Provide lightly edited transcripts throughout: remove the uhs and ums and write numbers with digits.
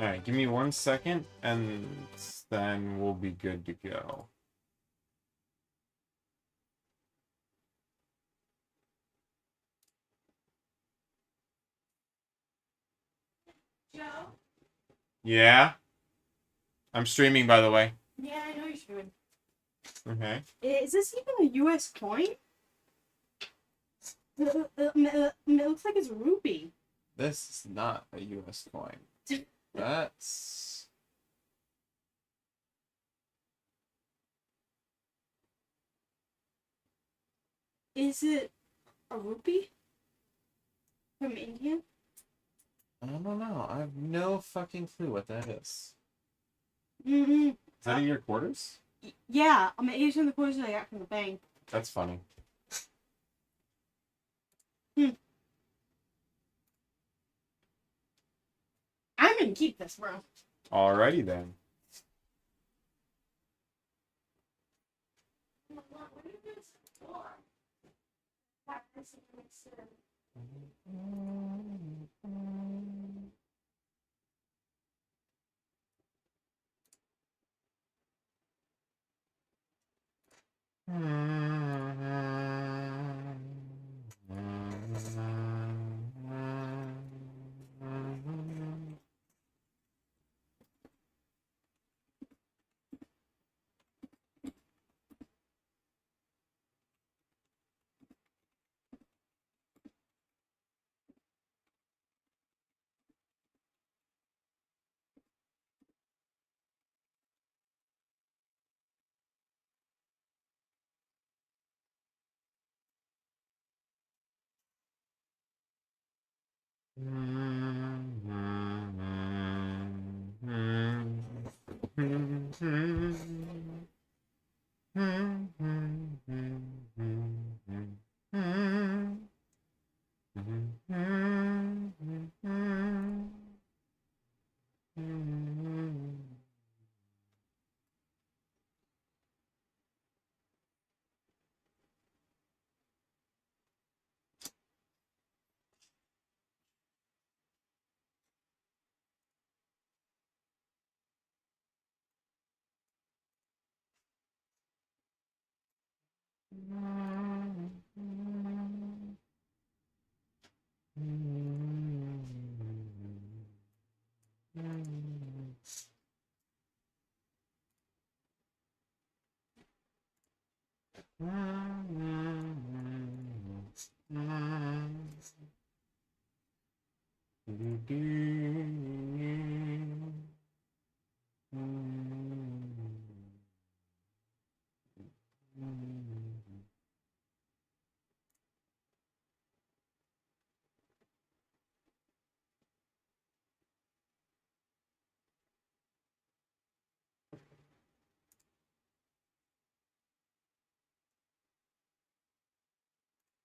Alright, give me 1 second, and then we'll be good to go. Joe? Yeah? I'm streaming, by the way. Yeah, I know you're streaming. Okay. Is this even a US coin? It looks like it's a rupee. This is not a US coin. That's... Is it a rupee? From India? I don't know. I have no fucking clue what that is. Mm-hmm. Is that in your quarters? Yeah, I'm Asian the course that I got from the bank. That's funny. I'm gonna keep this, bro. Alrighty then.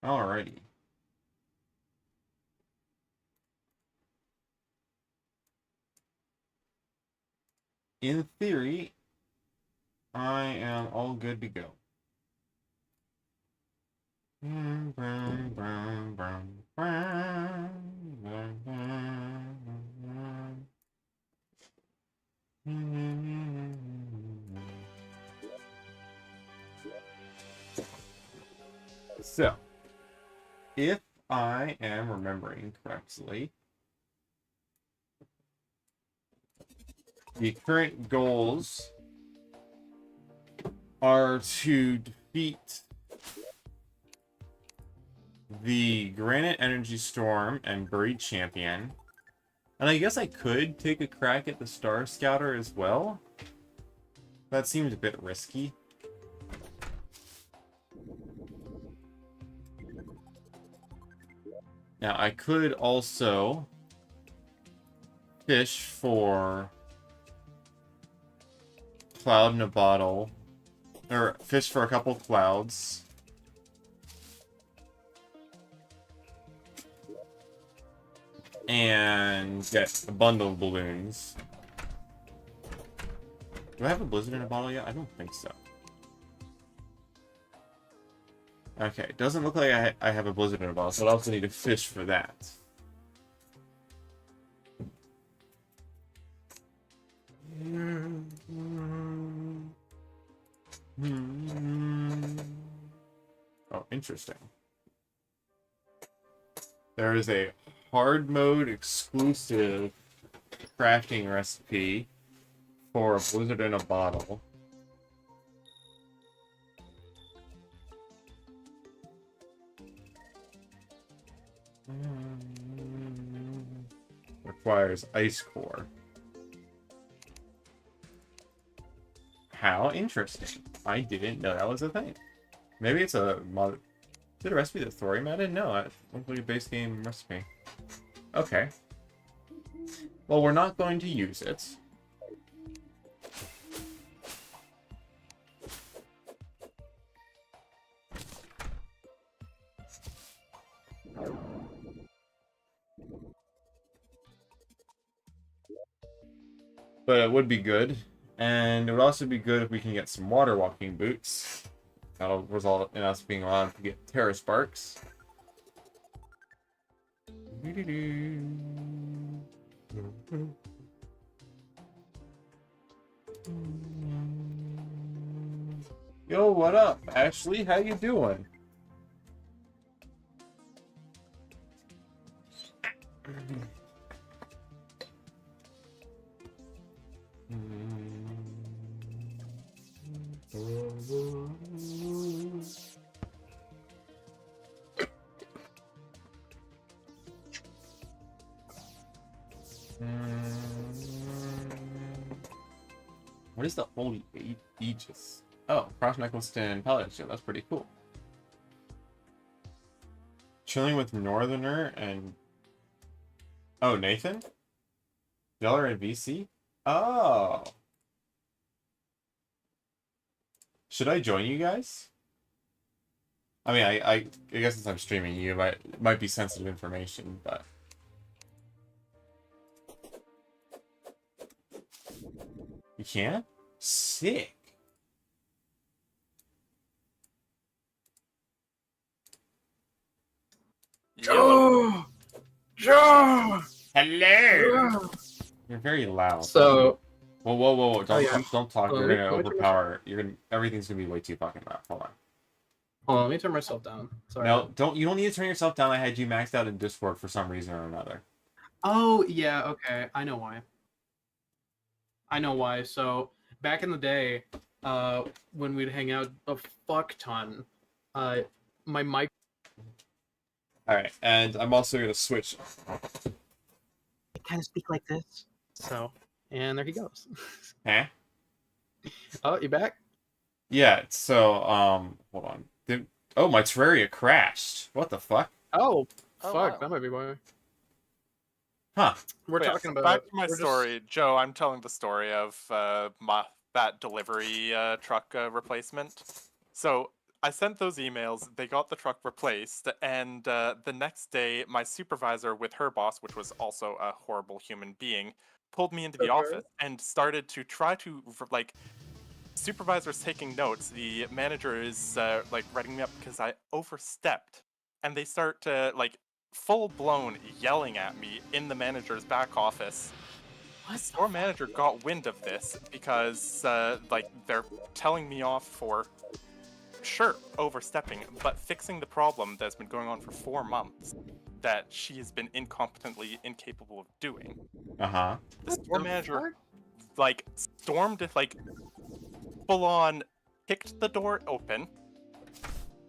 Alrighty. In theory, I am all good to go. So, if I am remembering correctly, the current goals are to defeat the Granite Energy Storm and Buried Champion. And I guess I could take a crack at the Star Scouter as well. That seems a bit risky. Now, I could also fish for Cloud in a Bottle. Or fish for a couple clouds. And get a bundle of balloons. Do I have a blizzard in a bottle yet? I don't think so. Okay, doesn't look like I have a blizzard in a bottle, so I also need to fish for that. Oh, interesting. There is a hard mode exclusive crafting recipe for a blizzard in a bottle. Requires ice core. How interesting. I didn't know that was a thing. Maybe it's a mod. Is it a recipe that Thorium added? No, it's a base game recipe. Okay. Well, we're not going to use it. But it would be good. And it would also be good if we can get some water walking boots. That'll result in us being allowed to get Terra Sparks. Yo, what up, Ashley? How you doing? What is the Holy Aegis? Oh, Cross Necklace and Paladin Shield. That's pretty cool. Chilling with Northerner and... Oh, Nathan? Y'all are in VC? Oh! Should I join you guys? I mean, I guess since I'm streaming you, it might be sensitive information, but... You can? Sick. Joe! Joe! Hello! You're very loud. So... Whoa. Don't, yeah. don't talk. Oh, You're gonna let me overpower. Everything's gonna be way too fucking loud. Hold on. Hold on, let me turn myself down. Sorry. No, you don't need to turn yourself down. I had you maxed out in Discord for some reason or another. Oh, yeah, okay. I know why. So, back in the day, when we'd hang out a fuck ton, my mic... Alright, and I'm also gonna switch. I kind of speak like this. So, and there he goes. Huh? Oh, you back? Yeah, so, hold on. Oh, my Terraria crashed. What the fuck? Oh, Oh, fuck, wow. that might be why. Huh. We're Wait, talking about... back to my we're just- story, Joe. I'm telling the story of that delivery truck replacement. So I sent those emails. They got the truck replaced, and the next day, my supervisor, with her boss, which was also a horrible human being, pulled me into the Okay. office and started to try to like. Supervisor's taking notes. The manager is like writing me up because I overstepped, and they start like full blown yelling at me in the manager's back office. The store manager got wind of this because like they're telling me off for sure overstepping, but fixing the problem that's been going on for 4 months that she has been incompetently incapable of doing. Uh-huh. The store manager like stormed, like full on kicked the door open,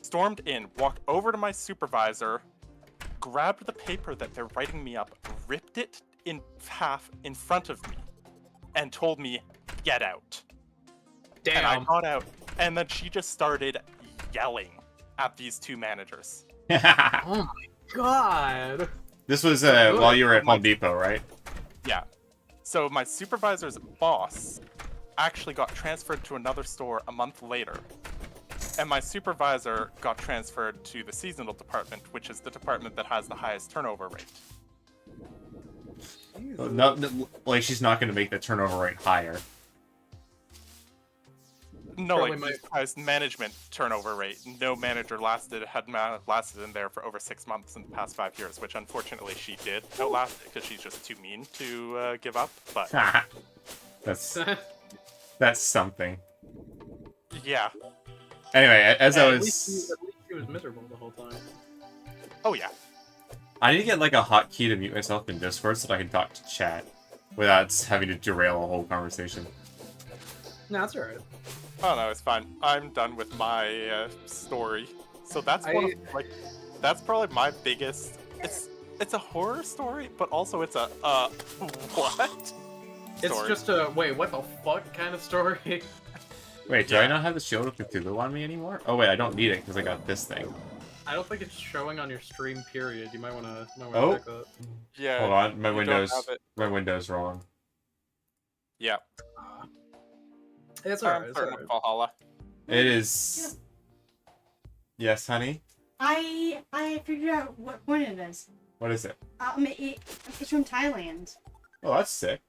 stormed in, walked over to my supervisor, grabbed the paper that they're writing me up, ripped it in half in front of me, and told me, "Get out." And I Damn. got out, and then she just started yelling at these two managers. Oh my god. This was while you were at Home Depot, right? Yeah. So my supervisor's boss actually got transferred to another store a month later. And my supervisor got transferred to the seasonal department, which is the department that has the highest turnover rate. No, like she's not going to make the turnover rate higher. No, Probably like my- the highest management turnover rate. No manager had lasted in there for over 6 months in the past 5 years, which unfortunately she did outlast it because she's just too mean to give up. But That's something. yeah. Anyway, as I At was, least he was miserable the whole time. Oh yeah. I need to get like a hotkey to mute myself in Discord so that I can talk to chat without having to derail a whole conversation. No, that's alright. Oh no, it's fine. I'm done with my story. So that's that's probably my biggest. It's a horror story, but also it's a what? It's Story. just a wait, what the fuck kind of story? Wait, do Yeah. I not have the Shield of Cthulhu on me anymore? Oh wait, I don't need it because I got this thing. I don't think it's showing on your stream. Period. You might wanna Oh. check that. Yeah. Hold on, my you don't window's have it. wrong. Yeah. It's I'm alright. It's starting alright. with Valhalla. It is. Yes, honey. I figured out what point it is. What is it? It's from Thailand. Oh, that's sick.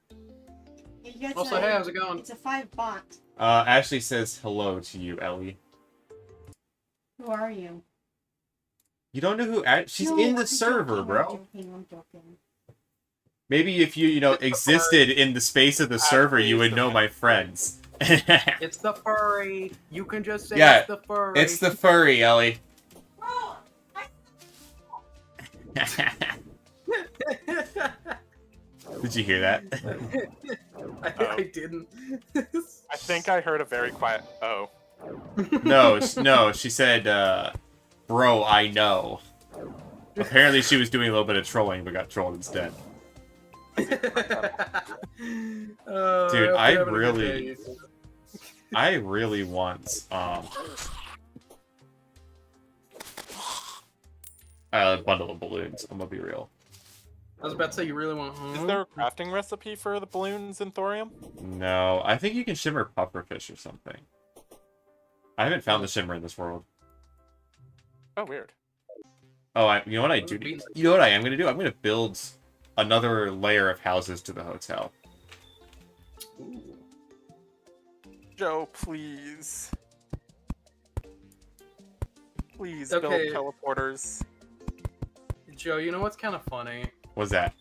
You get Also, to- hey, how's it going? It's a 5 bot. Ashley says hello to you, Ellie. Who are you? You don't know who? She's No, in the I'm server, joking, bro. I'm joking. Maybe if you existed in the space of the server, you would know my friends. It's the furry. You can just say Yeah, it's the furry. It's the furry, Ellie. Bro, Did you hear that? I didn't. I think I heard a very quiet oh. No, she said, bro, I know. Apparently she was doing a little bit of trolling, but got trolled instead. Dude, I really want, a bundle of balloons, I'm gonna be real. I was about to say you really want. Is there a crafting recipe for the balloons in Thorium? No, I think you can shimmer pufferfish or something. I haven't found the shimmer in this world. Oh, weird. Oh, you know what I do? You know what I am gonna do? I'm gonna build another layer of houses to the hotel. Ooh. Joe, please. Please Okay. build teleporters. Joe, you know what's kind of funny? What's that?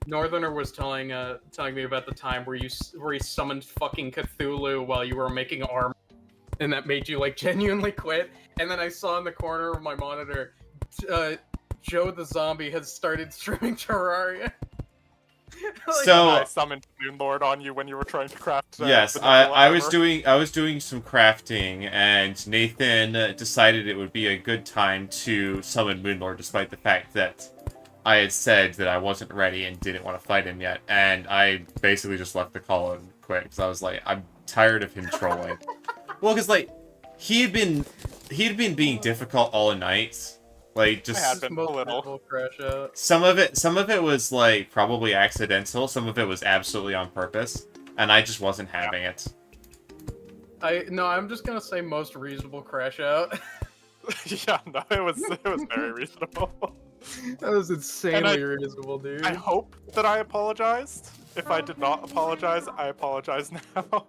Northerner was telling me about the time where he summoned fucking Cthulhu while you were making armor, and that made you like genuinely quit. And then I saw in the corner of my monitor, Joe the zombie has started streaming Terraria. Like, So- I summoned Moon Lord on you when you were trying to craft. Yes, the I was armor. doing some crafting, and Nathan decided it would be a good time to summon Moonlord, despite the fact that I had said that I wasn't ready and didn't want to fight him yet, and I basically just left the call and quit because I was like, I'm tired of him trolling. Well, because like he had been being difficult all night, like I just had been a most little. people crash out. some of it was like probably accidental, some of it was absolutely on purpose, and I just wasn't having it. I'm just gonna say most reasonable crash out. Yeah, no, it was very reasonable. That was insanely And reasonable, dude. I hope that I apologized. If I did not apologize, I apologize now.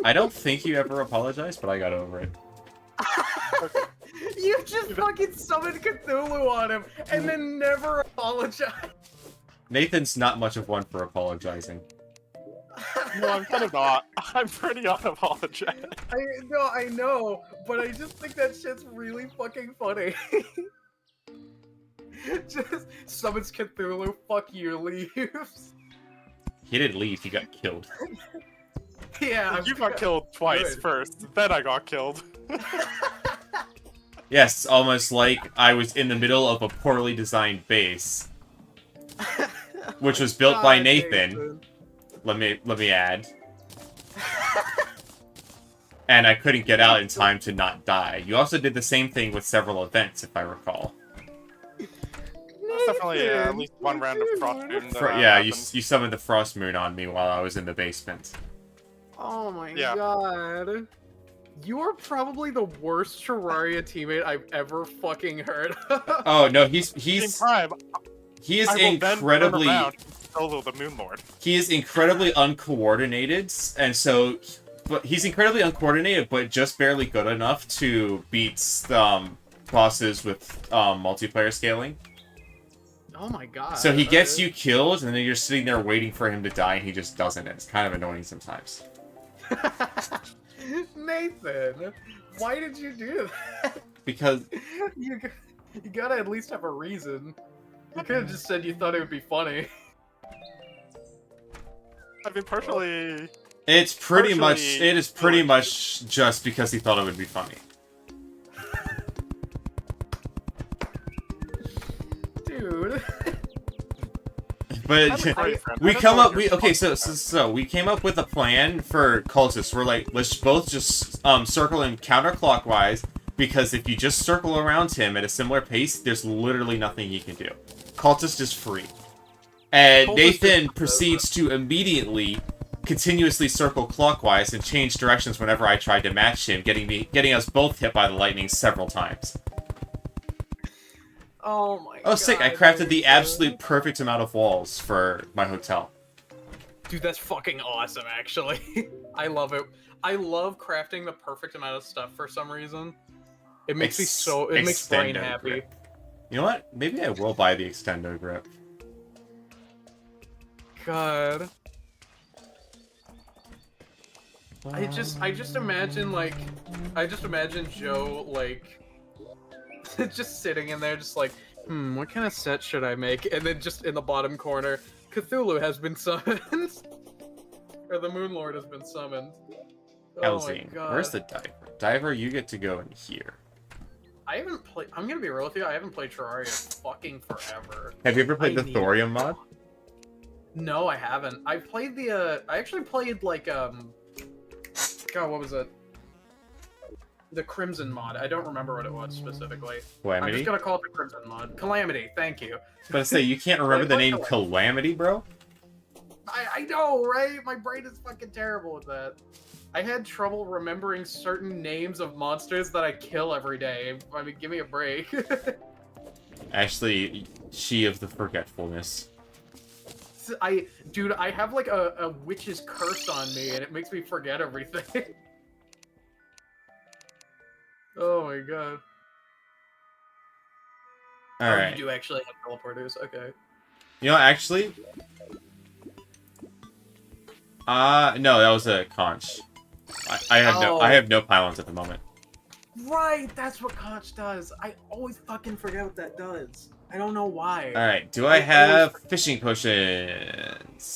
I don't think you ever apologized, but I got over it. You just fucking summoned Cthulhu on him and then never apologized. Nathan's not much of one for apologizing. No, I'm kind of not. I'm pretty unapologetic. I know, but I just think that shit's really fucking funny. Just summons Cthulhu, fuck you, leaves. He didn't leave, he got killed. Yeah, You got killed twice Good. first, then I got killed. Yes, almost like I was in the middle of a poorly designed base, which was built by God, Nathan. Let me add. And I couldn't get out in time to not die. You also did the same thing with several events, if I recall. There's definitely at least one round of Frost Moon. Yeah, you summoned the Frost Moon on me while I was in the basement. Oh my Yeah. god. You are probably the worst Terraria teammate I've ever fucking heard. Oh no, he Same is time, incredibly solo the Moon Lord. he is incredibly uncoordinated, and so but he's incredibly uncoordinated, but just barely good enough to beat bosses with multiplayer scaling. Oh my god. So he gets you killed, and then you're sitting there waiting for him to die, and he just doesn't. It's kind of annoying sometimes. Nathan, why did you do that? Because You gotta at least have a reason. You could have just said you thought it would be funny. I mean, partially. it is pretty Partially- much just because he thought it would be funny. Dude. But I'm a great friend. we I don't come know up what you're so we came up with a plan for cultists. We're like, let's both just circle him counterclockwise, because if you just circle around him at a similar pace, there's literally nothing he can do. Cultist is free. And Cultist Nathan is- proceeds to immediately continuously circle clockwise and change directions whenever I tried to match him, getting us both hit by the lightning several times. Oh my god. Oh, sick! I crafted the Nathan. absolute perfect amount of walls for my hotel. Dude, that's fucking awesome, actually. I love it. I love crafting the perfect amount of stuff for some reason. It makes me so. It makes brain Extendo happy. grip. You know what? Maybe I will buy the extendo grip. God. I just imagine Joe like just sitting in there just like, what kind of set should I make? And then just in the bottom corner, Cthulhu has been summoned. Or the Moon Lord has been summoned. Oh my Housing. god. Where's the diver? Diver, you get to go in here. I haven't played. I'm gonna be real with you. I haven't played Terraria in fucking forever. Have you ever played I the need Thorium mod? No, I haven't. I played the. I actually played like God, what was it? The Crimson mod. I don't remember what it was specifically. I'm Calamity? just gonna call it the Crimson mod. Calamity. Thank you. But I say you can't remember the Wait, name what? Calamity, bro? I know, right? My brain is fucking terrible with that. I had trouble remembering certain names of monsters that I kill every day. I mean, give me a break. Actually, she of the forgetfulness. Dude, I have like a witch's curse on me, and it makes me forget everything. Oh my god. Oh, Alright. you do actually have teleporters. Okay. You know, actually... no, that was a conch. I have no pylons at the moment. Right, that's what Conch does. I always fucking forget what that does. I don't know why. Alright, do I have fishing potions?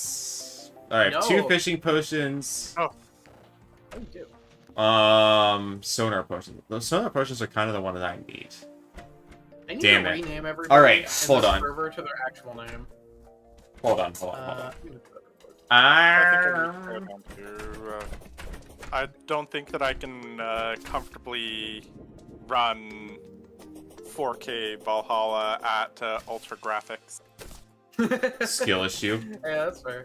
Alright, No. 2 fishing potions. Oh, you do. Sonar potions. Those sonar potions are kind of the one that I need. I need Damn to it. rename everybody Alright, in hold the on. server to their actual name. Hold on. I don't think that I can comfortably run 4K Valhalla at ultra graphics. Skill issue. Yeah, that's fair.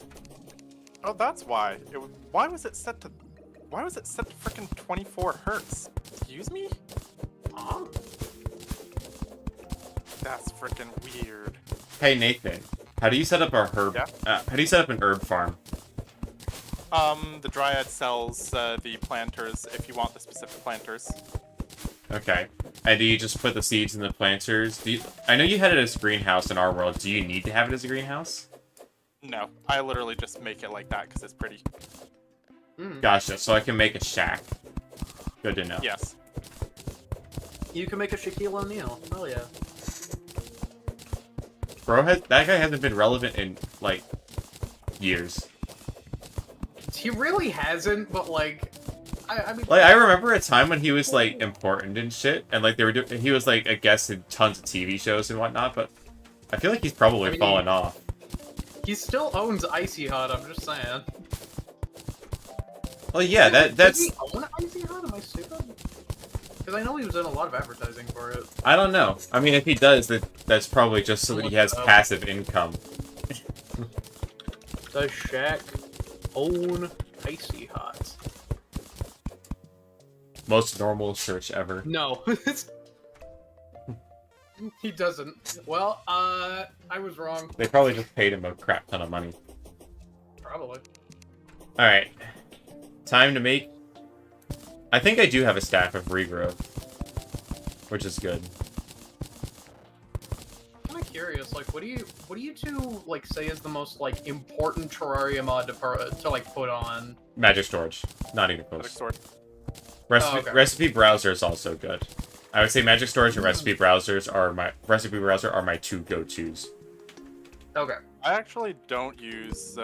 Oh, that's why. Why was it set to freaking 24 hertz? Excuse me? Huh? That's freaking weird. Hey Nathan, how do you set up a herb? Yeah? How do you set up an herb farm? The Dryad sells the planters if you want the specific planters. Okay. And do you just put the seeds in the planters? I know you had it as a greenhouse in our world. Do you need to have it as a greenhouse? No, I literally just make it like that because it's pretty. Gotcha. So I can make a shack. Good to know. Yes. You can make a Shaquille O'Neal. Hell yeah. Bro, that guy hasn't been relevant in, like, years. He really hasn't, but like, I mean, Like, I remember a time when he was, like, important and shit, and, like, he was, like, a guest in tons of TV shows and whatnot, but I feel like he's probably I mean, fallen off. he still owns Icy Hot, I'm just saying. Well, yeah, Does that's... he own Icy Hot? Am I stupid? Because I know he was in a lot of advertising for it. I don't know. I mean, if he does, that's probably just so that he has passive income. Does Shaq own Icy Hot? Most normal search ever. No. He doesn't. Well, I was wrong. They probably just paid him a crap ton of money. Probably. Alright. Time to make... I think I do have a stack of regrowth. Which is good. I'm kind of curious, like, what do you two, like, say is the most, like, important Terraria mod to like, put on? Magic storage. Not even Magic close. sword. Recipe, okay. recipe browser is also good. I would say magic storage and recipe browser are my two go-tos. Okay. I actually don't use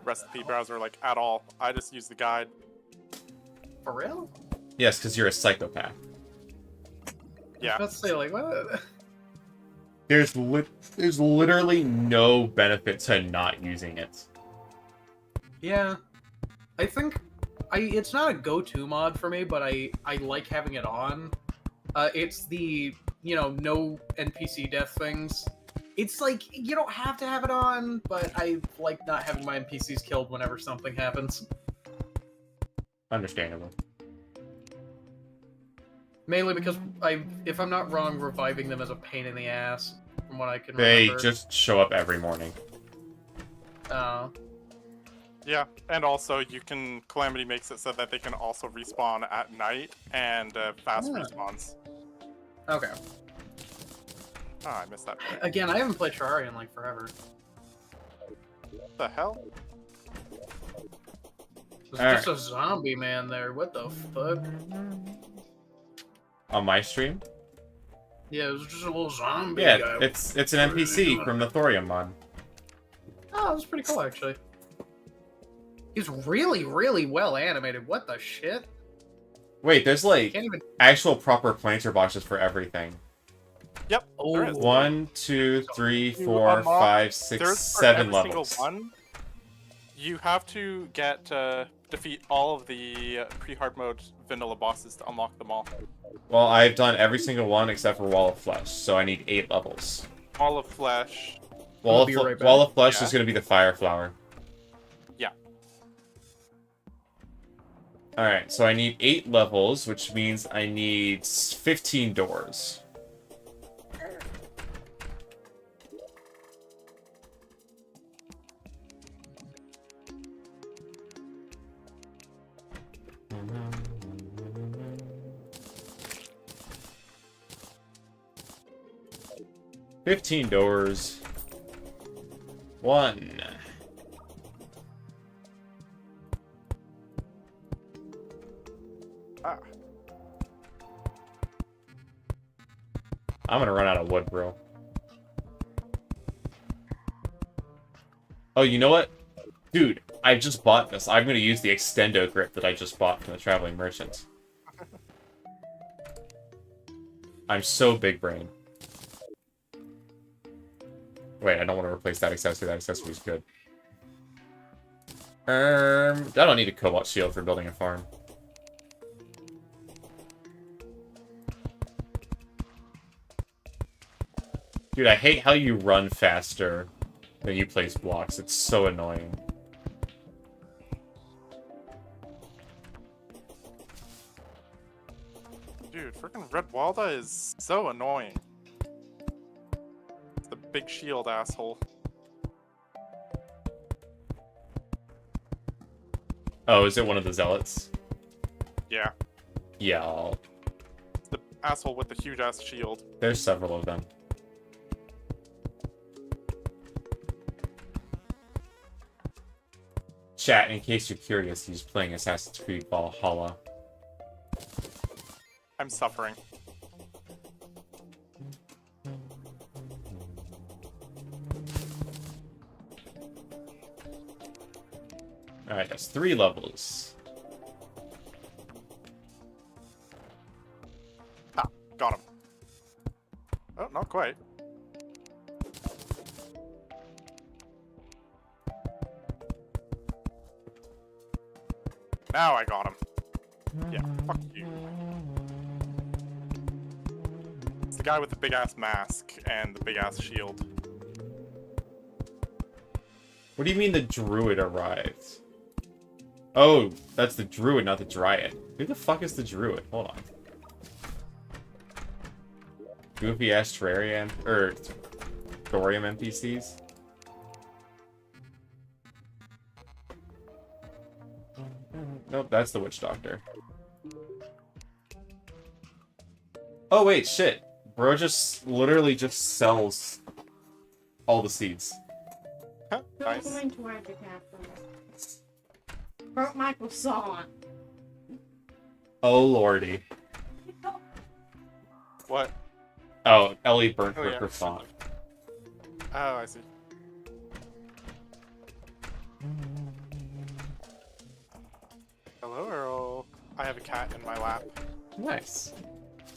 recipe browser like at all. I just use the guide. For real? Yes, because you're a psychopath. Yeah. Let's say, like, what? There's literally no benefit to not using it. Yeah. I think it's not a go-to mod for me, but I like having it on. It's the, no NPC death things. It's like, you don't have to have it on, but I like not having my NPCs killed whenever something happens. Understandable. Mainly because, if I'm not wrong, reviving them is a pain in the ass, from what I can They remember. just show up every morning. Yeah, and also Calamity makes it so that they can also respawn at night and fast Yeah. respawns. Okay. Oh, I missed that. Again, I haven't played Terraria in, like, forever. What the hell? There's just a zombie man there, what the fuck? On my stream? Yeah, it was just a little zombie Yeah, guy. it's an NPC from the Thorium Mod. Oh, that was pretty cool, actually. He's really, really well animated. What the shit? Wait, there's like Can't even... actual proper planter boxes for everything. Yep. There is. 1, 2, 3, To 4, unlock- 5, 6, There's 7 for every levels. single one. You have to defeat all of the pre-hard mode vanilla bosses to unlock them all. Well, I've done every single one except for Wall of Flesh, so I need 8 levels. All of Flesh. Wall be right back. Wall of Flesh Yeah. is going to be the Fire Flower. Yeah. Alright, so I need 8 levels, which means I need 15 doors. $15 doors. 1. Ah. I'm gonna run out of wood, bro. Oh, you know what? Dude, I just bought this. I'm gonna use the extendo grip that I just bought from the Traveling Merchant. I'm so big brain. Wait, I don't want to replace that accessory. That accessory is good. I don't need a cobalt shield for building a farm. Dude, I hate how you run faster than you place blocks. It's so annoying. Dude, freaking Red Walda is so annoying. It's the big shield asshole. Oh, is it one of the zealots? Yeah. Yeah, It's the asshole with the huge ass shield. there's several of them. Chat, in case you're curious, he's playing Assassin's Creed Valhalla. I'm suffering. Alright, that's 3 levels. Ha, got him. Oh, not quite. Now I got him. Yeah, fuck you. It's the guy with the big ass mask and the big ass shield. What do you mean the druid arrived? Oh, that's the druid, not the dryad. Who the fuck is the druid? Hold on. Goofy ass Terrarium or Thorium NPCs. Nope, that's the witch doctor. Oh wait, shit. Bro just literally just sells all the seeds. Huh, Don't nice. go into our captain. Broke my croissant. Oh lordy. What? Oh, Ellie burnt Oh, her yeah. croissant. Oh, I see. Hello, Earl. I have a cat in my lap. Nice.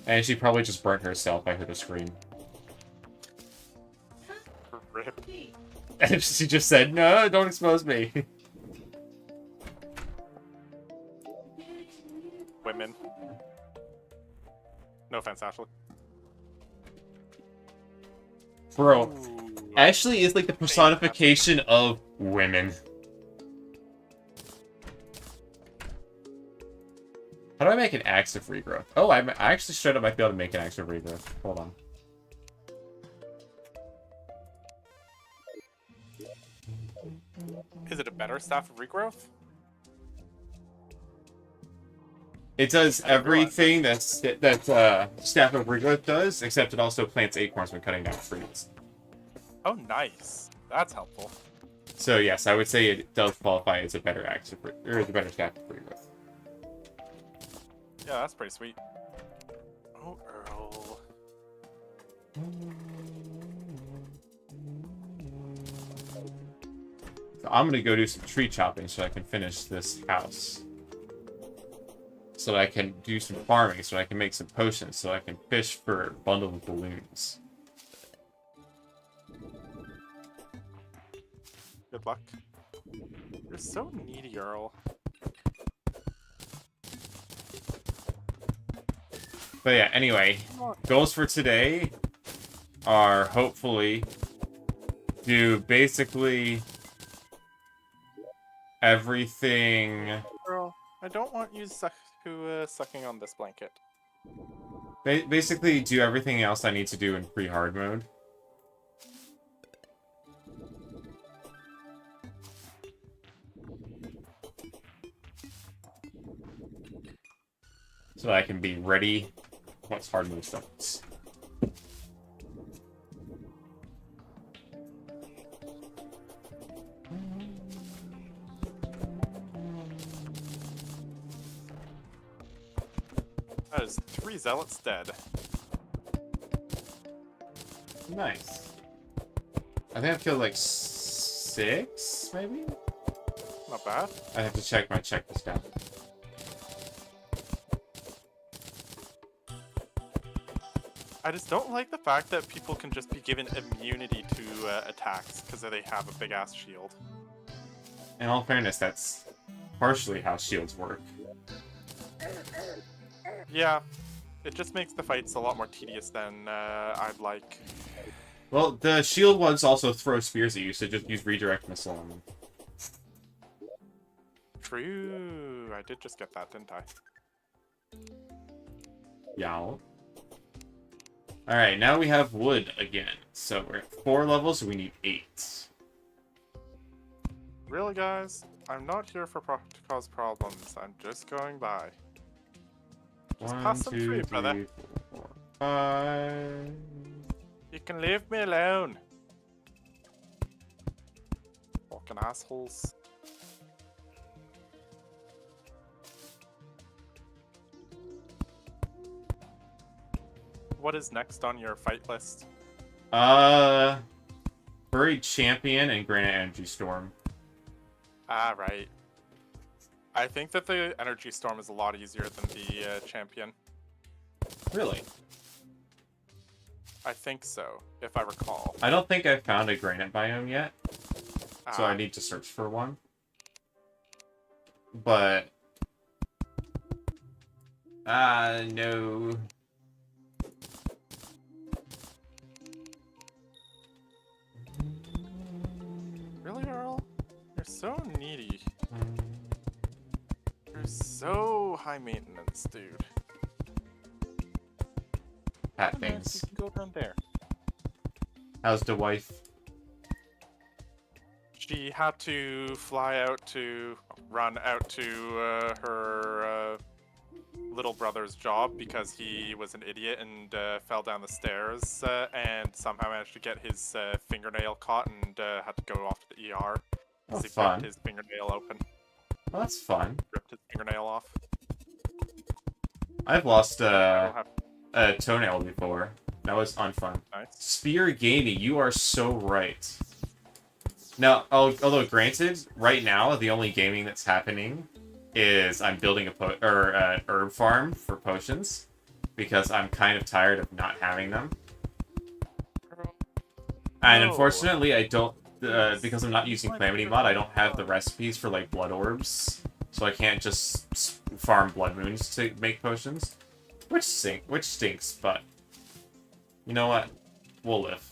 And she probably just burnt herself. I heard a scream. Rip. And she just said, no, don't expose me. Women. No offense, Ashley. Bro, Ooh. Ashley is like the personification of women. How do I make an axe of regrowth? Oh, I actually straight up might be able to make an axe of regrowth. Hold on. Is it a better staff of regrowth? It does I didn't realize everything that Staff of Regrowth does, except it also plants acorns when cutting down trees. Oh, nice. That's helpful. So yes, I would say it does qualify as a better axe of, or the better Staff of Regrowth. Yeah, that's pretty sweet. Oh, Earl. So I'm gonna go do some tree chopping so I can finish this house. So I can do some farming, so I can make some potions, so I can fish for bundle of balloons. Good luck. You're so needy, Earl. But yeah, anyway, goals for today are hopefully do basically everything. Earl, I don't want you sucking on this blanket. Basically do everything else I need to do in pre-hard mode. So I can be ready once hard mode starts. That is 3 zealots dead. Nice. I think I've killed like 6, maybe? Not bad. I have to check my checklist down. I just don't like the fact that people can just be given immunity to attacks because they have a big ass shield. In all fairness, that's partially how shields work. Yeah, it just makes the fights a lot more tedious than I'd like. Well, the shield ones also throw spears at you, so just use redirect missile on them. True, I did just get that, didn't I? Yow. Alright, now we have wood again. So we're at 4 levels, so we need 8. Really, guys? I'm not here to cause problems. I'm just going by. Just 1, pass them 2, through, 3, brother. 4, 5. You can leave me alone. Fucking assholes. What is next on your fight list? Buried Champion and Granite Energy Storm. Ah, right. I think that the energy storm is a lot easier than the champion. Really? I think so, if I recall. I don't think I've found a granite biome yet, so I Ah, need to search for one. But... no. really, Earl? You're so needy. You're so high maintenance, dude. Hat Come on, things. you can go down there. How's the wife? She had to run out to her little brother's job because he was an idiot and fell down the stairs and somehow managed to get his fingernail caught and had to go off to the ER. Oh, He fun. ripped his fingernail open, Well, that's fun. ripped his fingernail off. I've lost I don't have a toenail before. That was unfun. nice. Spear Gamey, you are so right. Now, although granted, right now the only gaming that's happening is I'm building a herb farm for potions because I'm kind of tired of not having them. And No. unfortunately, I don't because I'm not using Calamity Mod. I don't have the recipes for like blood orbs, so I can't just farm blood moons to make potions, which stinks. But you know what? We'll live.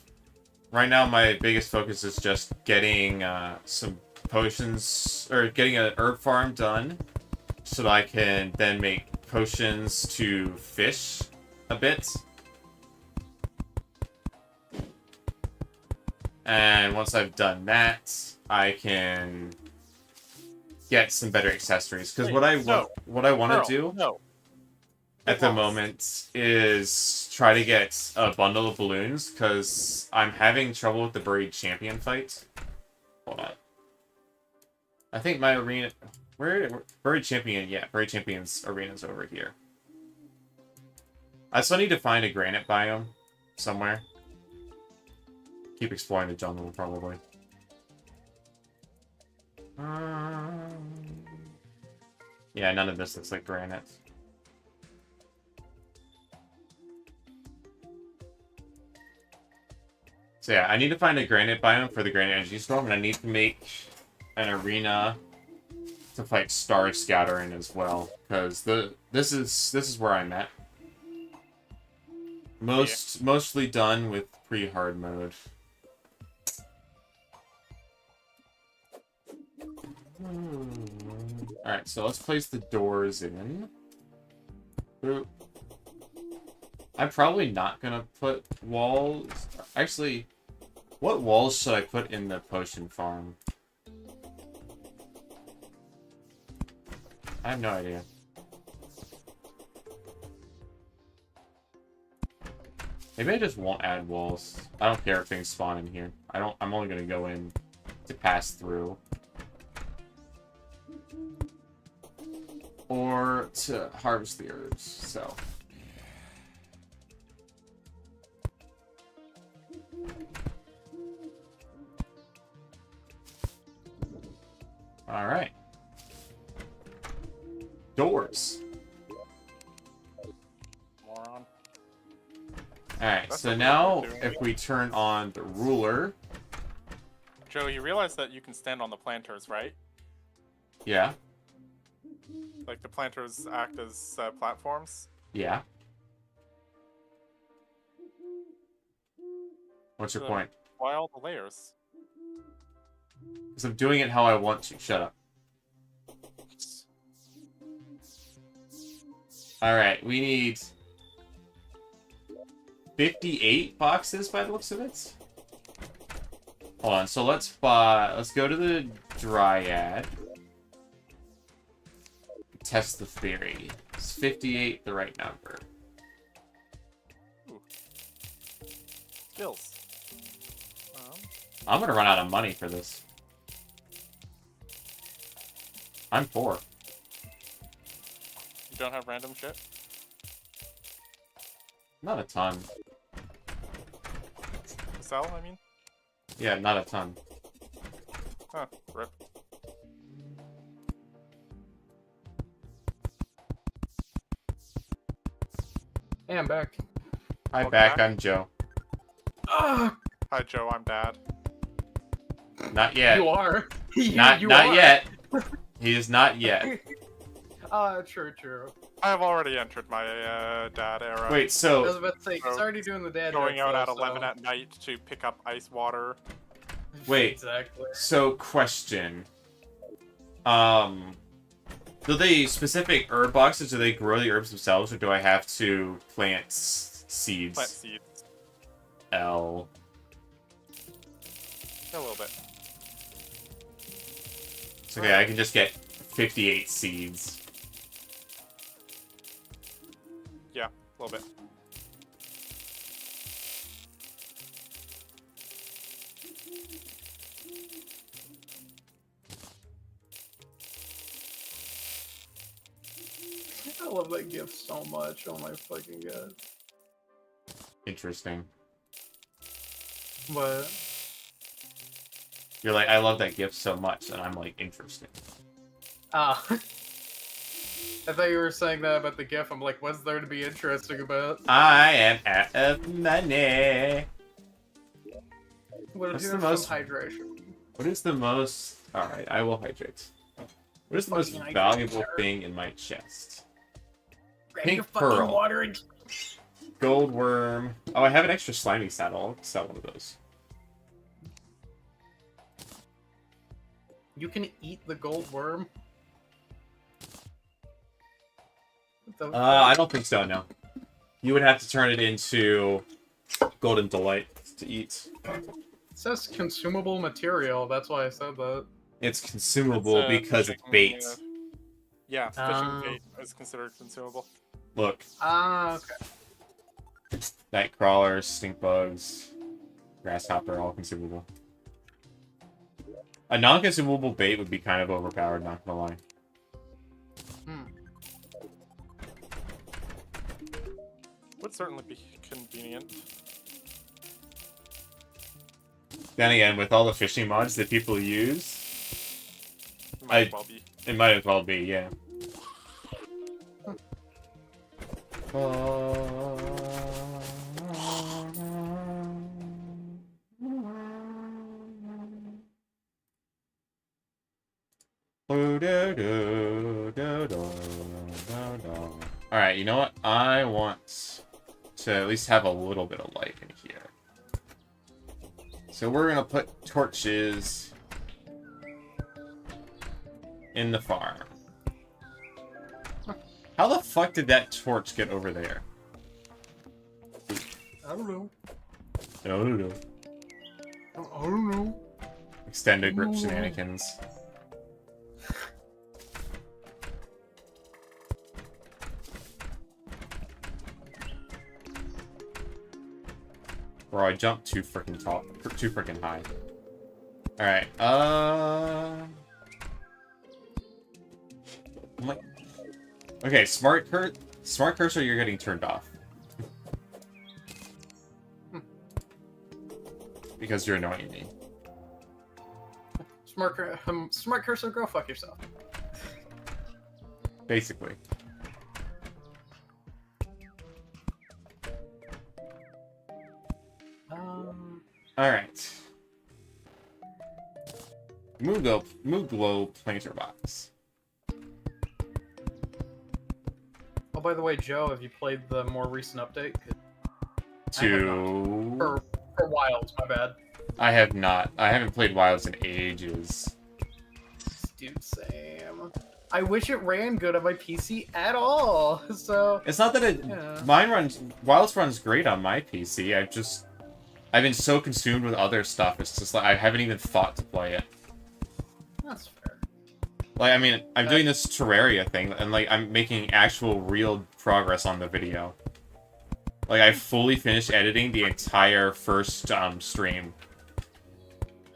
Right now, my biggest focus is just getting some potions, or getting an herb farm done, so that I can then make potions to fish a bit. And once I've done that, I can get some better accessories. Because what I want to do No. at the moment is try to get a bundle of balloons, because I'm having trouble with the buried champion fight. Hold on. I think my arena... Buried champion, yeah. Buried champion's arena's over here. I still need to find a granite biome somewhere. Keep exploring the jungle, probably. Yeah, none of this looks like granite. So yeah, I need to find a granite biome for the granite energy storm, and I need to make an arena to fight Star Scouter in as well, because this is where I'm at. Mostly done with pre-hard mode. Alright, so let's place the doors in. Boop. I'm probably not gonna put walls. Actually, what walls should I put in the potion farm? I have no idea. Maybe I just won't add walls. I don't care if things spawn in here. I'm only gonna go in to pass through. Or to harvest the herbs, so. Alright. Doors. Moron. Alright, That's so what now we're doing. if we turn on the ruler, Joe, you realize that you can stand on the planters, right? yeah, Like the planters act as platforms. yeah. What's your So- point? Why all the layers? Because I'm doing it how I want to. Shut up. Alright, we need 58 boxes by the looks of it. Hold on, so let's go to the Dryad. Test the theory. Is 58 the right number? Skills. I'm gonna run out of money for this. I'm poor. You don't have random shit? Not a ton. Sell, I mean? Yeah, not a ton. Huh, rip. Yeah, I'm back. Hi, Welcome back. back. I'm Joe. Ah, Hi, Joe. I'm Dad. Not yet. you are. Not you not are. yet. He is not yet. True. I have already entered my dad era. Wait, I was so about to say, he's already doing the dad Going jokes, out at though, 11 so- at night to pick up ice water. Wait. Exactly. so question. Do they specific herb boxes? Do they grow the herbs themselves, or do I have to plant seeds? Plant seeds. L. A little bit. It's okay. I can just get 58 seeds. Yeah, a little bit. I love that gift so much. Oh my fucking god. Interesting. But You're like, I love that gift so much, and I'm like, interesting. I thought you were saying that about the gift. I'm like, what's there to be interesting about? I am out of money. What What's if the you have most- some hydration? What is the most... Alright, I will hydrate. What is the most Fucking hydrate, valuable sir. thing in my chest? Grab Pink your fucking pearl. water and Gold worm. Oh, I have an extra slimy saddle. I'll sell one of those. you can eat the gold worm. What the I don't think so, no. You would have to turn it into Golden Delight to eat. It says consumable material. That's why I said that. It's consumable It's, because it's fishing, bait. Yeah, fishing Ah. bait is considered consumable. Look, Okay. night crawlers, stink bugs, grasshopper, all consumable. A non-consumable bait would be kind of overpowered, not gonna lie. Would certainly be convenient. Then again, with all the fishing mods that people use, Might as well be. it might as well be, yeah. Alright, you know what? I want to at least have a little bit of light in here. So we're gonna put torches in the farm. How the fuck did that torch get over there? I don't know. No. I don't know. Extended grip shenanigans. Bro, I jumped too freaking tall, too freaking high. Alright, I'm like... Okay, smart cursor, you're getting turned off. Because you're annoying me. Smart cursor, go fuck yourself. Basically. Alright. Mooglow planter box. Oh, by the way, Joe, have you played the more recent update? To... For Wilds, my bad. I have not. I haven't played Wilds in ages. Dude, Sam. I wish it ran good on my PC at all. So It's not that it... Yeah. Wilds runs great on my PC. I've been so consumed with other stuff, it's just like, I haven't even thought to play it. that's fair. Like, I mean, I'm doing this Terraria thing, and like, I'm making actual real progress on the video. Like, I fully finished editing the entire first, stream.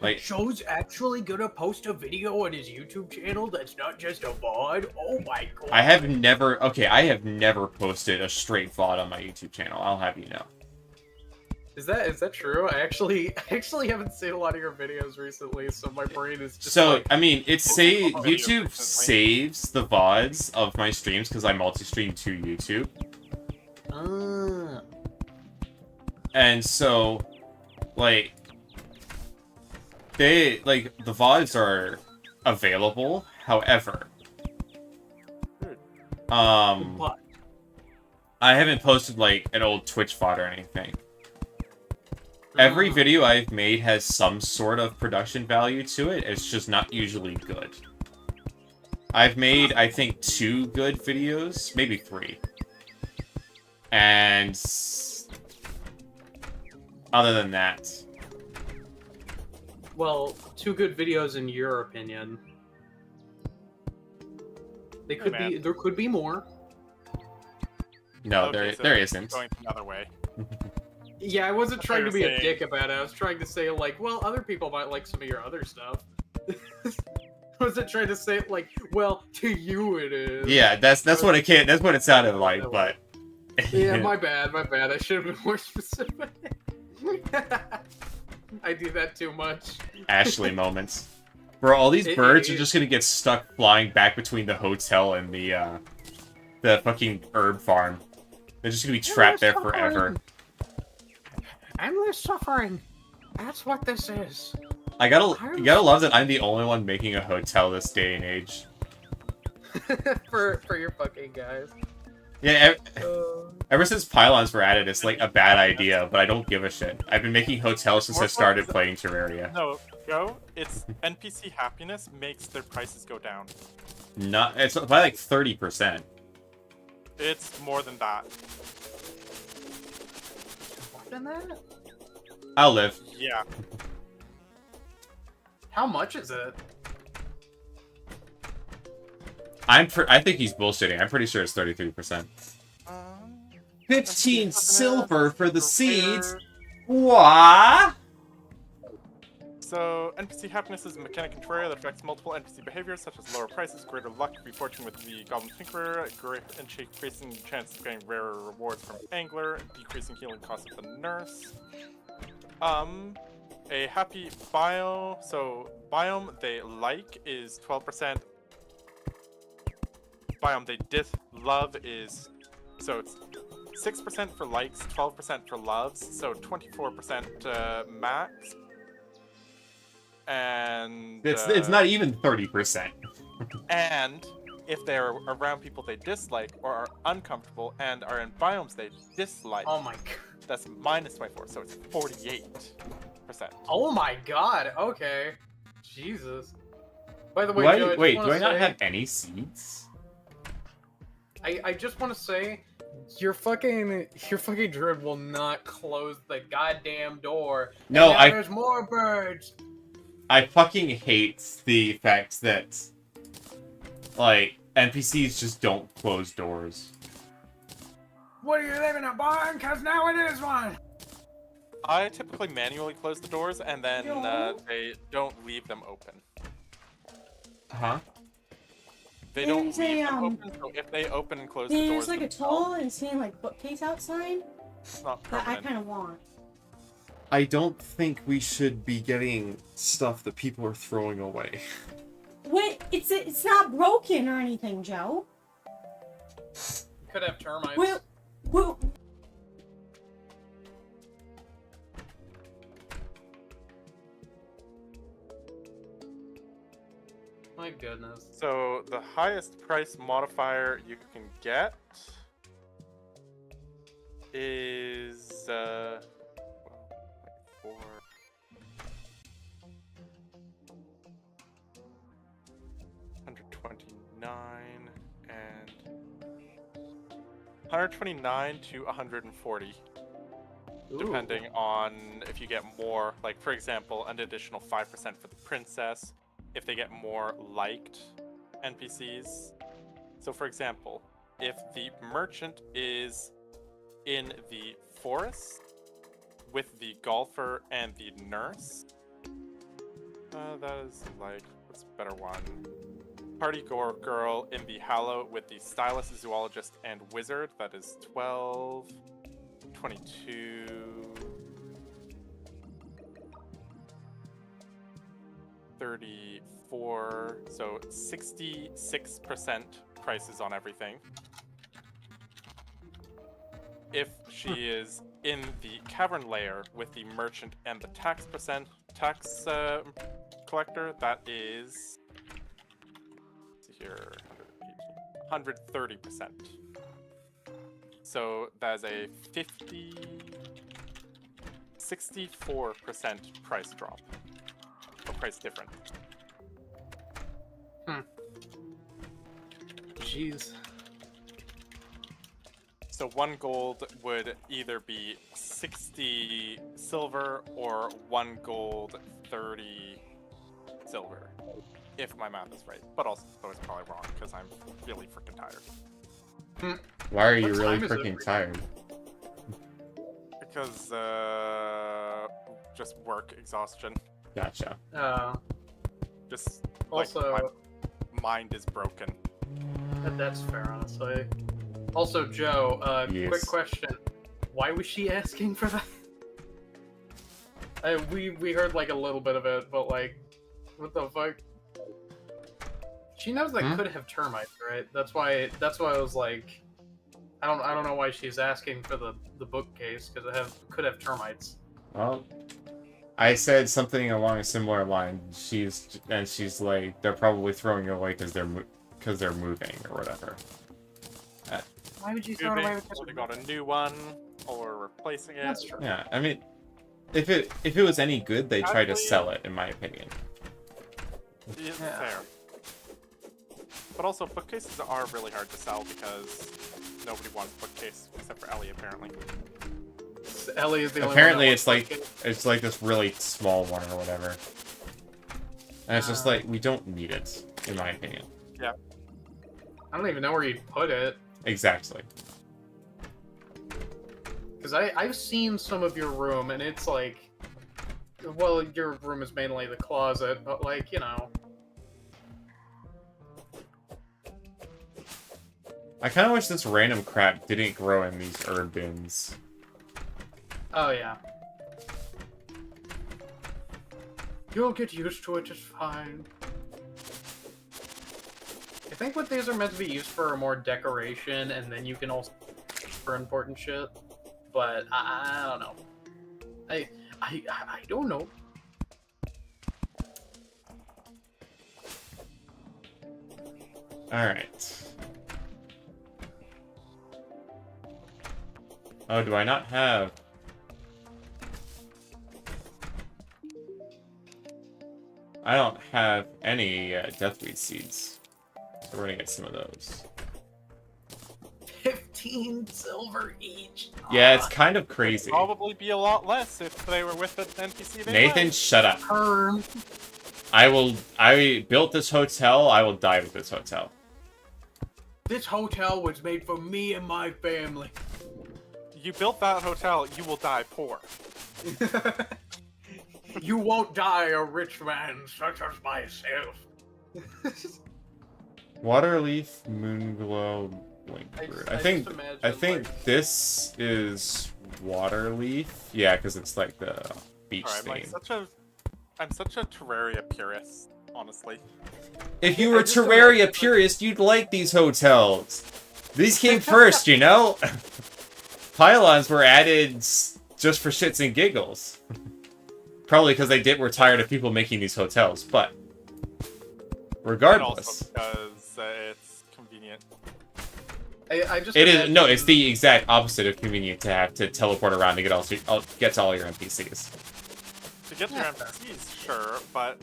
Like, Joe's actually gonna post a video on his YouTube channel that's not just a VOD? Oh my god. I have never posted a straight VOD on my YouTube channel, I'll have you know. Is that true? I actually haven't seen a lot of your videos recently, so my brain is just So, like, I mean, Videos YouTube recently. saves the VODs of my streams because I multi-stream to YouTube. And so, like, the VODs are available. However, But I haven't posted, like, an old Twitch VOD or anything. Every video I've made has some sort of production value to it. It's just not usually good. I've made, I think, 2 good videos, maybe 3. And other than that, well, 2 good videos in your opinion. They could man. be. There could be more. no, Okay, so there keep isn't. Going the other way. Yeah, I wasn't trying to be a saying- dick about it. I was trying to say, like, well, other people might like some of your other stuff. I wasn't trying to say, like, well, to you it is. Yeah, that's what it can. That's what it sounded like, but. Yeah, my bad. I should have been more specific. I do that too much. Ashley moments. Bro, all these birds are it- just gonna get stuck flying back between the hotel and the fucking herb farm. They're just gonna be trapped there forever. Endless suffering. That's what this is. You gotta love that I'm the only one making a hotel this day and age. for your fucking guys. Yeah, ever since pylons were added, it's like a bad idea, but I don't give a shit. I've been making hotels since I started playing Terraria. No, Joe, it's NPC happiness makes their prices go down. It's by like 30%. It's more than that. More than that? I'll live. Yeah. How much is it? I think he's bullshitting. I'm pretty sure it's 33%. 15 silver for the seeds. What? So, NPC happiness is a mechanic in Terraria that affects multiple NPC behaviors, such as lower prices, greater luck, reforging with the Goblin Tinkerer, increasing the chance of getting rarer rewards from Angler, decreasing healing costs of the Nurse. A happy biome, so biome they like is 12%. Biome they love is, so it's 6% for likes, 12% for loves, so 24% max. And It's not even 30%. And if they're around people they dislike or are uncomfortable and are in biomes they dislike, Oh my god. that's minus 24, so it's 48%. Oh my god. Okay. Jesus. By the way, Joe, Do I not have any seeds? I just want to say, your fucking druid will not close the goddamn door. No, and now there's more birds. I fucking hate the fact that, like, NPCs just don't close doors. What, are you living in a barn? Cause now it is one. I typically manually close the doors and then No. they don't leave them open. Huh? They don't There's leave a, them open, so if they open and close the doors There's like a themselves, tall and sitting like bookcase outside it's not that I permanent. kind of want. I don't think we should be getting stuff that people are throwing away. Wait, it's not broken or anything, Joe. Could have termites. Well, My goodness. So the highest price modifier you can get is for 129 and 129 to 140. Depending on if you get more, like for example, an additional 5% for the princess, if they get more liked NPCs. So for example, if the merchant is in the forest with the golfer and the nurse, that is like, what's a better one? Party girl in the Hallow with the stylist, zoologist, and wizard, that is 12, 22, 34, so 66% prices on everything. she is in the cavern layer with the merchant and the tax collector. That is, let's see here, 130%. So that is a 64% price drop, or price difference. Jeez. So 1 gold would either be 60 silver or 1 gold, 30 silver. If my math is right. But also it's probably wrong because I'm really freaking tired. Why are you What really time is it freaking for tired? Because, just work exhaustion. Gotcha. Just, like, Also, my mind is broken. that's fair, honestly. Also, Joe, Yes. quick question. Why was she asking for that? We heard, like, a little bit of it, but, like, what the fuck? She knows that could have termites, right? That's why I was like, I don't know why she's asking for the bookcase, because it could have termites. Well, I said something along a similar line. She's like, they're probably throwing it away because they're moving or whatever. Why would you throw it away with Or they got a new one, or replacing it. That's true. Yeah, I mean, if it was any good, they try to Actually- sell it, in my opinion. Yeah, fair. But also, bookcases are really hard to sell because nobody wants bookcase except for Ellie, apparently. Ellie is the only Apparently, one it's that like wants this really small one or whatever, and it's just like we don't need it, in my opinion. I don't even know where you'd put it. Exactly. Because I've seen some of your room, and it's like... Well, your room is mainly the closet, but, like, you know... I kind of wish this random crap didn't grow in these herb bins. Oh, yeah. You'll get used to it, it's fine. I think what these are meant to be used for are more decoration, and then you can also for important shit. But I don't know. I don't know. Alright. Oh, do I not have... I don't have any deathweed seeds. So we're gonna get some of those. 15 silver each. Yeah, it's kind of crazy. Probably be a lot less if they were with an NPC they Nathan, liked. shut up. Perm. I built this hotel, I will die with this hotel. This hotel was made for me and my family. You built that hotel, you will die poor. You won't die a rich man such as myself. Waterleaf, Moonglow, Blinkbird. I think like... this is Waterleaf. Yeah, because it's like the beach Alright, theme. I'm such a Terraria purist, honestly. If you were Terraria purist, you'd like these hotels. These came first, you know? Pylons were added just for shits and giggles. Probably because were tired of people making these hotels, but regardless. And also because it's convenient. It's the exact opposite of convenient to have to teleport around to get to all your NPCs. To get your NPCs, sure, but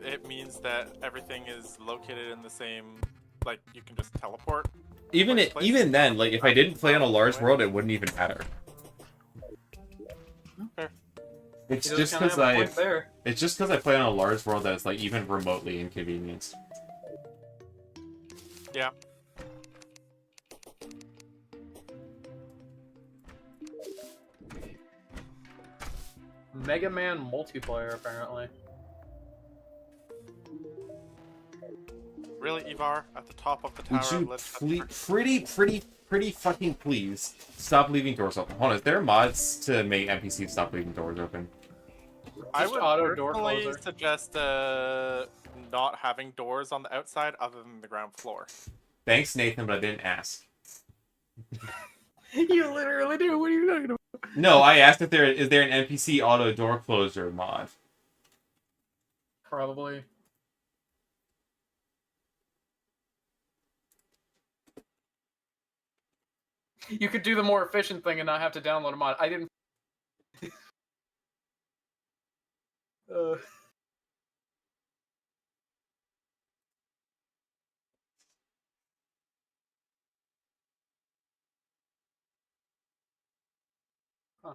it means that everything is located in the same, like, you can just teleport. Even then, like, if I didn't play on a large world, it wouldn't even matter. Fair. It's just because I play on a large world that's like even remotely inconvenienced. Yeah. Mega Man multiplayer, apparently. Really, Ivar? At the top of the tower? Would you pretty fucking please stop leaving doors open? Hold on, is there mods to make NPCs stop leaving doors open? I Just would auto door personally closer. suggest not having doors on the outside other than the ground floor. Thanks, Nathan, but I didn't ask. You literally do. What are you talking about? No, I asked if is there an NPC auto door closer mod. Probably. You could do the more efficient thing and not have to download a mod. I didn't. uh... Huh.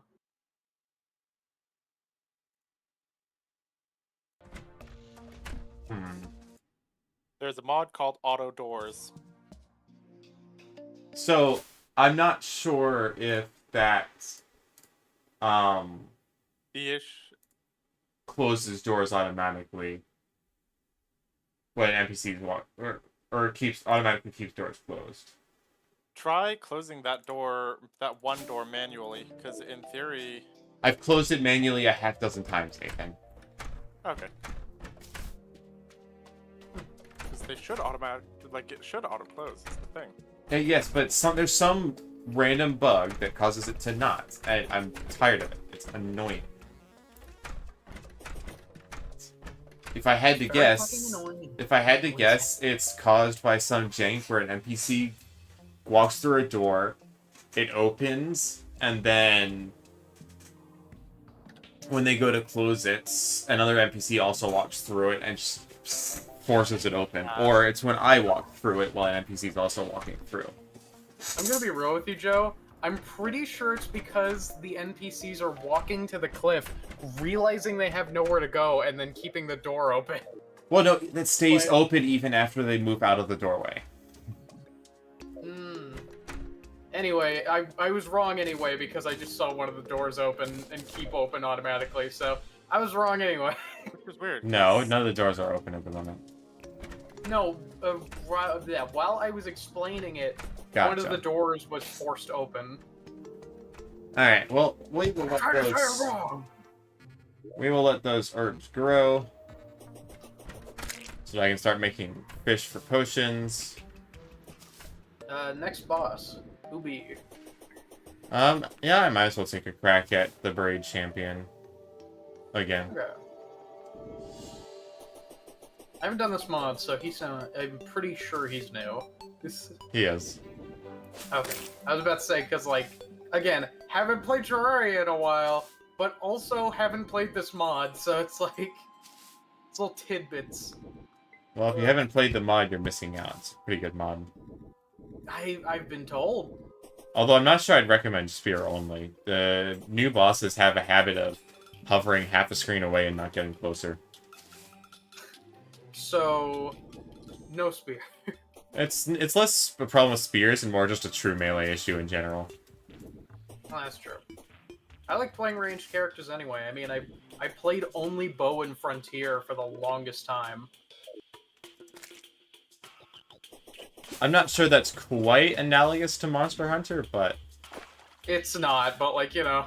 There's a mod called Auto Doors. So I'm not sure if that The-ish. closes doors automatically when NPCs walk, or automatically keeps doors closed. Try closing that one door manually, because in theory... I've closed it manually a half dozen times, Nathan. Okay. Because they should it should auto-close, is the thing. Yes, but there's some random bug that causes it to not. I'm tired of it. It's annoying. If I had to guess, it's caused by some jank where an NPC walks through a door, it opens, and then when they go to close it, another NPC also walks through it and just forces it open. Or it's when I walk through it while an NPC is also walking through. I'm gonna be real with you, Joe. I'm pretty sure it's because the NPCs are walking to the cliff, realizing they have nowhere to go, and then keeping the door open. Well, no, it stays open even after they move out of the doorway. Anyway, I was wrong anyway, because I just saw one of the doors open and keep open automatically, so I was wrong anyway. Which was weird. No, none of the doors are open at the moment. No, while I was explaining it, Gotcha. one of the doors was forced open. Alright, well, we will let those herbs grow. So I can start making fish for potions. Next boss. Who be? Yeah, I might as well take a crack at the Braid Champion. Again. Okay. I haven't done this mod, so I'm pretty sure he's new. He is. Okay. I was about to say, because, like, again, haven't played Terraria in a while, but also haven't played this mod, so it's like, it's little tidbits. Well, if you haven't played the mod, you're missing out. It's a pretty good mod. I've been told. Although I'm not sure I'd recommend Spear only. The new bosses have a habit of hovering half a screen away and not getting closer. So, no Spear. It's less a problem with spears and more just a true melee issue in general. Well, that's true. I like playing ranged characters anyway. I mean, I played only Bow and Frontier for the longest time. I'm not sure that's quite analogous to Monster Hunter, but... It's not, but, like, you know...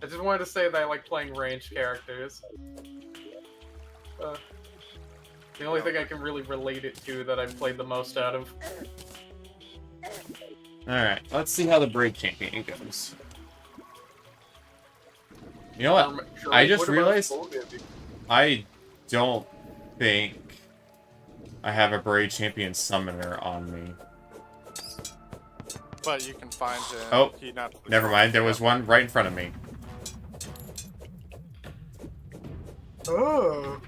I just wanted to say that I like playing ranged characters. The only thing I can really relate it to that I've played the most out of. Alright, let's see how the Braid Champion goes. You know what? I just realized I don't think I have a Braid Champion Summoner on me. But you can find him. Oh, never mind. There was one right in front of me. Oh.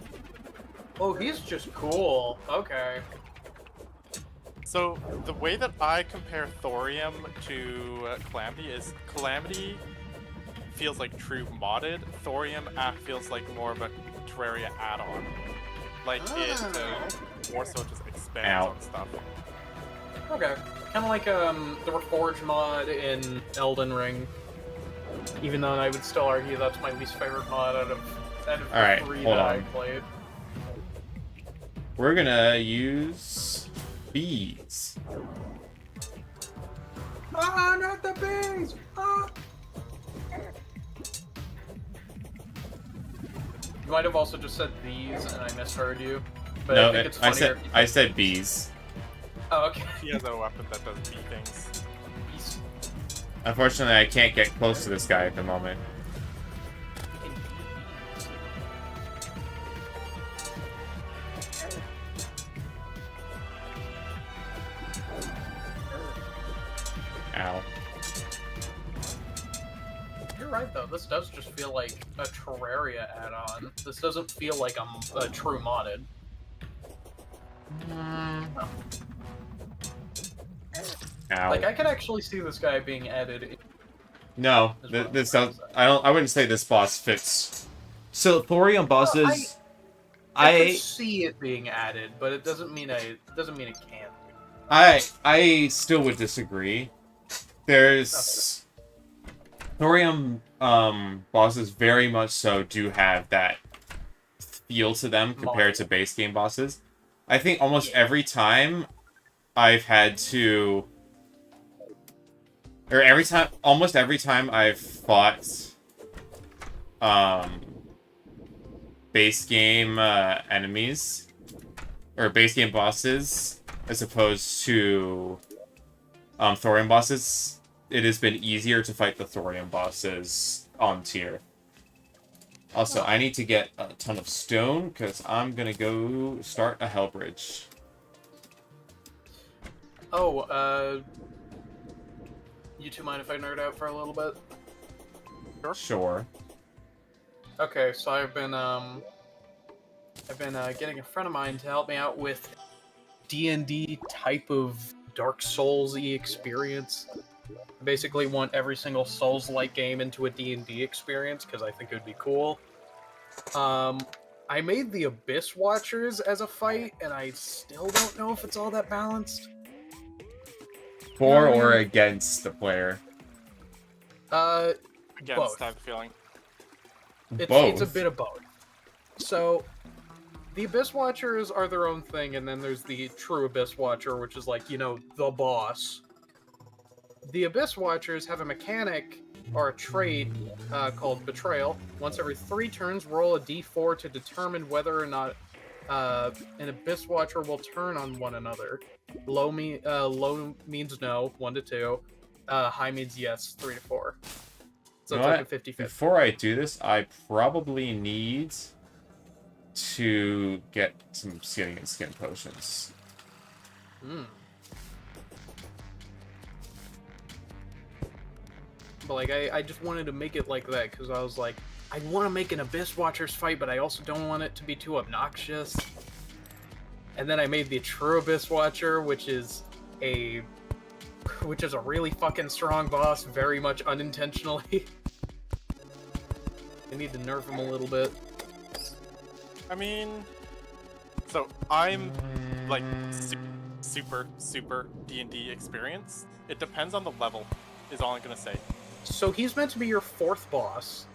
Oh, he's just cool. Okay. So, the way that I compare Thorium to Calamity is Calamity feels like true modded, Thorium feels like more of a Terraria add-on. Like, it more so just expands on stuff. Okay. Kind of like the Reforge mod in Elden Ring. Even though I would still argue that's my least favorite mod out of the three that I played. We're gonna use bees. Ah, not the bees! Ah! You might have also just said bees, and I misheard you. But No, I think it's funnier. I said bees. Oh, okay. He has a weapon that does bee things. Bees. Unfortunately, I can't get close to this guy at the moment. Ow. You're right though. This does just feel like a Terraria add-on. This doesn't feel like a true modded. Ow. Like I could actually see this guy being added. No, this don't. I wouldn't say this boss fits. So thorium bosses, I could see it being added, but it doesn't mean it can't. I still would disagree. There's thorium bosses very much so do have that feel to them compared to base game bosses. I think almost every time I've had to, or almost every time I've fought base game enemies or base game bosses as opposed to thorium bosses, it has been easier to fight the thorium bosses on tier. Also, I need to get a ton of stone because I'm gonna go start a hell bridge. Oh, you two mind if I nerd out for a little bit? Sure. Okay, so I've been getting a friend of mine to help me out with D&D type of Dark Souls-y experience. I basically want every single Souls-like game into a D&D experience because I think it would be cool. I made the Abyss Watchers as a fight, and I still don't know if it's all that balanced. For or against the player? Against, both. I have a feeling. It's a bit of both. So, the Abyss Watchers are their own thing, and then there's the true Abyss Watcher, which is like, you know, the boss. The Abyss Watchers have a mechanic, or a trait, called Betrayal. Once every 3 turns, roll a d4 to determine whether or not an Abyss Watcher will turn on one another. Low means no, 1 to 2. High means yes, 3 to 4. So You it's know like what? a 50-50. Before I do this, I probably need to get some skin and skin potions. But like, I just wanted to make it like that, because I was like, I want to make an Abyss Watchers fight, but I also don't want it to be too obnoxious. And then I made the True Abyss Watcher, which is a really fucking strong boss, very much unintentionally. I need to nerf him a little bit. I mean, so I'm like super D&D experience. It depends on the level, is all I'm gonna say. So he's meant to be your 4th boss.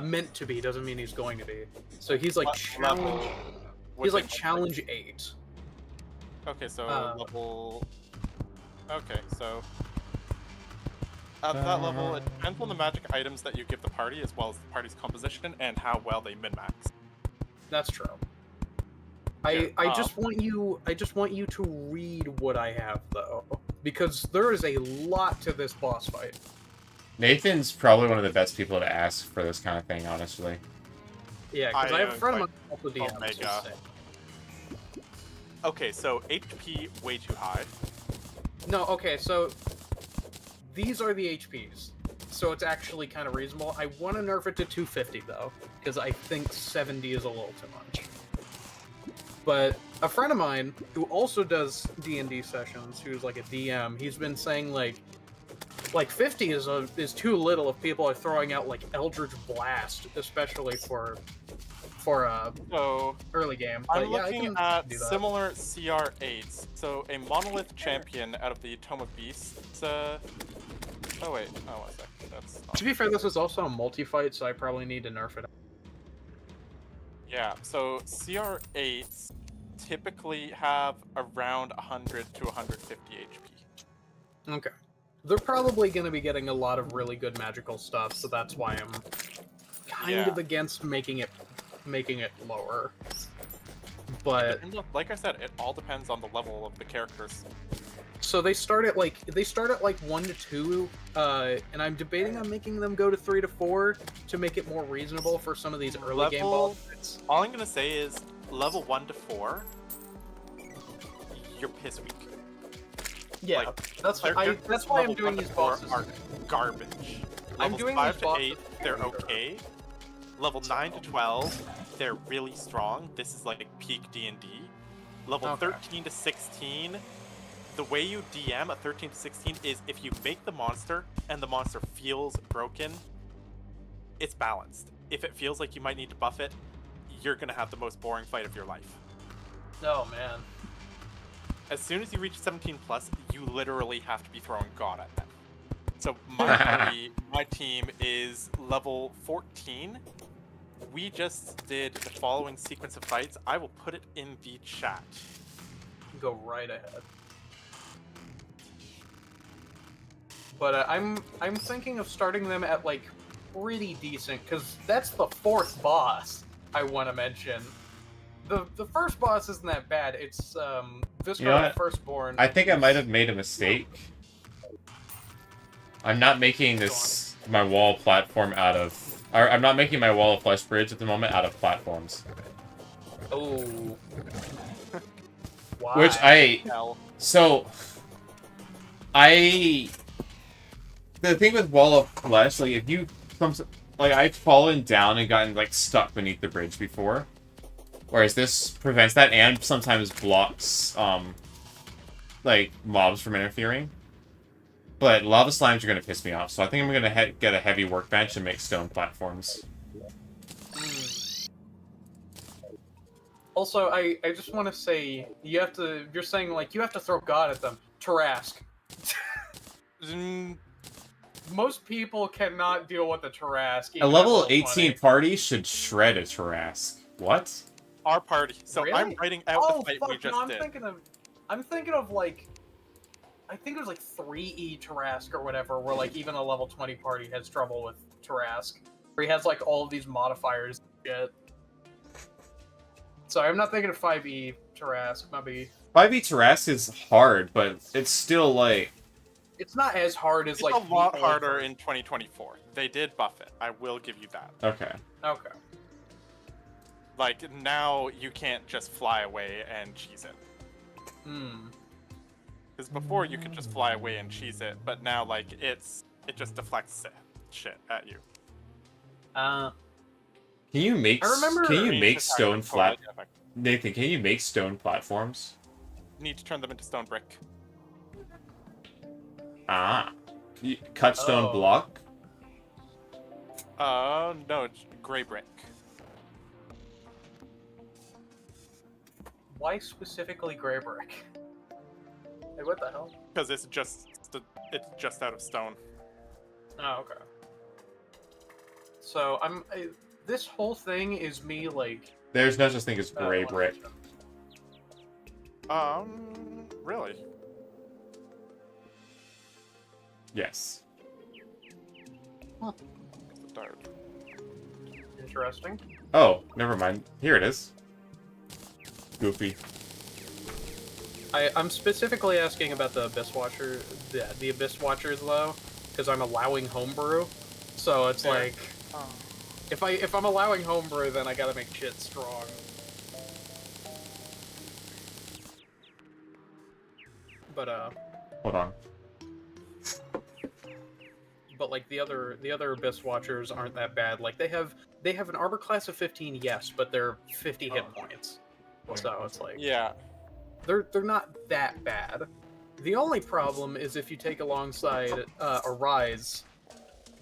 Meant to be doesn't mean he's going to be. So he's like challenge. He's like challenge 8. Okay, so level. Okay, so at that level, it depends on the magic items that you give the party, as well as the party's composition and how well they min-max. That's true. Yeah, I just want you to read what I have though, because there is a lot to this boss fight. Nathan's probably one of the best people to ask for this kind of thing, honestly. Yeah, because I have a friend of like mine also DMs. Omega. Okay, so HP way too high. No, okay, so these are the HPs, so it's actually kind of reasonable. I want to nerf it to 250 though, because I think 70 is a little too much. But a friend of mine who also does D&D sessions, who's like a DM, he's been saying like 50 is too little if people are throwing out like Eldritch Blast, especially for So early game. I'm But, yeah, looking I at can do that. similar CR8s. So a monolith champion out of the Tome of Beasts. Oh wait, oh 1 sec. That's not... To be fair, this is also a multi-fight, so I probably need to nerf it. Yeah, so CR8s typically have around 100 to 150 HP. Okay. They're probably going to be getting a lot of really good magical stuff, so that's why I'm kind of against making it lower. But Like I said, it all depends on the level of the characters. So they start at like 1 to 2, and I'm debating on making them go to 3 to 4 to make it more reasonable for some of these early game Level- boss fights. All I'm gonna say is level 1 to 4, you're piss weak. Yeah, Like, that's They're- why they're- that's why I'm level doing 1 to these 4 bosses. are garbage. I'm Levels doing 5 these to bosses 8, they're okay. Level 9 to 12, they're really strong. This is like peak D&D. Level Okay. 13 to 16, the way you DM a 13 to 16 is if you make the monster and the monster feels broken, it's balanced. If it feels like you might need to buff it, you're gonna have the most boring fight of your life. Oh man. As soon as you reach 17 plus, you literally have to be throwing God at them. So my party, my team is level 14. We just did the following sequence of fights. I will put it in the chat. Go right ahead. But I'm thinking of starting them at like pretty decent, because that's the 4th boss I want to mention. The first boss isn't that bad. It's Viscera You know what? Firstborn. I think I might have made a mistake. I'm not making this my wall platform out of. Or I'm not making my wall of flesh bridge at the moment out of platforms. Oh. Why? Which I. Hell. So. The thing with wall of flesh, like if you like I've fallen down and gotten like stuck beneath the bridge before. Whereas this prevents that and sometimes blocks like mobs from interfering. But lava slimes are gonna piss me off, so I think I'm gonna get a heavy workbench and make stone platforms. Also, I just want to say you're saying like you have to throw God at them. Tarask. Mm, Most people cannot deal with the Tarask. A even at level 18 20. party should shred a Tarask. What? our party. So Really? I'm writing out Oh the fight fuck! we just No, I'm did. thinking of like, I think it was like 3E Tarask or whatever, where like even a level 20 party has trouble with Tarask, where he has like all of these modifiers and shit. So I'm not thinking of 5E Tarask, maybe. 5e Tarask is hard, but it's still like... It's not as hard as It's like a lot the harder old in 2024. They did buff it. I will give you that. Okay. Okay. Like, now you can't just fly away and cheese it. Hmm. Because before you could just fly away and cheese it, but now, like, it just deflects shit at you. Uh. Can you make I remember- can you Range make attack stone is flat... totally different. Nathan, can you make stone platforms? Need to turn them into stone brick. Ah. You cut stone Oh. block? No, it's gray brick. Why specifically gray brick? Hey, what the hell? Because it's just out of stone. Oh, okay. So this whole thing is me like. There's no such thing as gray what brick. is it? Really? Yes. It's dark. Interesting. Oh, never mind. Here it is. Goofy. I'm specifically asking about the Abyss Watcher, the Abyss Watchers though, because I'm allowing homebrew. So it's Fair. like, Oh. if I'm allowing homebrew, then I gotta make shit strong. But Hold on. but like the other Abyss Watchers aren't that bad. Like they have an armor class of 15, yes, but they're 50 hit points. So it's like Yeah. they're not that bad. The only problem is if you take alongside Arise,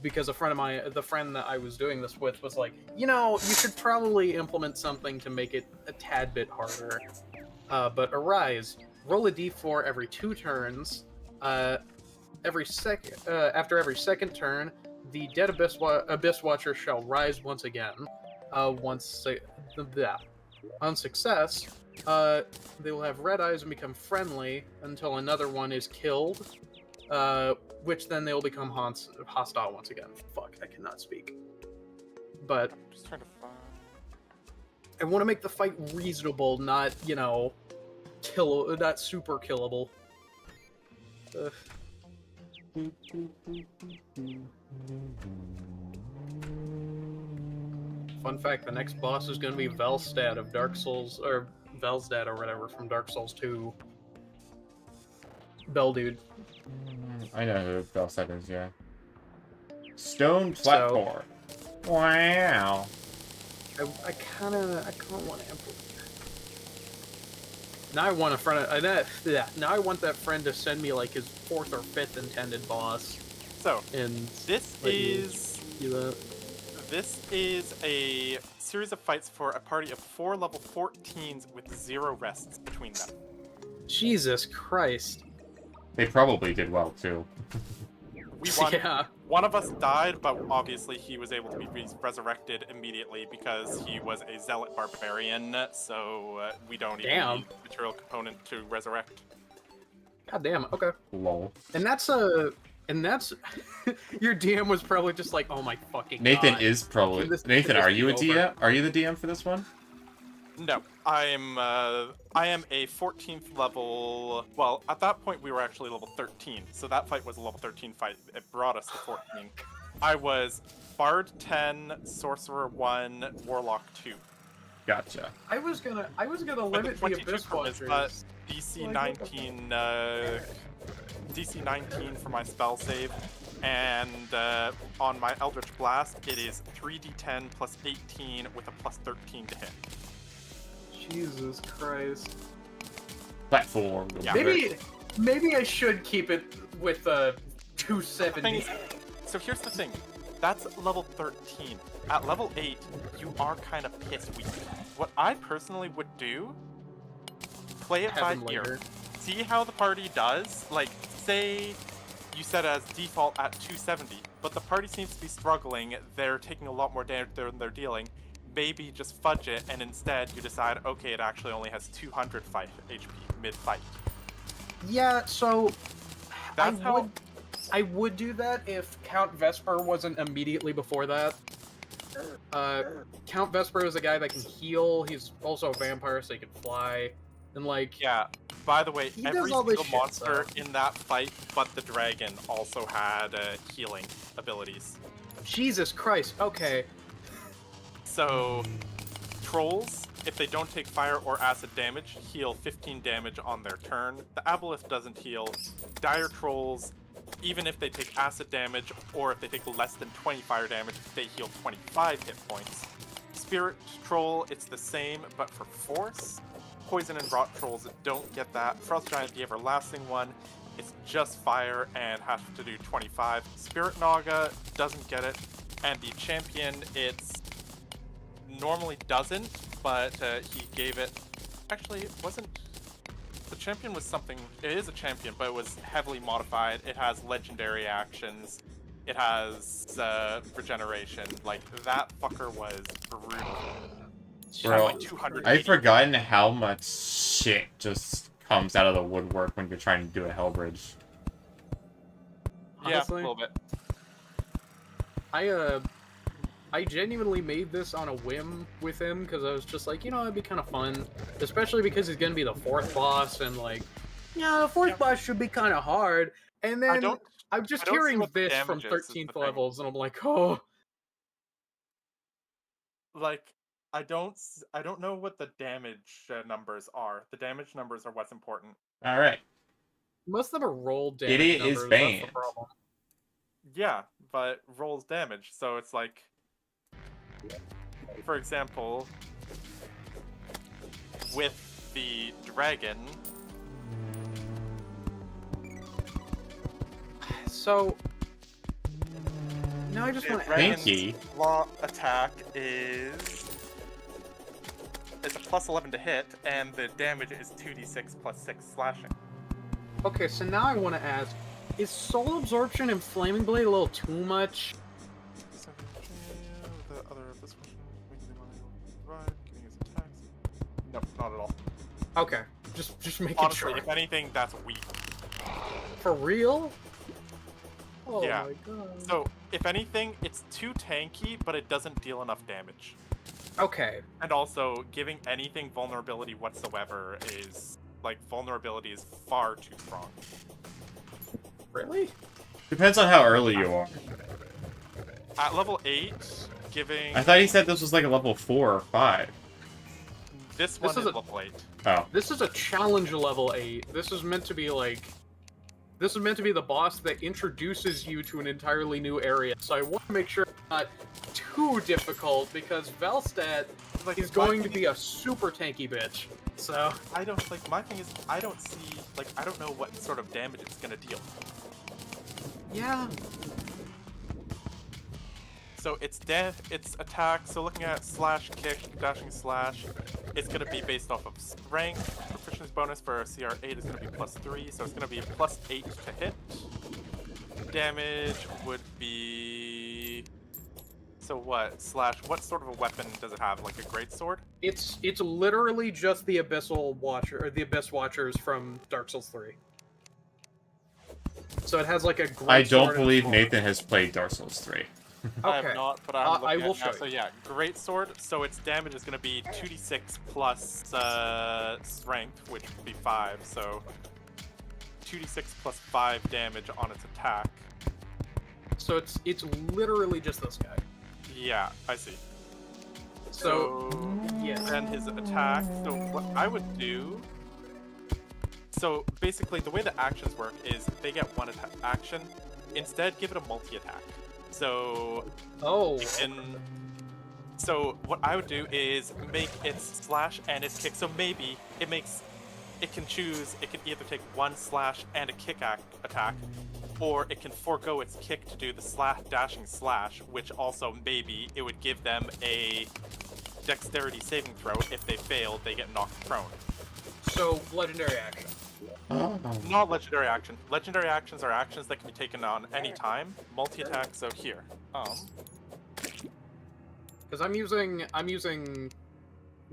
because a friend of mine, the friend that I was doing this with, was like, you should probably implement something to make it a tad bit harder. But Arise, roll a d4 every 2 turns. After every second turn, the dead Abyss Watcher shall rise once again. On success, they will have red eyes and become friendly until another one is killed, which then they will become hostile once again. Fuck, I cannot speak. But Just trying to find. I want to make the fight reasonable, not, not super killable. Ugh. Fun fact, the next boss is gonna be Velstad of Dark Souls, or Velstad or whatever from Dark Souls 2. Bell dude. I know who Belset is, yeah. Stone So- platform. Wow. I kinda want to implement. Now I want a friend. Now I want that friend to send me like his 4th or 5th intended boss. So And this let me is do that. this is a series of fights for a party of 4 level 14s with 0 rests between them. Jesus Christ. They probably did well, too. We won. Yeah. One of us died, but obviously he was able to be resurrected immediately because he was a zealot barbarian. So we don't even Damn. need material component to resurrect. God damn. Okay. Lol. And that's your DM was probably just like, oh my fucking Nathan God. is probably... Can this Nathan, are be you a over? DM? Are you the DM for this one? No, I am a 14th level. Well, at that point we were actually level 13, so that fight was a level 13 fight. It brought us to 14. I was Bard 10, Sorcerer 1, Warlock 2. Gotcha. I was gonna With limit the 22 Abyss for Watchers. DC 19, DC 19 for my spell save, and on my Eldritch Blast it is 3d10 plus 18 with a plus 13 to hit. Jesus Christ. Platform. Yeah. Maybe I should keep it with 270. So here's the thing, that's level 13. At level 8, you are kind of piss weak. What I personally would do, play it by Heaven ear. later. See how the party does. Like, say you set as default at 270, but the party seems to be struggling, they're taking a lot more damage than they're dealing. Maybe just fudge it, and instead you decide, okay, it actually only has 200 HP mid-fight. Yeah, so That's how... I would do that if Count Vesper wasn't immediately before that. Count Vesper is a guy that can heal. He's also a vampire, so he can fly. And like, Yeah, by the way, He every does all this single shit, monster so. in that fight but the dragon also had healing abilities. Jesus Christ. Okay. So, trolls, if they don't take fire or acid damage, heal 15 damage on their turn. The aboleth doesn't heal. Dire trolls, even if they take acid damage or if they take less than 20 fire damage, they heal 25 hit points. Spirit troll, it's the same, but for force. Poison and rot trolls don't get that. Frost giant, the everlasting one, it's just fire and has to do 25. Spirit naga doesn't get it, and the champion, it's normally doesn't, but he gave it. Actually, it wasn't. The champion was something. It is a champion, but it was heavily modified. It has legendary actions. It has regeneration. Like, that fucker was brutal. Bro, Like 280. I've forgotten how much shit just comes out of the woodwork when you're trying to do a Hellbridge. Yeah, Honestly, a little bit. I genuinely made this on a whim with him because I was just like, you know, it'd be kind of fun, especially because he's gonna be the 4th boss, and like, yeah, the 4th boss should be kind of hard. And then I'm just I don't see hearing what the this from damage is the 13th thing. levels, and I'm like, oh, Like, I don't know what the damage numbers are. The damage numbers are what's important. Alright. most of them are roll damage Idiot numbers. is That's banned. the problem. Yeah, but rolls damage, so it's like, for example, with the dragon, So now I just the want to dragon's ask. Pinky. law attack is it's a plus 11 to hit, and the damage is 2d6 plus 6 slashing. Okay, so now I want to ask: is Soul Absorption and Flaming Blade a little too much? The other of this one, making them unable to survive, giving his attacks. Nope, not at all. Okay, just making Honestly, sure. if anything, that's weak. For real? Oh Yeah. my god. So, if anything, it's too tanky, but it doesn't deal enough damage. Okay. And also, giving anything vulnerability whatsoever is, like, vulnerability is far too strong. Really? Depends on how early you are. At level 8, giving... I thought he said this was like a level 4 or 5. This one This is is a- level 8. Oh. This is a challenge level 8. This is meant to be like... This is meant to be the boss that introduces you to an entirely new area, so I want to make sure it's not too difficult, because Valstat Like, is going to be a super tanky bitch. So... I don't, like, my thing is, I don't see, like, I don't know what sort of damage it's gonna deal. Yeah. So it's it's attack, so looking at slash, kick, dashing slash, it's gonna be based off of strength. Proficiency bonus for CR8 is gonna be +3, so it's gonna be +8 to hit. Damage would be... So what? Slash, what sort of a weapon does it have? Like a greatsword? It's literally just the Abyssal Watcher, or the Abyss Watchers from Dark Souls 3. So it has like a great I don't sword and believe small- Nathan has played Dark Souls 3. I Okay. have not, but I'm looking I at will it now. show So you. yeah, greatsword. So its damage is going to be 2d6 plus strength, which would be 5. So 2d6 plus 5 damage on its attack. So it's literally just this guy. Yeah, I see. So yeah. And his attack. So what I would do. So basically, the way the actions work is they get one action. Instead, give it a multi-attack. So Oh. you can. So what I would do is make its slash and its kick. So maybe it can choose. It can either take one slash and a kick attack, or it can forego its kick to do the dashing slash, which also maybe it would give them a dexterity saving throw. If they fail, they get knocked prone. So legendary action. Not legendary action. Legendary actions are actions that can be taken on any time. Multi-attack, so here. Because I'm using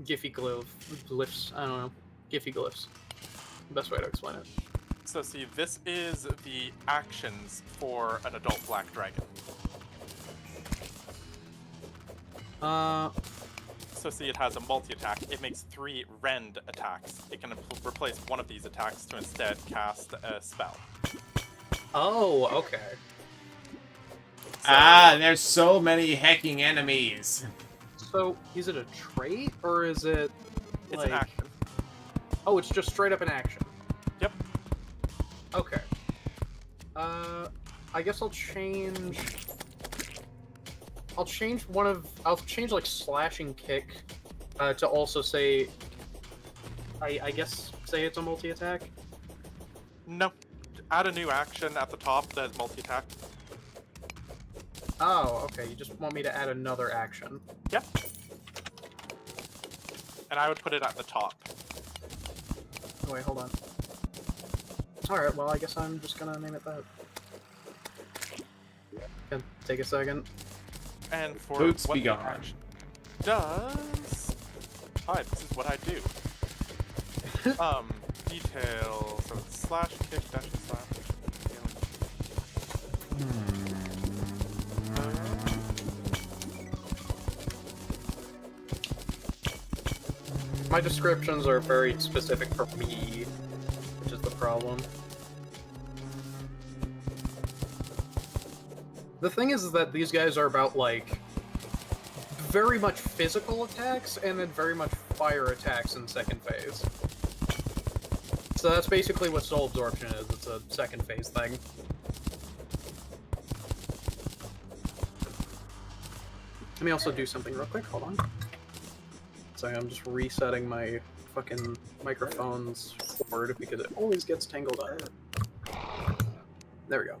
Giphy glyphs. I don't know. Giphy glyphs. Best way to explain it. So see, this is the actions for an adult black dragon. So see, it has a multi-attack. It makes 3 rend attacks. It can replace one of these attacks to instead cast a spell. Oh, okay. Ah, there's so many hacking enemies. So is it a trait or is it It's like... an action. Oh, it's just straight up an action. Yep. Okay. I guess I'll change like slashing kick to also say I guess say it's a multi-attack. No. Add a new action at the top that's multi-attack. Oh, okay. You just want me to add another action. Yep. And I would put it at the top. Oh, wait, hold on. Alright, well, I guess I'm just gonna name it that. Gonna take a second. And for Boots what be the gone. action does... Hi, this is what I do. Detail... So it's slash, kick, dash, and slash. My descriptions are very specific for me, which is the problem. The thing is that these guys are about, like, very much physical attacks and then very much fire attacks in second phase. So that's basically what soul absorption is. It's a second phase thing. Let me also do something real quick. Hold on. Sorry, I'm just resetting my fucking microphone's cord because it always gets tangled up. There we go.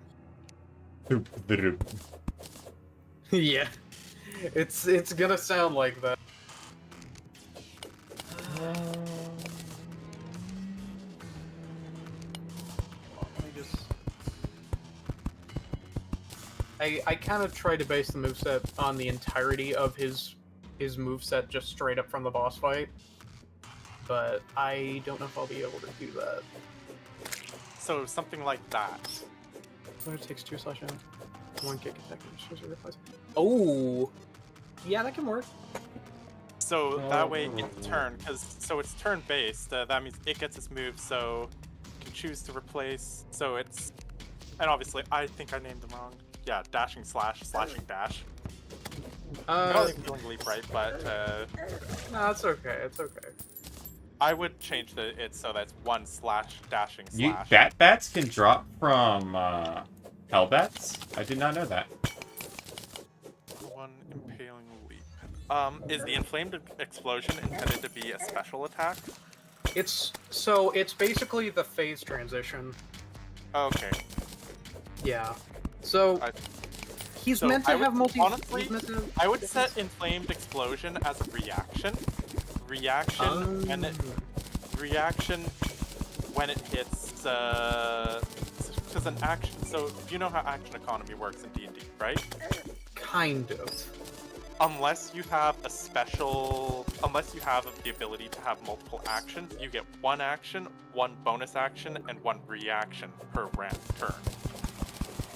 Yeah. It's gonna sound like that. Let me just... I kind of tried to base the moveset on the entirety of his moveset just straight up from the boss fight, but I don't know if I'll be able to do that. So something like that. When it takes 2 slash and 1 kick attack and just replies. Oh! Yeah, that can work. So that way it's turn, so it's turn based. That means it gets its move, so you can choose to replace. So it's And obviously, I think I named them wrong. Yeah, dashing slash, slashing dash. I'm not even doing leap right, but No, it's okay. It's okay. I would change it so that's 1 slash dashing You slash. bat bats can drop from hellbats? I did not know that. 1 impaling leap. Is the inflamed explosion intended to be a special attack? It's basically the phase transition. Okay. Yeah. So he's So meant to I would- have multi. honestly, he's meant to have I would set inflamed explosion as a reaction. Reaction when it hits because an action. So you know how action economy works in D&D, right? kind of. Unless you have the ability to have multiple actions, you get 1 action, 1 bonus action, and 1 reaction per turn.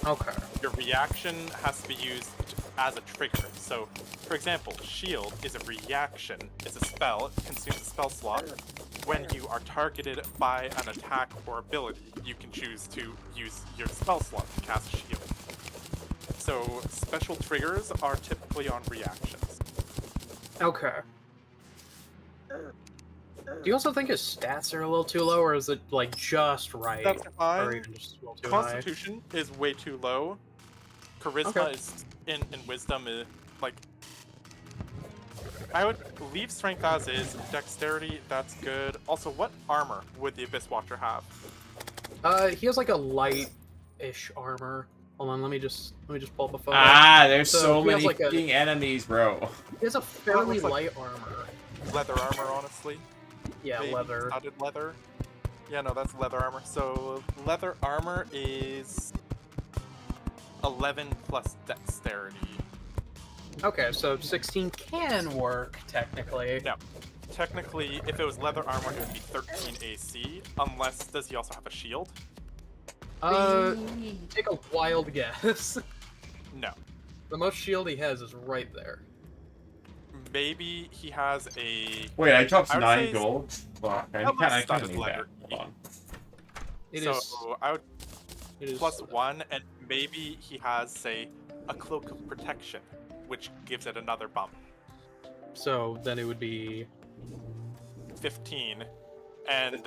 Okay. Your reaction has to be used as a trigger. So, for example, Shield is a reaction. It's a spell. It consumes a spell slot. When you are targeted by an attack or ability, you can choose to use your spell slot to cast Shield. So, special triggers are typically on reactions. Okay. Do you also think his stats are a little too low, or is it like just right? That's Or fine. even just a little too high? Constitution is way too low. Charisma Okay. is in wisdom is like I would leave strength as is. Dexterity, that's good. Also, what armor would the Abyss Watcher have? He has like a light-ish armor. Hold on, let me just pull up a photo. There's So so he has many like a- fucking enemies, bro. He has a fairly looks like- light armor. Leather armor, honestly. Yeah, Maybe leather. studded leather. Yeah, no, that's leather armor. So leather armor is 11 plus dexterity. Okay, so 16 can work technically. Yeah. Technically, if it was leather armor, it would be 13 AC. Unless, does he also have a shield? Take a wild guess. No. The most shield he has is right there. Maybe he has a. Wait, I dropped I would 9 say gold. Fuck, I How much kind studded of need that. leather Hold on. It so is. I would It is plus 1, and maybe he has, say, a cloak of protection, which gives it another bump. So then it would be 15, and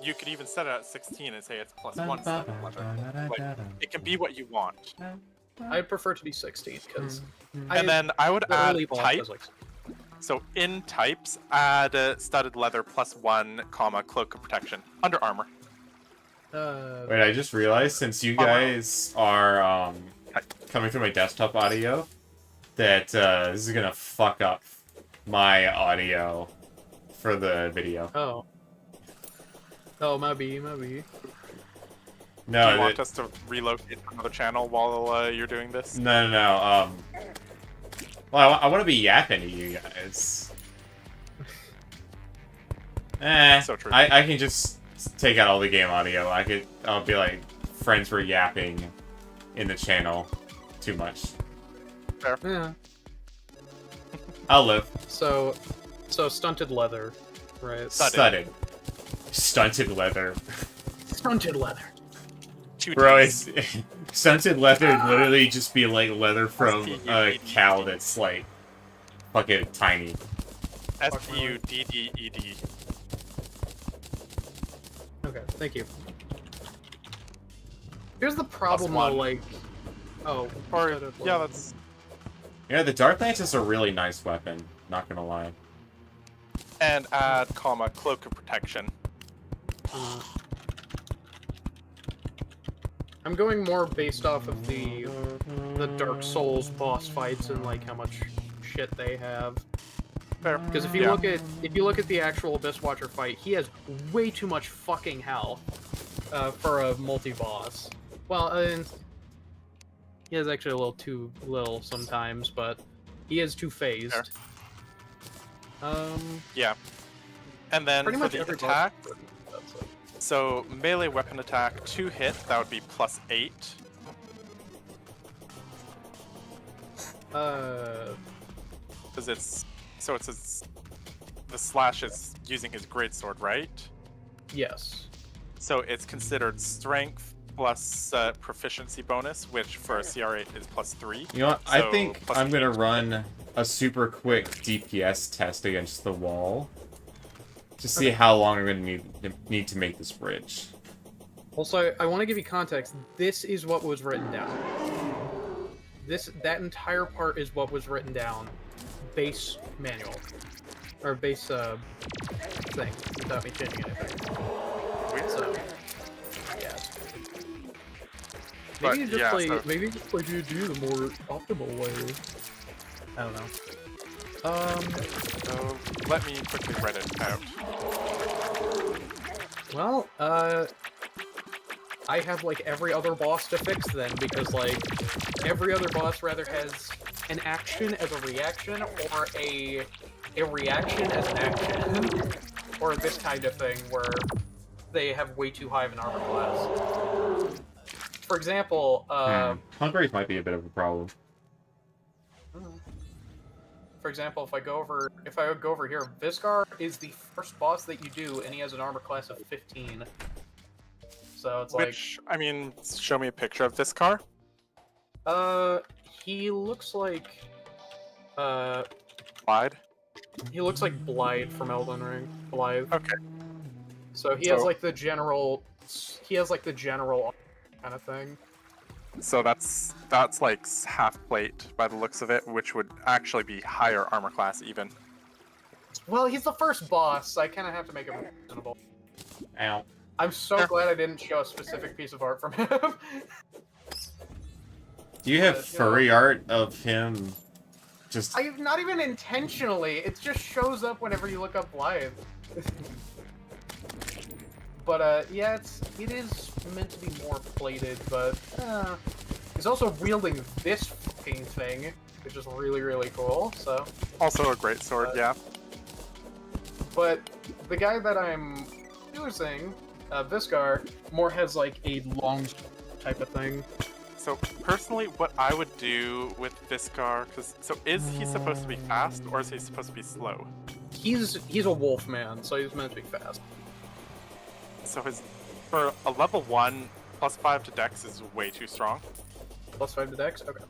you could even set it at 16 and say it's plus 1 studded leather. Like, it can be what you want. I'd prefer to be 16 because And then I would the add early boss type. was like So in types, add studded leather plus 1, comma, cloak of protection. Under armor. Wait, I just realized since you guys are coming through my desktop audio, that this is gonna fuck up my audio for the video. Oh, maybe. No, Do you want us to relocate to another channel while you're doing this? no. Well, I want to be yapping to you guys. So true. I can just take out all the game audio. I'll be like, friends were yapping in the channel too much. Fair. Yeah. I'll live. So stunted leather, right? Stunted leather. Stunted leather. 2 Bro, Ds. it's stunted leather would literally just be like leather from a cow that's like fucking tiny. SPUDDED. Okay, thank you. Here's the problem, +1. though, like... Oh, Or, instead of, yeah, like- that's... Yeah, the Dark Lance is a really nice weapon, not gonna lie. And add, comma, cloak of protection. I'm going more based off of the Dark Souls boss fights and like how much shit they have. Fair. Because if you look at the actual Abyss Watcher fight, he has way too much fucking health for a multi-boss. Well, he has actually a little too little sometimes, but he is too phased. Yeah. And then Pretty for much the every boss- attack, that's it. so melee weapon attack, 2 hit, that would be plus 8. Because the slash is using his greatsword, right? Yes. So it's considered strength plus proficiency bonus, which for a CR8 is +3. You know what? I So, think plus I'm gonna 8. run a super quick DPS test against the wall to see how long I'm gonna need to make this bridge. Also, I want to give you context. This is what was written down. That entire part is what was written down. Base manual. Or base, thing. Without me changing anything. Weird. So, yeah. But, Maybe you just yeah, play, so- maybe you just play D&D the more optimal way. I don't know. So let me quickly write it out. Well, I have, like, every other boss to fix then, because, like, every other boss rather has an action as a reaction, or a reaction as an action, or this kind of thing, where they have way too high of an armor class. For example, Punk race might be a bit of a problem. for example, if I go over here, Viscar is the first boss that you do, and he has an armor class of 15. So it's Which, I mean, show me a picture of this car. he looks like, Slide. he looks like Blythe from Elden Ring. Blythe. Okay. So he has like the general, kind of thing. So that's like half plate by the looks of it, which would actually be higher armor class even. Well, he's the first boss, so I kind of have to make it reasonable. Ow. I'm so Sure. glad I didn't show a specific piece of art from him. Do you have furry art of him? Just Not even intentionally. It just shows up whenever you look up Blythe. But yeah, it is meant to be more plated, but he's also wielding this fucking thing, which is really, really cool. So, Also a great sword, yeah. but the guy that I'm using, Viscar, more has like a long type of thing. So personally, what I would do with this car, is he supposed to be fast or is he supposed to be slow? He's a wolf man, so he's meant to be fast. So for a level 1, +5 to Dex is way too strong. +5 to Dex? Okay.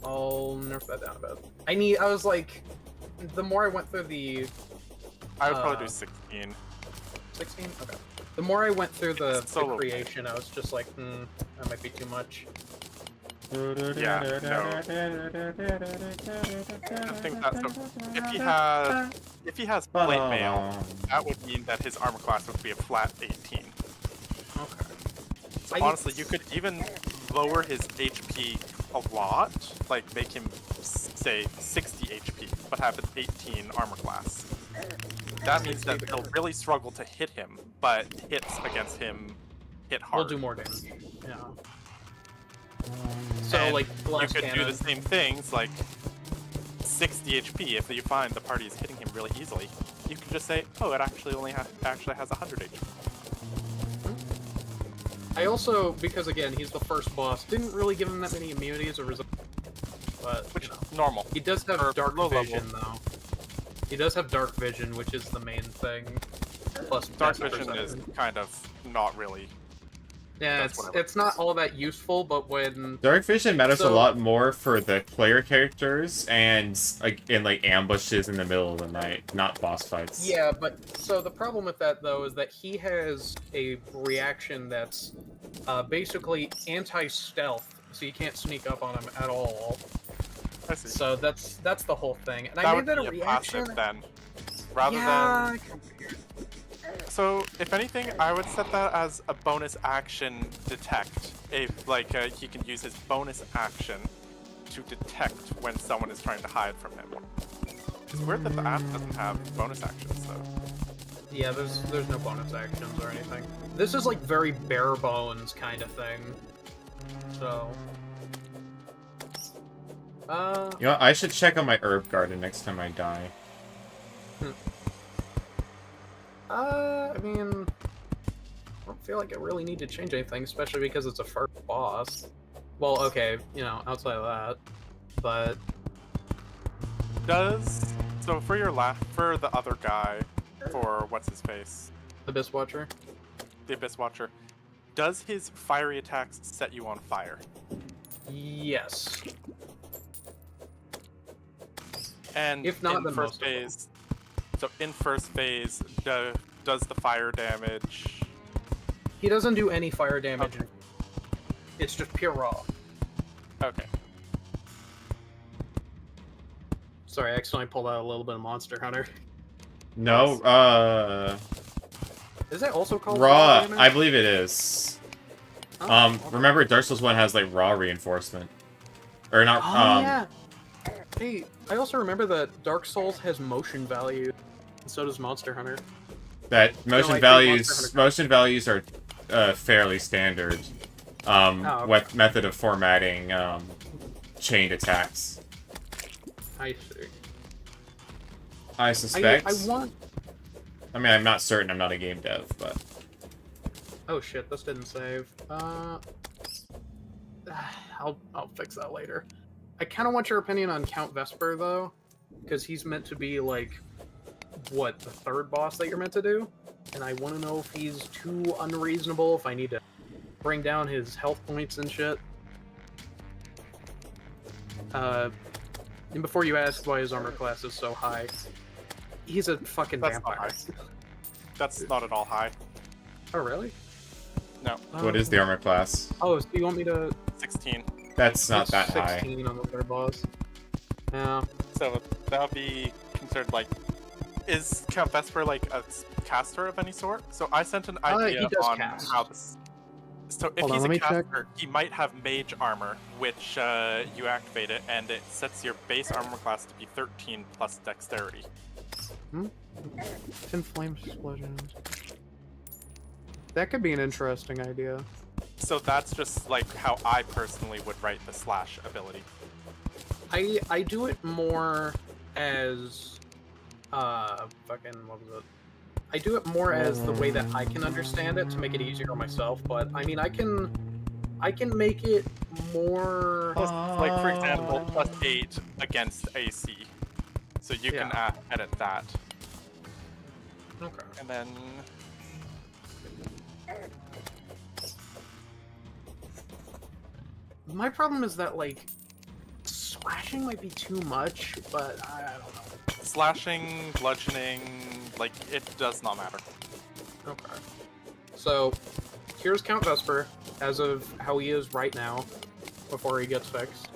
I'll nerf that down a bit. I was like, the more I went through the... I would probably do 16. 16? Okay. The more I went through the Solo. creation, I was just like, that might be too much. Yeah, no. I think that's if he has plate mail, that would mean that his armor class would be a flat 18. Okay. So honestly, you could even lower his HP a lot, like make him say 60 HP, but have an 18 armor class. That means that they'll really struggle to hit him, but hits against him hit hard. We'll do more damage. Yeah. So, And like, you blast could do cannon. the same things, like 60 HP. If you find the party is hitting him really easily, you can just say, "Oh, it actually has 100 HP." I also, because again, he's the first boss, didn't really give him that many immunities or results. But, Which you know. is normal. He does have for dark low level. vision, though. He does have dark vision, which is the main thing. Plus, Dark passive vision is perception. kind of not really. Yeah, that's whatever. it's not all that useful, but when... Dark vision matters a So- lot more for the player characters and in ambushes in the middle of the night, not boss fights. Yeah, but so the problem with that though is that he has a reaction that's basically anti-stealth, so you can't sneak up on him at all. I see. So that's the whole thing. And that I would made that be a a reaction. passive then, rather Yeah, than. So, if anything, I would set that as a bonus action detect. If, he can use his bonus action to detect when someone is trying to hide from him. It's weird that the app doesn't have bonus actions, though. yeah. There's no bonus actions or anything. This is like very bare bones kind of thing. So. You know, I should check on my herb garden next time I die. I mean, I don't feel like I really need to change anything, especially because it's a first boss. Well, okay, outside of that, but So for for the other guy, for what's his face, Abyss Watcher. the Abyss Watcher, does his fiery attacks set you on fire? Yes. And If not, in then first most of them. phase, so in first phase, does the fire damage? He doesn't do any fire damage. Okay. It's just pure raw. Okay. Sorry, I accidentally pulled out a little bit of Monster Hunter. No, Is that also called raw? damage? I believe it is. Oh, okay. Remember Dark Souls 1 has like raw reinforcement, or not? Yeah. Hey, I also remember that Dark Souls has motion value, and so does Monster Hunter. That motion values are fairly standard. Okay. Method of formatting chained attacks. I see. I suspect. I mean, I'm not certain. I'm not a game dev, but. Oh shit! This didn't save. I'll fix that later. I kind of want your opinion on Count Vesper though, because he's meant to be like, what, the third boss that you're meant to do, and I want to know if he's too unreasonable. If I need to bring down his health points and shit. And before you ask why his armor class is so high, he's a fucking vampire. That's not at all high. Oh really? No. What is the armor class? Oh, so you want me to? 16. That's not that 16 high. 16 on the third boss. Yeah. So that would be considered like, is Count Vesper like a caster of any sort? So I sent an idea on cast. how this. So if Hold on, he's let a me check. caster, he might have mage armor, which you activate it, and it sets your base armor class to be 13 plus dexterity. Tin flame explosions. That could be an interesting idea. So that's just like how I personally would write the slash ability. I do it more as fucking what was it? I do it more as the way that I can understand it to make it easier on myself, but I mean I can make it more Like for example, +8 against AC. So you can edit that. Okay. And then My problem is that like slashing might be too much, but I don't know. slashing, bludgeoning, like it does not matter. Okay. So here's Count Vesper as of how he is right now, before he gets fixed.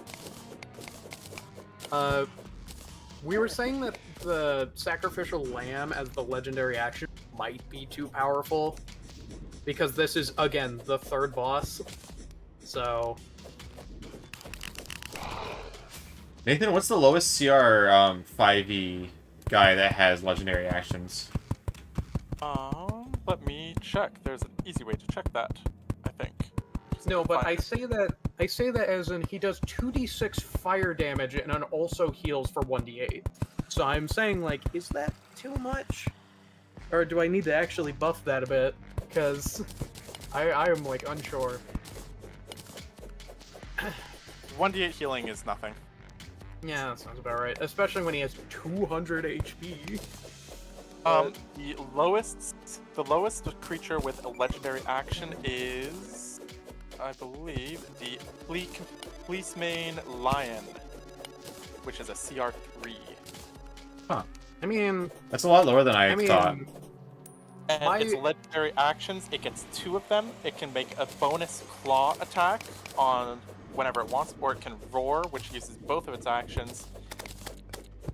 We were saying that the Sacrificial Lamb as the legendary action might be too powerful, because this is, again, the third boss. So... Nathan, what's the lowest CR 5e guy that has legendary actions? Let me check. There's an easy way to check that, I think. No, but I say that as in he does 2d6 fire damage and then also heals for 1d8. So I'm saying, like, is that too much? Or do I need to actually buff that a bit? Because I am, like, unsure. 1d8 healing is nothing. Yeah, that sounds about right. Especially when he has 200 HP. The lowest creature with a legendary action is, I believe, the Policeman Lion, which is a CR3. Huh. I mean... That's a lot lower than I thought. And its legendary actions, it gets 2 of them. It can make a bonus claw attack on whenever it wants, or it can roar, which uses both of its actions.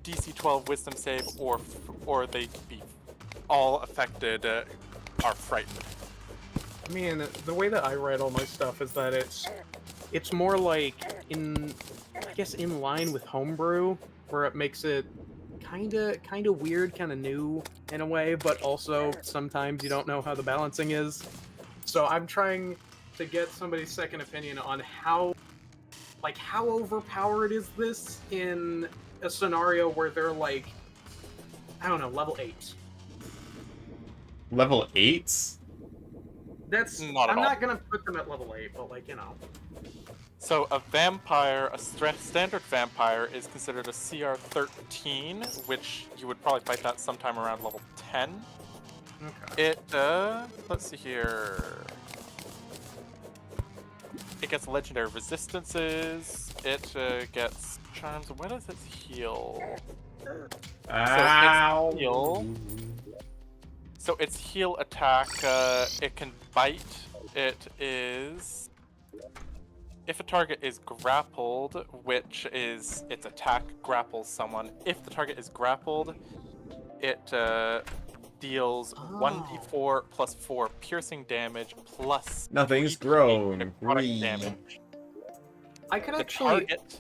DC 12 Wisdom save, or they can be all affected are frightened. I mean, the way that I write all my stuff is that it's more like in line with homebrew, where it makes it kind of weird, kind of new in a way, but also sometimes you don't know how the balancing is. So I'm trying to get somebody's second opinion on how overpowered is this in a scenario where they're like, I don't know, level 8. Level 8? That's not at all. I'm not gonna put them at level 8, but like, you know. So a vampire, a standard vampire, is considered a CR 13, which you would probably fight that sometime around level 10. Okay. It, let's see here. it gets legendary resistances. It gets charms. What does its heal? Ow! So its heal attack, it can bite. It is... If a target is grappled, which is its attack grapples someone. If the target is grappled, it deals 1d4 plus 4 piercing damage plus Nothing's 3d8 grown. necrotic Three. damage. I could The actually. target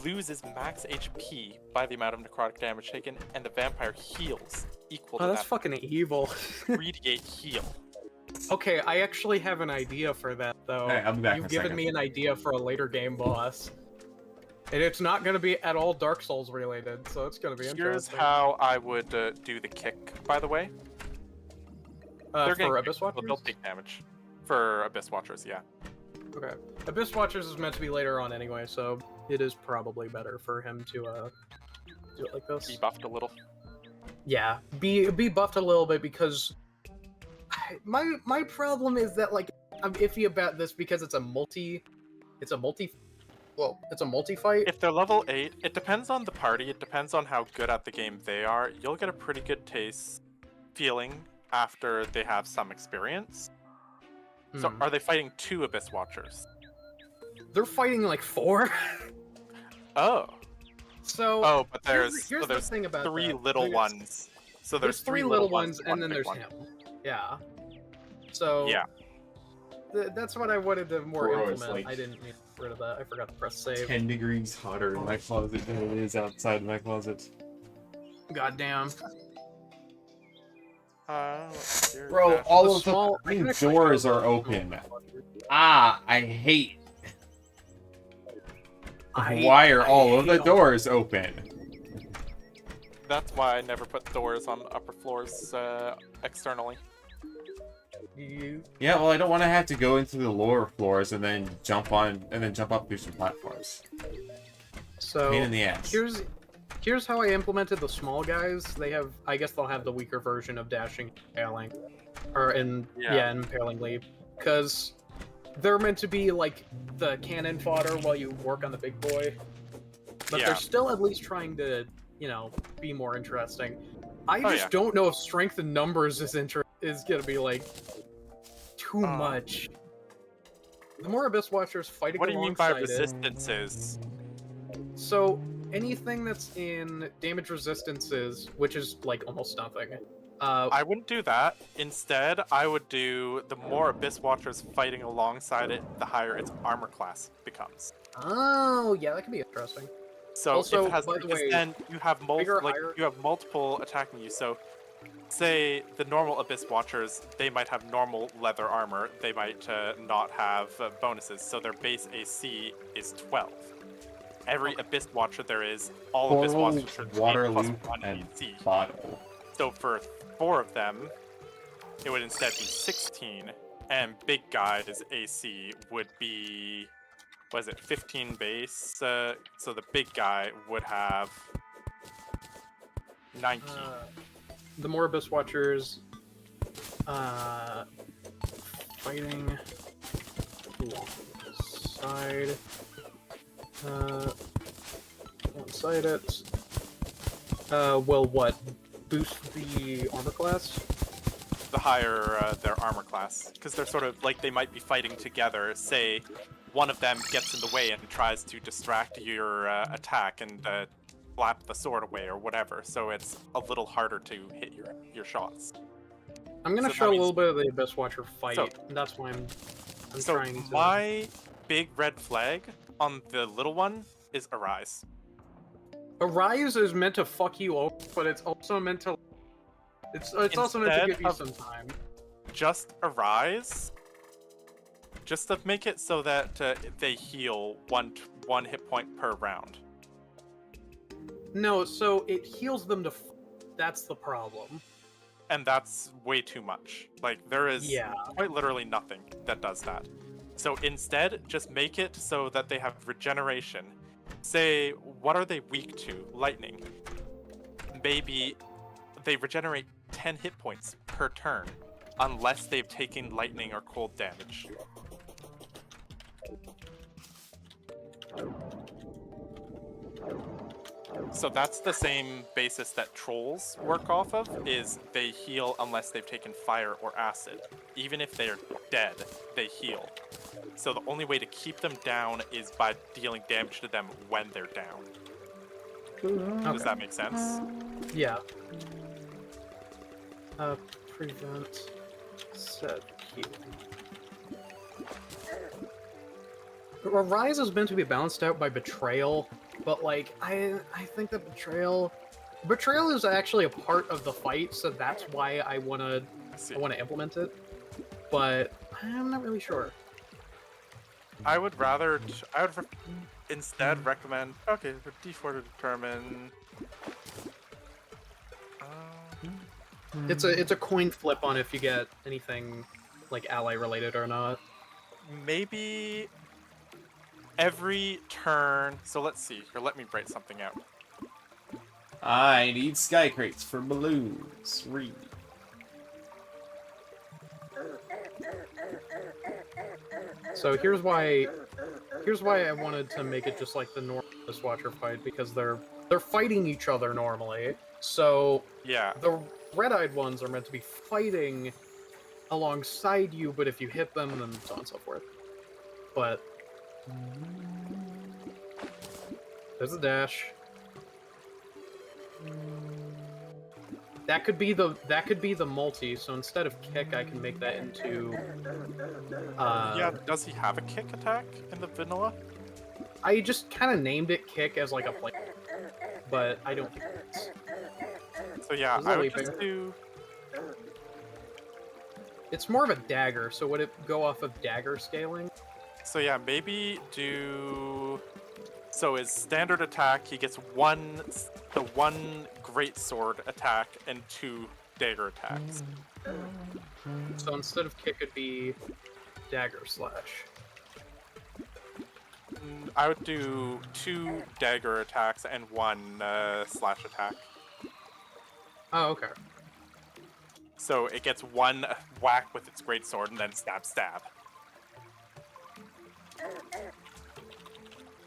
loses max HP by the amount of necrotic damage taken, and the vampire heals equal Oh, to that's that fucking evil. 3d8 heal. Okay, I actually have an idea for that, though. Hey, I'll be back in You've a given second. me an idea for a later game boss. And it's not going to be at all Dark Souls related, so it's going to be Here's interesting. how I would do the kick, by the way. They're getting For kicked, Abyss so Watchers? they'll take damage. For Abyss Watchers, yeah. Okay. Abyss Watchers is meant to be later on anyway, so it is probably better for him to do it like this. Be buffed a little. Yeah, be buffed a little bit because my problem is that like I'm iffy about this because it's a multi fight. If they're level 8, it depends on the party, it depends on how good at the game they are. You'll get a pretty good feeling after they have some experience. So are they fighting 2 Abyss Watchers? They're fighting like 4. Oh. So Oh, but there's here's the thing about 3 that. little There's- ones. So There's 3 little ones and then big there's one. him. Yeah. So Yeah. That's what I wanted to more Bro, it's implement. like I didn't need to get rid of that. I forgot to press save. 10 degrees hotter in my closet than it is outside my closet. Goddamn. Bro, all of small the fucking doors are open. Ah, I hate. Why are all of the doors open? That's why I never put doors on upper floors externally. Yeah, well, I don't want to have to go into the lower floors and then jump up through some platforms. So Pain in the ass. here's how I implemented the small guys. I guess they'll have the weaker version of dashing, impaling, or impaling leap, because they're meant to be like the cannon fodder while you work on the big boy. But Yeah. they're still at least trying to, be more interesting. I just don't know if strength in numbers is gonna be like too much. The more Abyss Watchers fighting What do you mean by alongside it. resistances? So anything that's in damage resistances, which is like almost nothing. I wouldn't do that. Instead, I would do the more Abyss Watchers fighting alongside it, the higher its armor class becomes. Oh, yeah, that could be interesting. So Also, if it has, by the because way, then you have bigger, multiple, you have multiple attacking you. So, say the normal Abyss Watchers, they might have normal leather armor. They might not have bonuses. So their base AC is 12. Every Abyss Watcher there is, all Abyss Watchers are 3 plus Waterloo 1 and AC. bottle. So for 4 of them, it would instead be 16, and big guy's AC would be, what is it, 15 base? So the big guy would have 19. The more Abyss Watchers fighting alongside it. Will what? Boost the armor class? The higher their armor class, because they're sort of like they might be fighting together. Say one of them gets in the way and tries to distract your attack and flap the sword away or whatever, so it's a little harder to hit your shots. I'm gonna So show that a means- little bit of the Abyss Watcher fight, So- and that's why I'm So trying to... my big red flag on the little one is Arise. Arise is meant to fuck you over, but it's also meant to... It's also meant to Instead give you of- some time. Just Arise, just to make it so that they heal one hit point per round. No, so it heals them to... That's the problem. And that's way too much. Like, there is Yeah. quite literally nothing that does that. So instead, just make it so that they have regeneration. Say, what are they weak to? Lightning. Maybe they regenerate 10 hit points per turn, unless they've taken lightning or cold damage. So that's the same basis that trolls work off of, is they heal unless they've taken fire or acid. Even if they're dead, they heal. So the only way to keep them down is by dealing damage to them when they're down. Does that make sense? Yeah. Prevent set heal. Rise is meant to be balanced out by betrayal, but like I think that betrayal is actually a part of the fight, so that's why I wanna implement it. But I'm not really sure. I would instead recommend, okay, the D4 to determine. It's a coin flip on if you get anything like ally related or not. Maybe every turn. So let's see. Here, let me write something out. I need sky crates for balloons. Read. So here's why I wanted to make it just like the normal Watcher fight, because they're fighting each other normally. So Yeah. the red-eyed ones are meant to be fighting alongside you, but if you hit them, then so on and so forth. But there's a dash. That could be the multi. So instead of kick, I can make that into. Yeah. Does he have a kick attack in the vanilla? I just kind of named it kick as like a play, but I don't think it is. So yeah, Is it I would leaping? just do. It's more of a dagger, so would it go off of dagger scaling? So yeah, maybe do. So his standard attack, he gets one greatsword attack and 2 dagger attacks. So instead of kick, it'd be dagger slash. I would do 2 dagger attacks and 1 slash attack. Oh, okay. So it gets 1 whack with its greatsword and then stab, stab.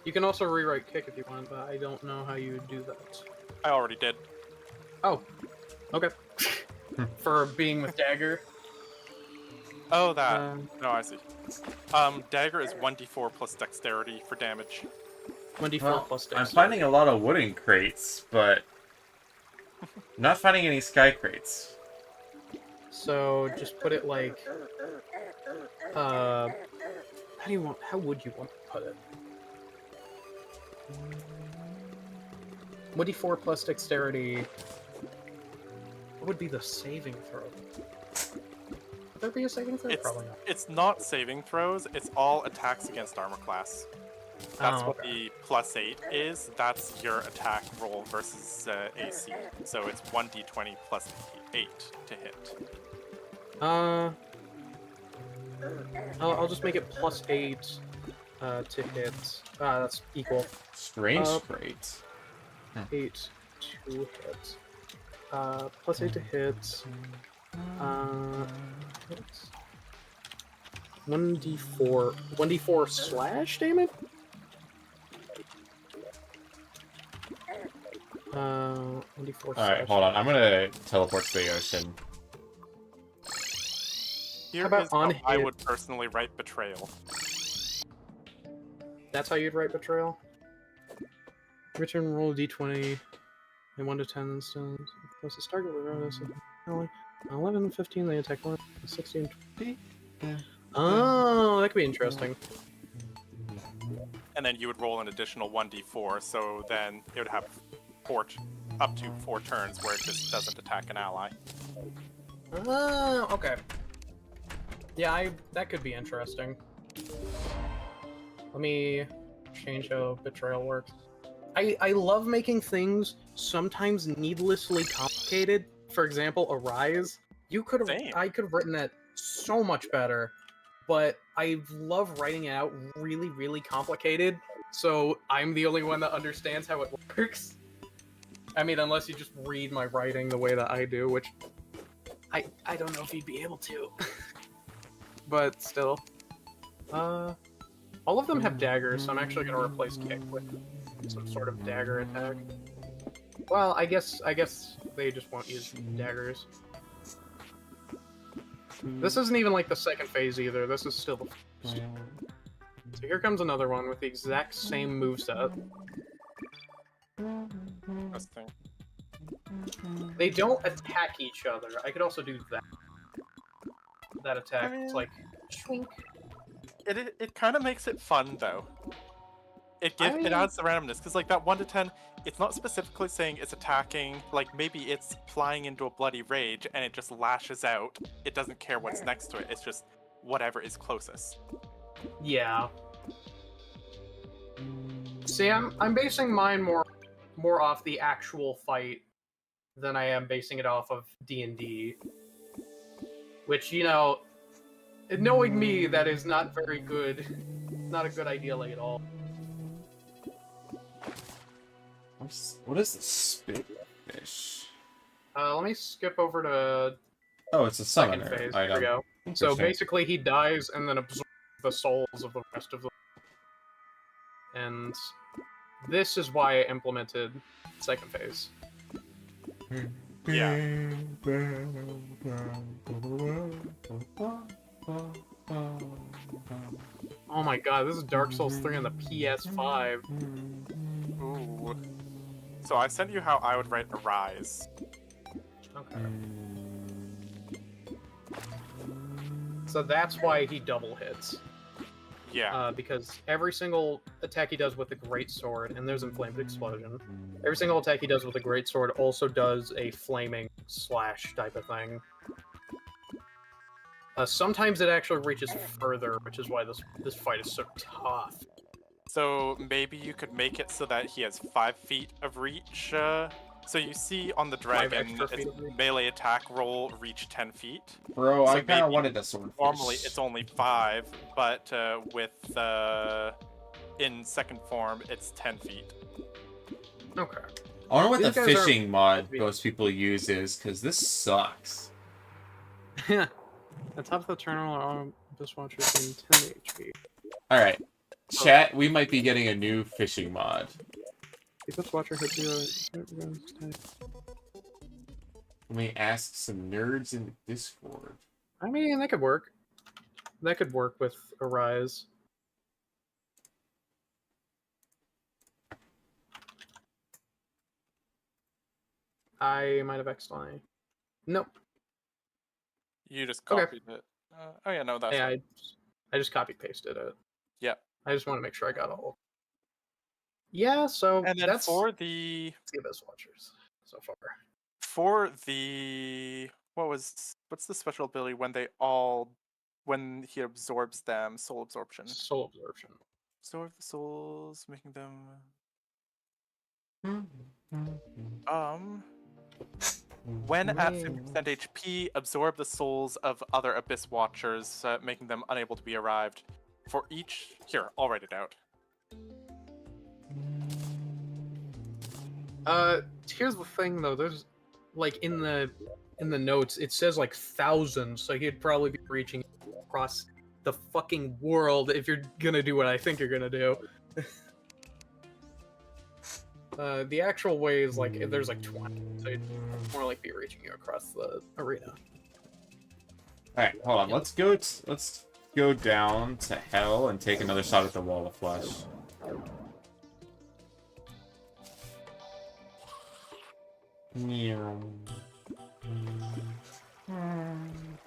You can also rewrite kick if you want, but I don't know how you would do that. I already did. Oh, okay. For being with dagger. Oh, that. No, I see. Dagger is 1d4 plus dexterity for damage. 1d4 Well, plus I'm dexterity. finding a lot of wooden crates, but not finding any sky crates. So just put it like. How would you want to put it? 1d4 plus dexterity. What would be the saving throw? Would there be a saving throw? Probably not. It's not saving throws, it's all attacks against armor class. That's Oh, what okay. the +8 is. That's your attack roll versus AC. So it's 1d20 plus 8 to hit. I'll just make it +8 to hit. That's equal. Strange crates. 8 to hit. +8 to hit. Hits. 1d4 slash damage? 1d4 slash. Alright, hold on. I'm gonna teleport to the ocean. Here about is how on I hit? would personally write Betrayal. That's how you'd write betrayal? Return roll d20 and 1 to 10 instance. Plus the target regardless of 11 and 15 they attack 1, 16 20. Oh, that could be interesting. And then you would roll an additional 1d4, so then it would have up to 4 turns where it just doesn't attack an ally. Okay. Yeah, that could be interesting. Let me change how betrayal works. I love making things sometimes needlessly complicated. For example, a rise. I could have written that so much better, but I love writing it out really, really complicated. So I'm the only one that understands how it works. I mean, unless you just read my writing the way that I do, which I don't know if you'd be able to. But still. All of them have daggers, so I'm actually going to replace kick with some sort of dagger attack. Well, I guess they just won't use daggers. This isn't even like the second phase either. This is still the first. So here comes another one with the exact same moveset. Interesting. They don't attack each other. I could also do that. That attack. It's like shwink. It kind of makes it fun though. It adds the randomness because like that 1 to 10, it's not specifically saying it's attacking. Like maybe it's flying into a bloody rage and it just lashes out. It doesn't care what's next to it. It's just whatever is closest. Yeah. See, I'm basing mine more off the actual fight than I am basing it off of D&D. Which, you know, knowing me, that is not very good. Not a good idea at all. What is the spit fish? Let me skip over to Oh, it's a second summoner phase. item. Here we go. So Interesting. basically, he dies and then absorbs the souls of the rest of them. And this is why I implemented second phase. Yeah. Oh my god, this is Dark Souls 3 on the PS5. Ooh. So I sent you how I would write Arise. Okay. So that's why he double hits. Yeah. Because every single attack he does with the Great Sword, and there's Inflamed Explosion, every single attack he does with the Great Sword also does a flaming slash type of thing. Sometimes it actually reaches further, which is why this fight is so tough. So maybe you could make it so that he has 5 feet of reach. So you see on the dragon, extra feet its of reach? melee attack roll reach 10 feet. Bro, So I kind of maybe wanted a swordfish. Normally it's only 5, but with in second form it's 10 feet. Okay. I wonder what These the guys are- fishing mod most people use is, because this sucks. At the top of the terminal, this watcher is 10 HP. Alright. Chat, we might be getting a new fishing mod. If this watcher hits you, Let me ask some nerds in the Discord. I mean, that could work. That could work with Arise. I might have accidentally. Nope. You just Okay. copied it. Oh yeah, no, that's Yeah, fine. I just copy pasted it. Yeah. I just want to make sure I got all. Yeah, so And then that's for the the Abyss Watchers so far. what's the special ability when he absorbs them? Soul absorption. Soul Absorption. Absorb the souls, making them when at 50% HP, absorb the souls of other Abyss Watchers, making them unable to be arrived. For each... Here, I'll write it out. Here's the thing though, there's like in the notes it says like thousands, so he'd probably be reaching across the fucking world if you're gonna do what I think you're gonna do. The actual way is like there's like 20, so it'd more like be reaching you across the arena. Alright, hold on. Let's go down to hell and take another shot at the wall of flesh.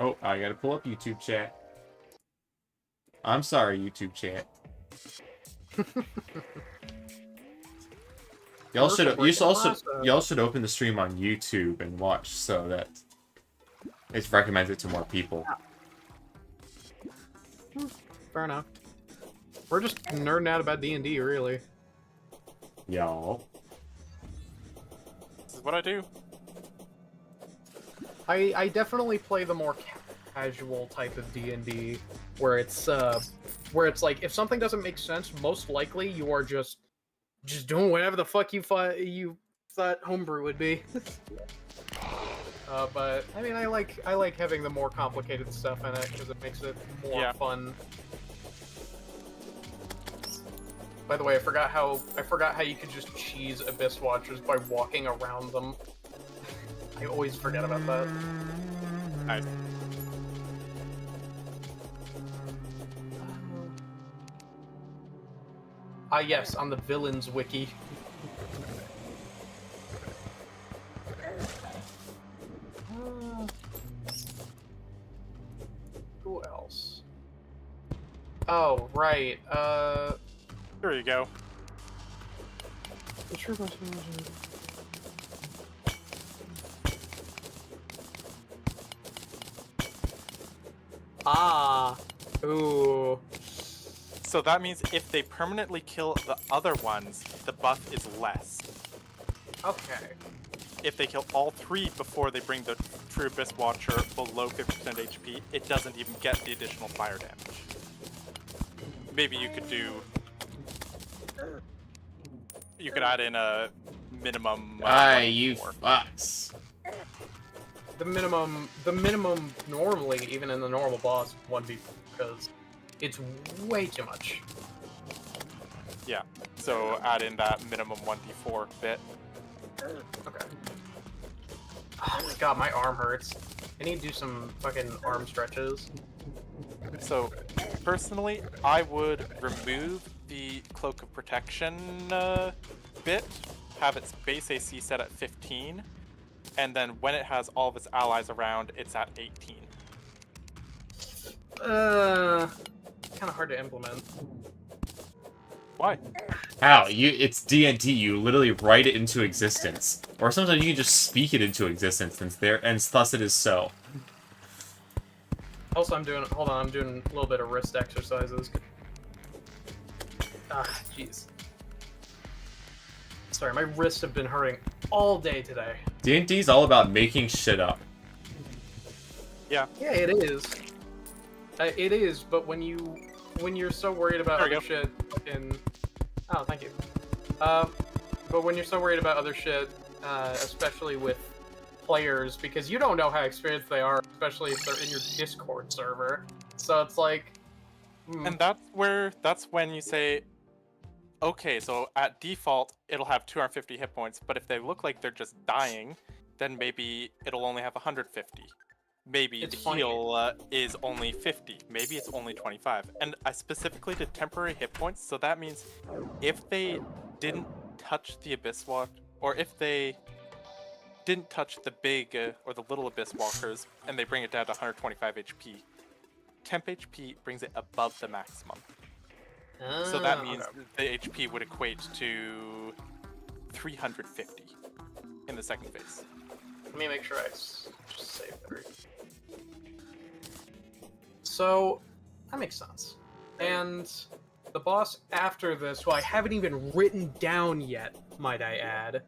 Oh, I gotta pull up YouTube chat. I'm sorry, YouTube chat. Y'all should open the stream on YouTube and watch so that it recommends it to more people. Fair enough. We're just nerding out about D&D, really. Y'all. This is what I do. I definitely play the more casual type of D&D, where it's like if something doesn't make sense, most likely you are just doing whatever the fuck you thought homebrew would be. But I mean, I like having the more complicated stuff in it because it makes it more fun. By the way, I forgot how you could just cheese Abyss Watchers by walking around them. I always forget about that. Nice. Yes, on the villains wiki. Who else? Oh, right. There you go. Ah. Ooh. So that means if they permanently kill the other ones, the buff is less. Okay. If they kill all 3 before they bring the True Abyss Watcher below 50% HP, it doesn't even get the additional fire damage. Maybe you could do... You could add in a minimum... You 4. fucks. The minimum normally, even in the normal boss, 1v, because it's way too much. Yeah, so add in that minimum 1d4 bit. Okay. Oh my god, my arm hurts. I need to do some fucking arm stretches. So, personally, I would remove the Cloak of Protection bit, have its base AC set at 15, and then when it has all of its allies around, it's at 18. Kind of hard to implement. Why? How? It's D&D. You literally write it into existence. Or sometimes you can just speak it into existence, and thus it is so. Also, I'm doing a little bit of wrist exercises. Ah, jeez. Sorry, my wrists have been hurting all day today. D&D's all about making shit up. Yeah. Yeah, it is. It is, but when you're so worried about other shit, oh, thank you. But when you're so worried about other shit, especially with players, because you don't know how experienced they are, especially if they're in your Discord server. So it's like... And that's when you say, okay, so at default, it'll have 250 hit points, but if they look like they're just dying, then maybe it'll only have 150. Maybe It's the funny. heal is only 50. Maybe it's only 25. And I specifically did temporary hit points, so that means if they didn't touch the Abyss Walk, or if they didn't touch the big or the little Abyss Walkers, and they bring it down to 125 HP, temp HP brings it above the maximum. So that means the HP would equate to 350 in the second phase. Let me make sure I just save everything. So, that makes sense. And the boss after this, who I haven't even written down yet, might I add,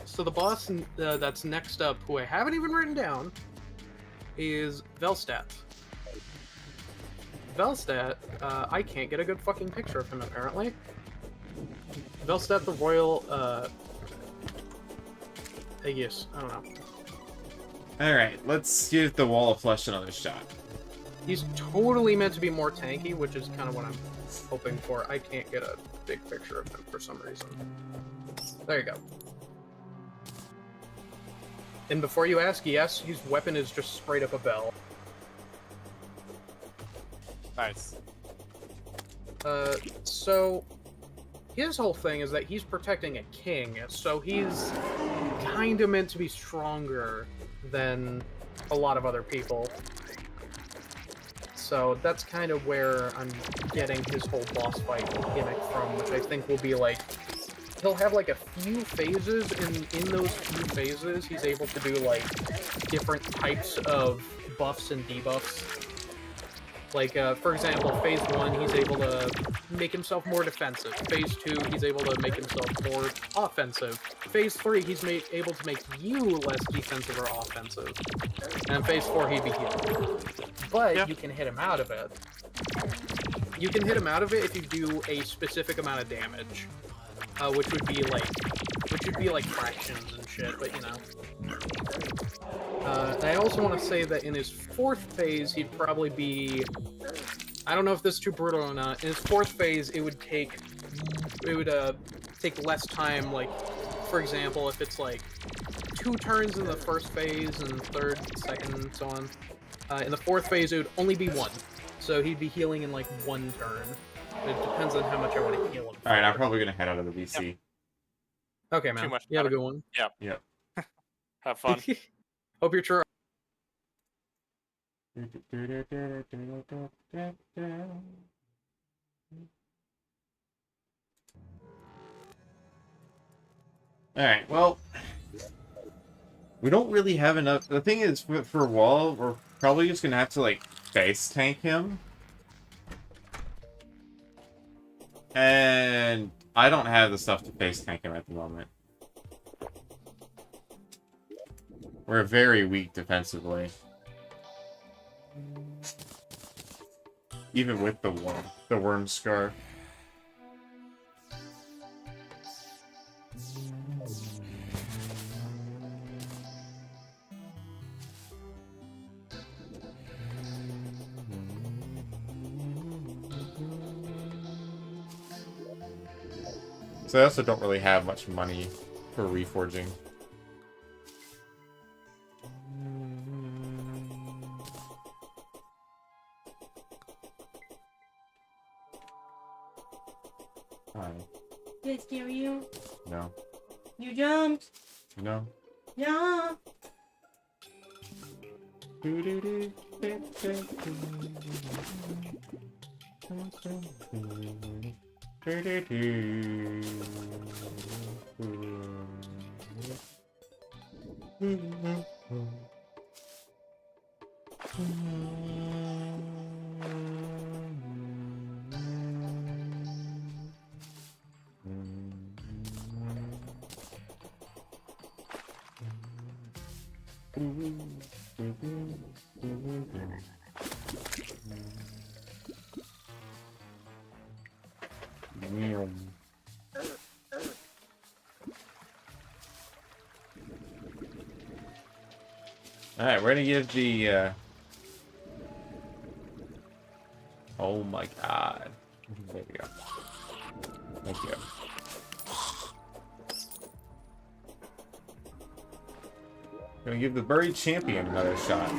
so the boss that's next up, who I haven't even written down, is Velstadt. Velstadt, I can't get a good fucking picture of him, apparently. Velstadt the Royal, Aegis. I don't know. Alright, let's give the Wall of Flesh another shot. He's totally meant to be more tanky, which is kind of what I'm hoping for. I can't get a big picture of him for some reason. There you go. And before you ask, yes, his weapon is just straight up a bell. Nice. So his whole thing is that he's protecting a king, so he's kind of meant to be stronger than a lot of other people. So that's kind of where I'm getting his whole boss fight gimmick from, which I think will be like, he'll have like a few phases, and in those few phases, he's able to do like different types of buffs and debuffs. Like, for example, Phase 1, he's able to make himself more defensive. Phase 2, he's able to make himself more offensive. Phase 3, he's able to make you less defensive or offensive. And Phase 4, he'd be healed. But you can hit him out of it. You can hit him out of it if you do a specific amount of damage. Which would be like fractions and shit, but you know. I also want to say that in his fourth phase, he'd probably be... I don't know if this is too brutal or not. In his fourth phase, it would take less time. Like, for example, if it's like 2 turns in the first phase and third, second, and so on. In the fourth phase, it would only be 1. So he'd be healing in like 1 turn. It depends on how much I want to heal him. All right, I'm probably gonna head out of the VC. Okay, man. Too much You have a better. good one. Yep. Have fun. Hope you're true. Alright, well, we don't really have enough. The thing is, for Wall, we're probably just gonna have to, like, face tank him. And I don't have the stuff to face tank him at the moment. We're very weak defensively. Even with the worm scar. So I also don't really have much money for reforging. Hi. Did it scare you? No. You jumped? No. Yeah. Alright, we're gonna give the, Oh my god. There we go. Thank you. Gonna give the buried champion another shot.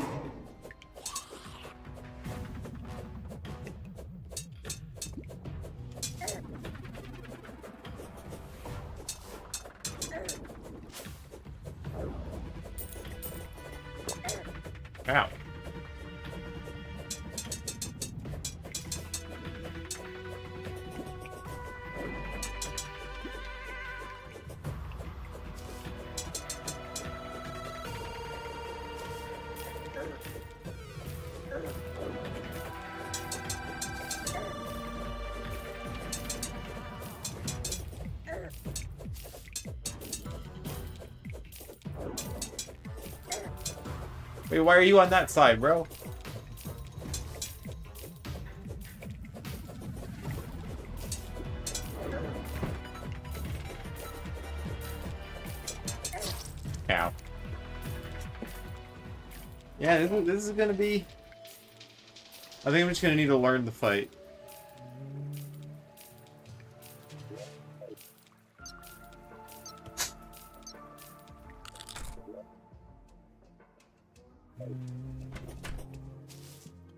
Ow. Wait, why are you on that side, bro? Ow. Yeah, this is gonna be... I think I'm just gonna need to learn the fight.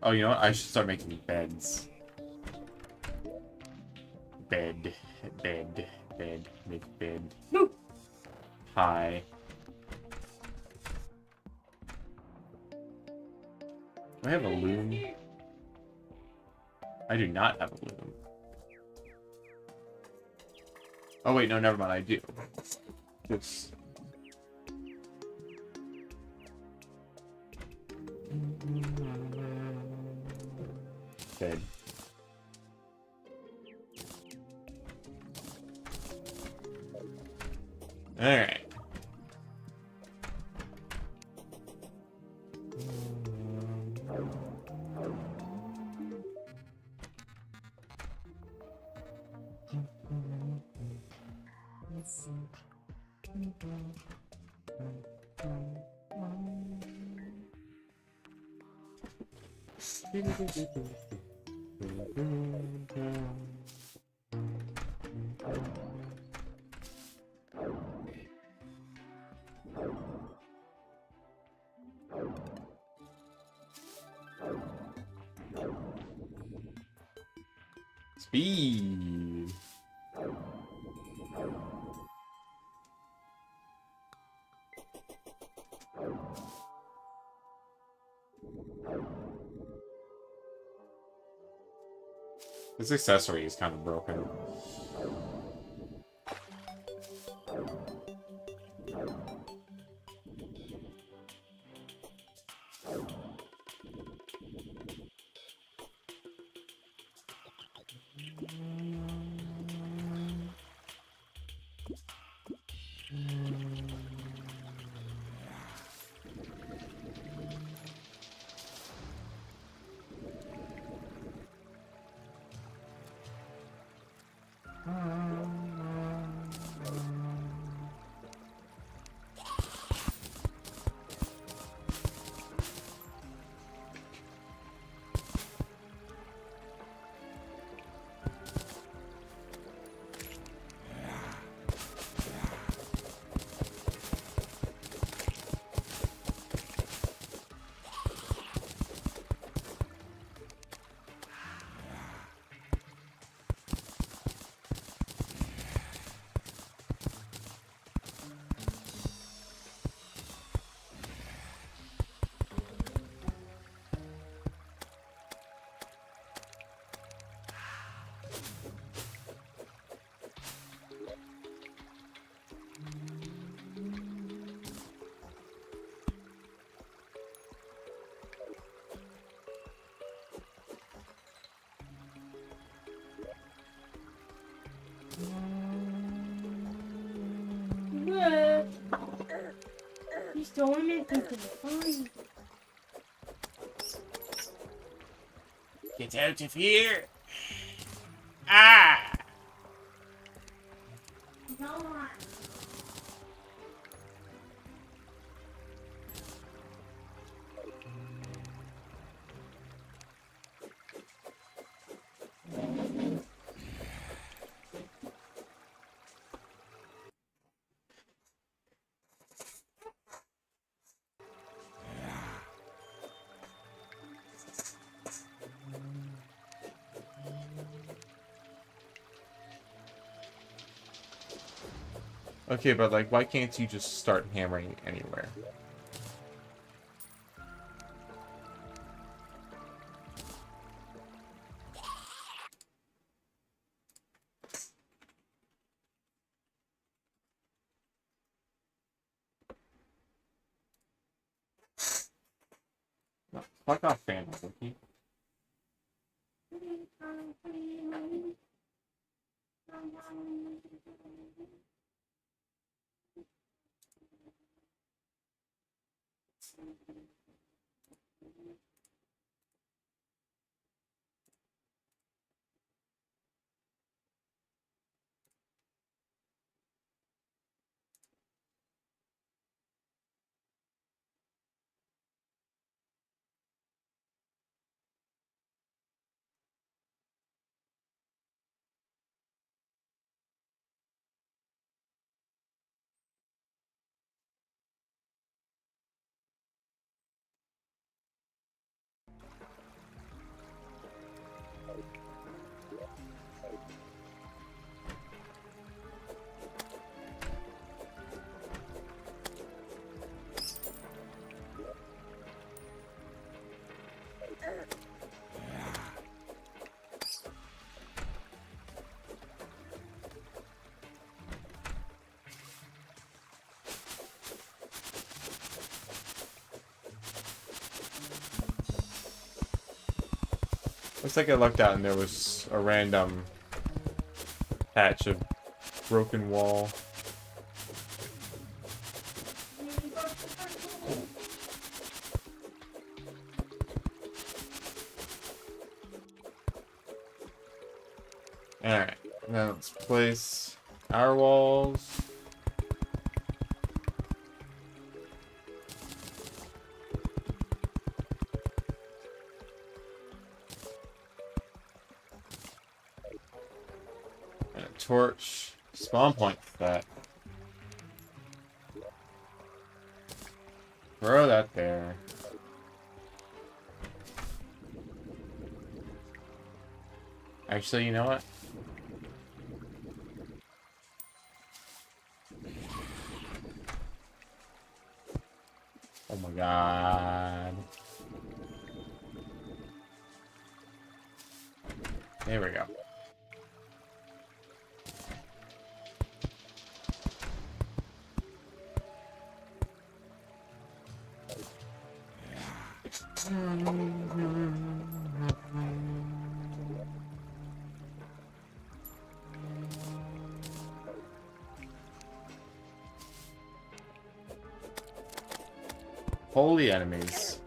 Oh, you know what? I should start making beds. Bed. Make bed. No. Hi. Do I have a loom? I do not have a loom. Oh wait, no, never mind, I do. Oops. Bed. Alright. Speed. This accessory is kind of broken. What? He's throwing it into the fire. Get out of here! Ah! No. Okay, but like, why can't you just start hammering anywhere? No, fuck off, fan, Wiki. Looks like I lucked out and there was a random patch of broken wall. Alright, now let's place our walls. torch spawn point for that. Throw that there. Actually, you know what? Oh my god. There we go. Holy enemies.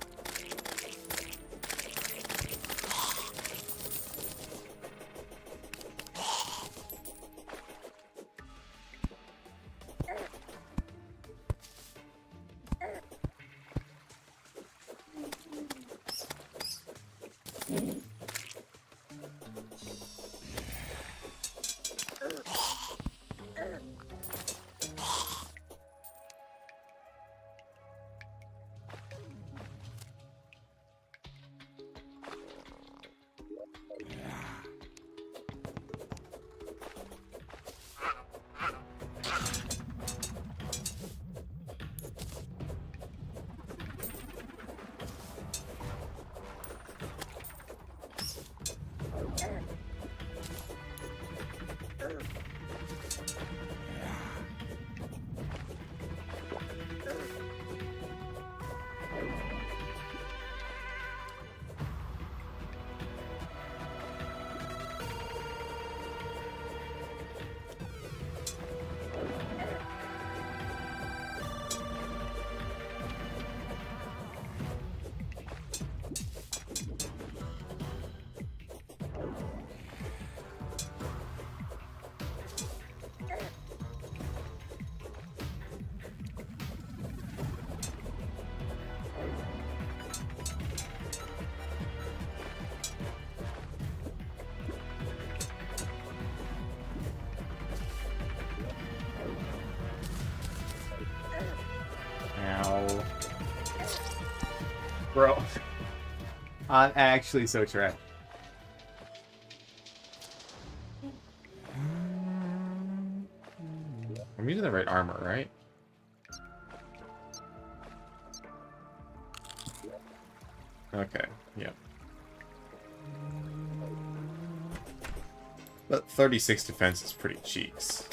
Ow. Bro. I'm actually so trapped. I'm using the right armor, right? Okay, yeah. But 36 defense is pretty cheeks.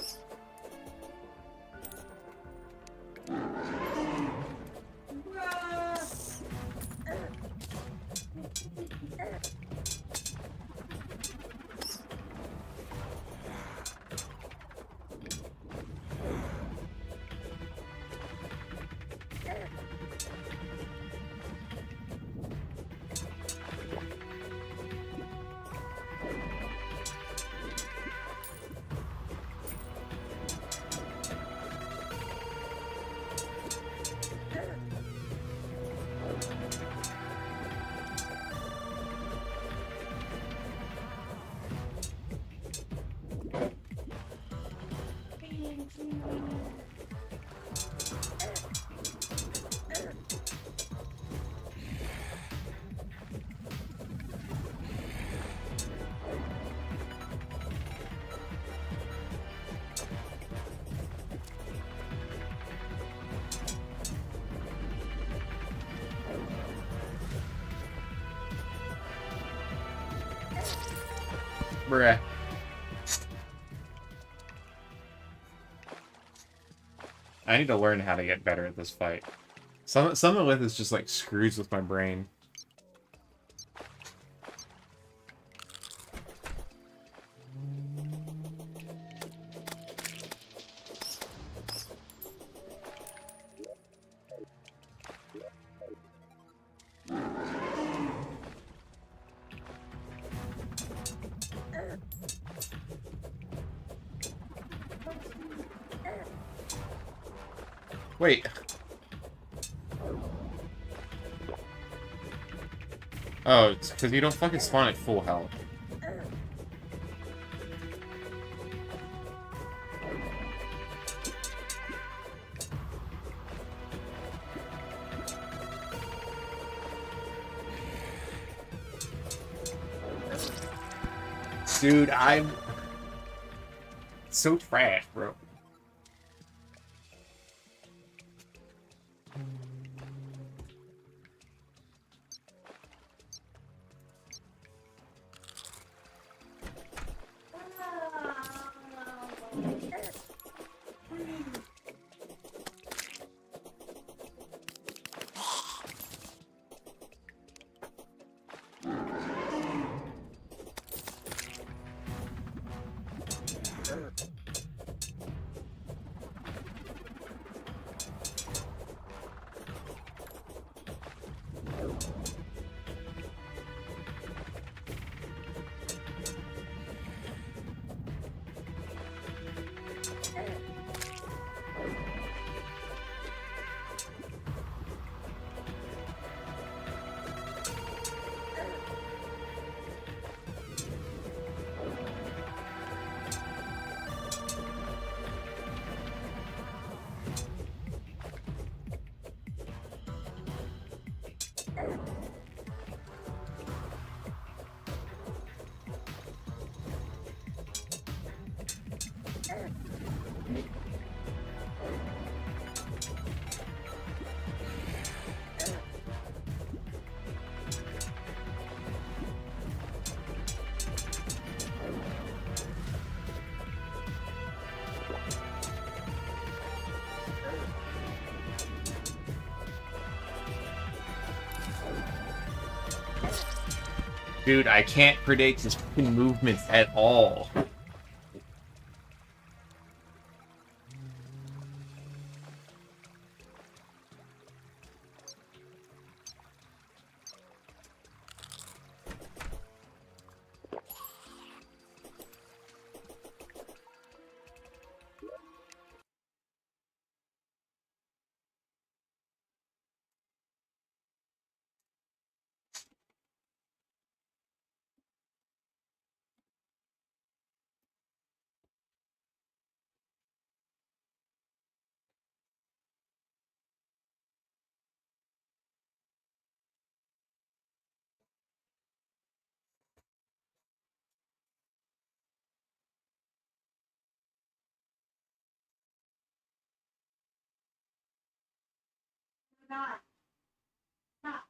Bruh. I need to learn how to get better at this fight. Some of it is just like screws with my brain. Wait. Oh, it's because you don't fucking spawn at full health. Dude, I'm so trash, bro. Dude, I can't predict his fucking movements at all. Not. Not.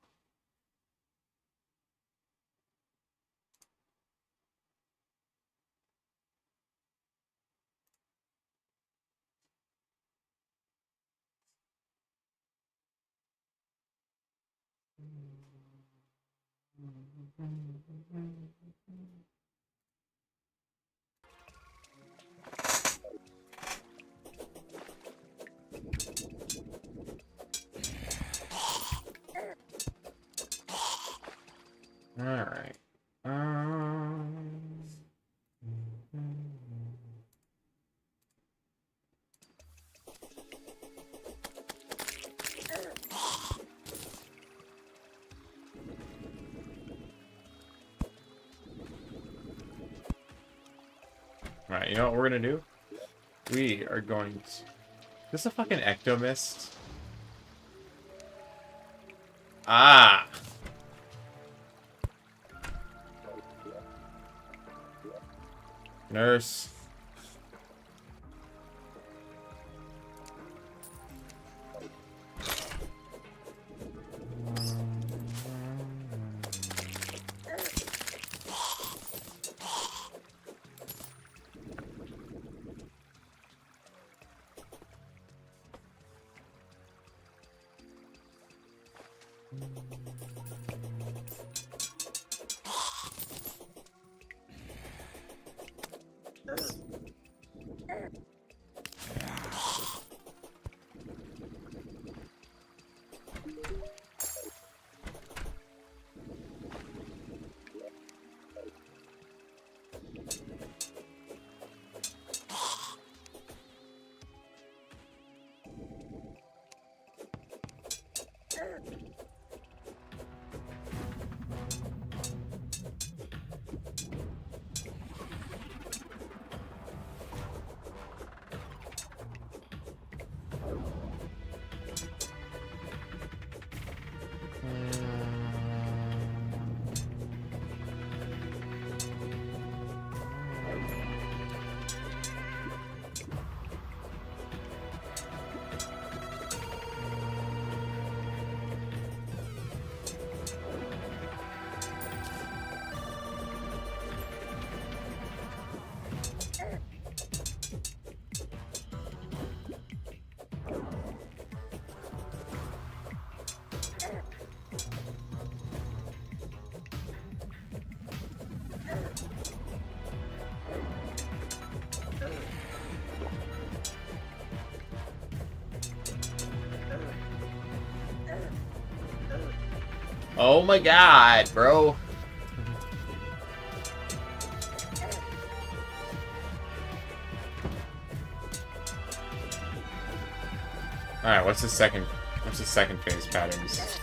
Alright. Alright, you know what we're gonna do? We are going to... Is this a fucking ectomist? Ah! Nurse. Oh my god, bro. Alright, what's the second phase patterns?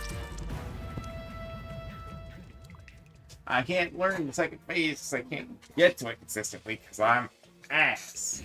I can't learn the second phase because I can't get to it consistently because I'm ass.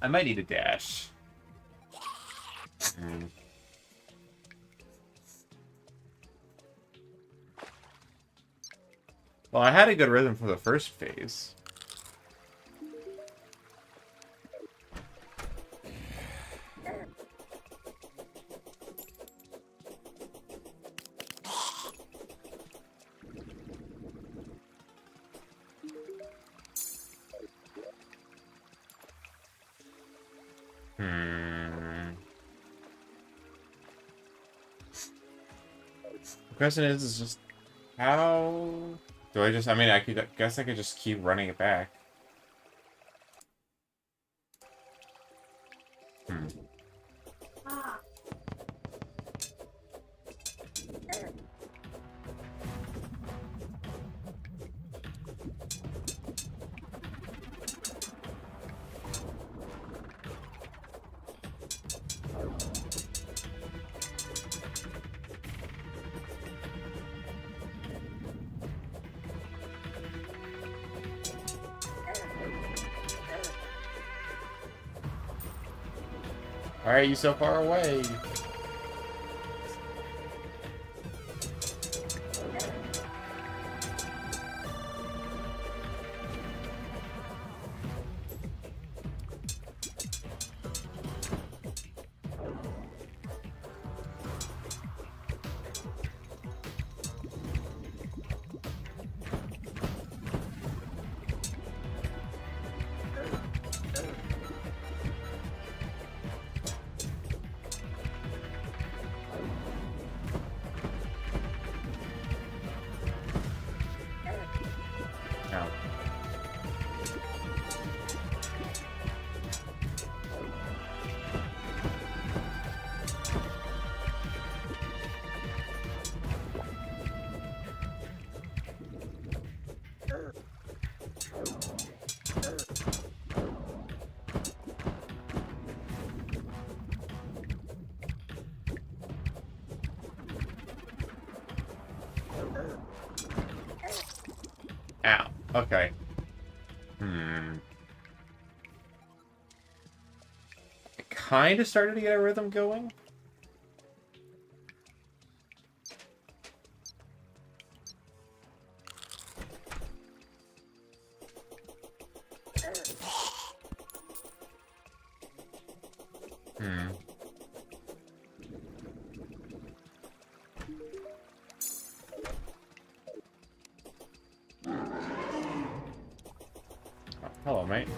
I might need a dash. Well, I had a good rhythm for the first phase. The question is just how do I just? I mean, guess I could just keep running it back. Why are you so far away? Ow. Okay. Hmm. I kind of started to get a rhythm going. Hmm. Oh, hello, mate.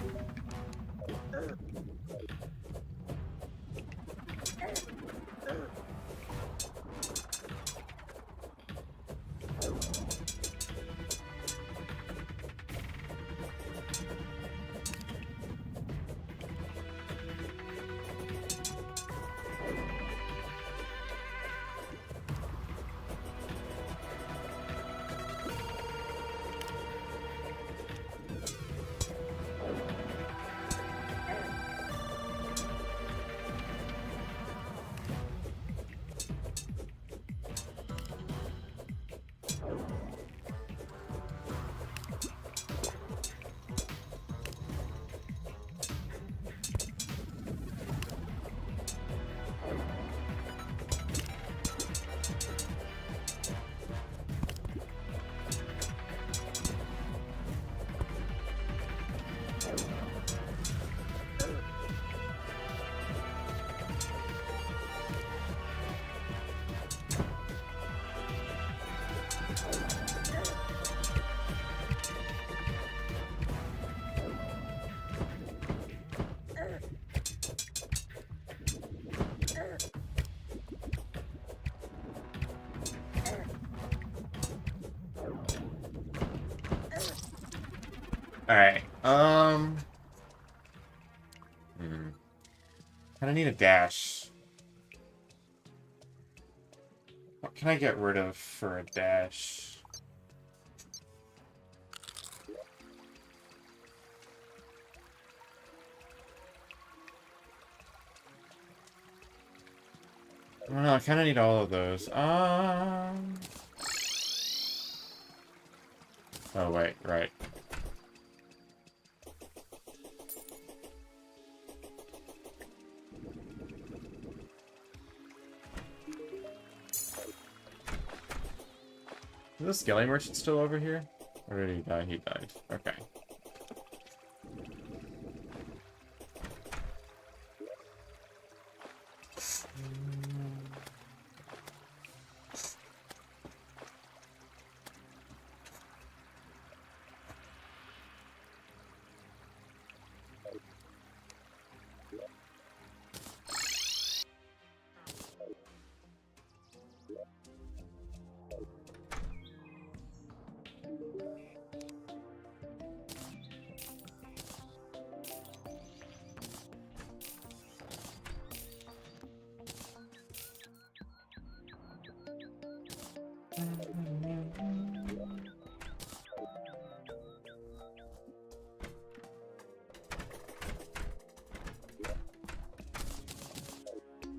Alright, Kinda need a dash. What can I get rid of for a dash? I don't know, I kinda need all of those. Oh, wait, right. Is the Skelly Merchant still over here? Or did he die? He died. Okay.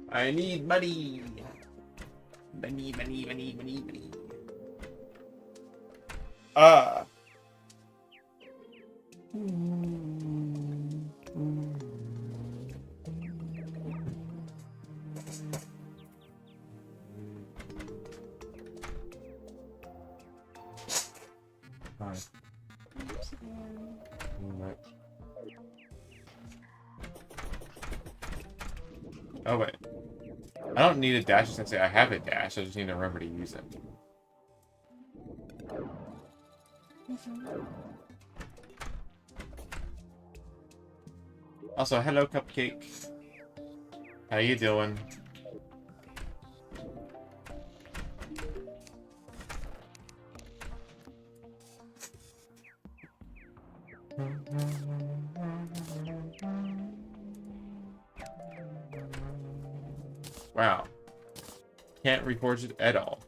I need money. Money. Ah. Oh wait. I don't need a dash sensei. I have a dash. I just need to remember to use it. Also, hello, Cupcake. How you doing? Wow. Can't reforge it at all.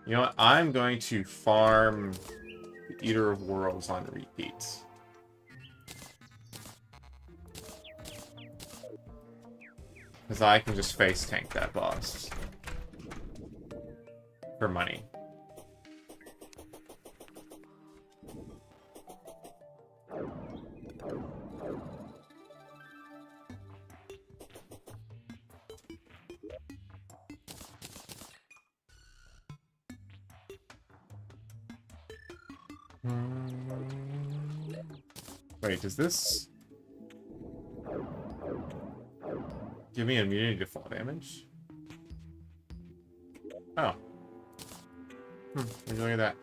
You know what? I'm going to farm the Eater of Worlds on repeats. Because I can just face tank that boss. For money. Wait, does this give me immunity to fall damage? Oh. Look at that.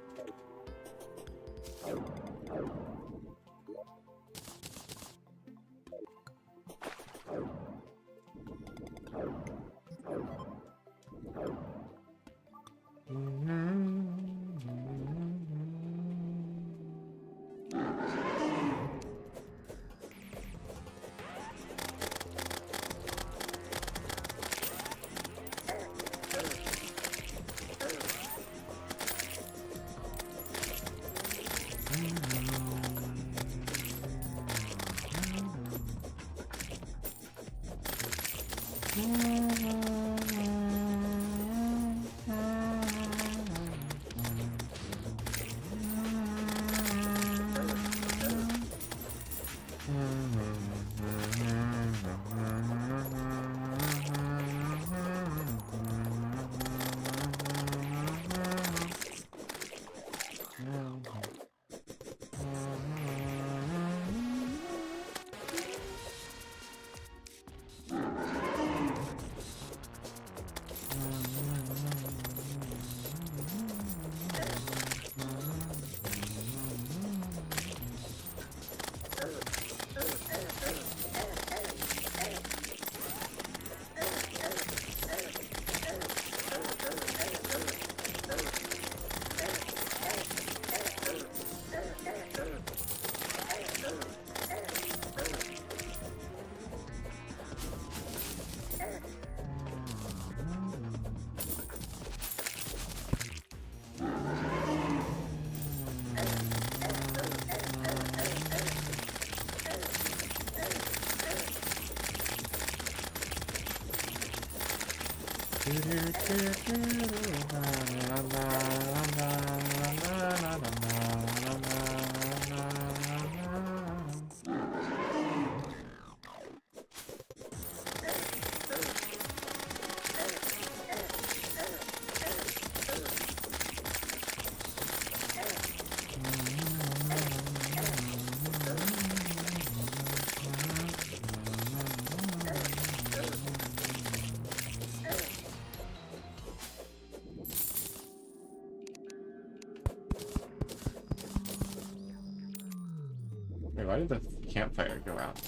Wait, why did the campfire go out?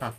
Huh.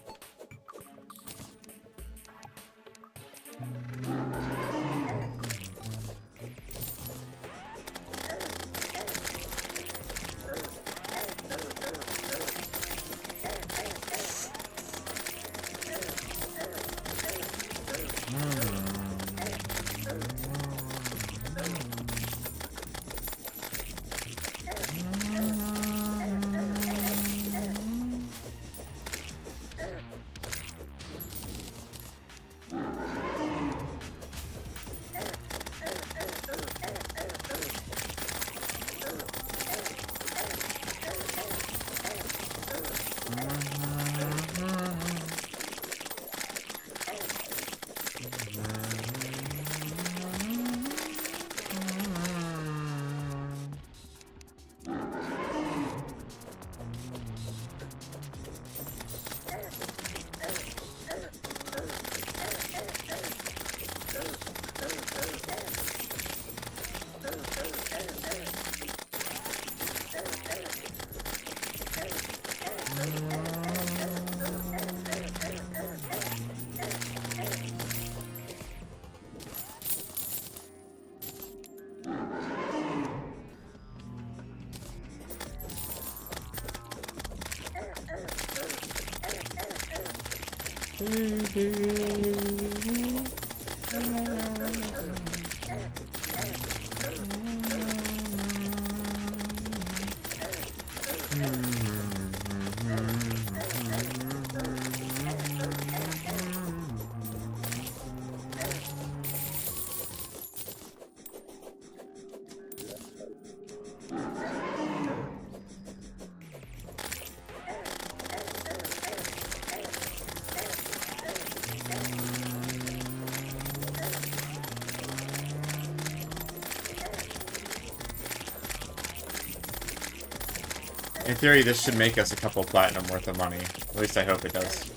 In theory, this should make us a couple platinum worth of money. At least I hope it does.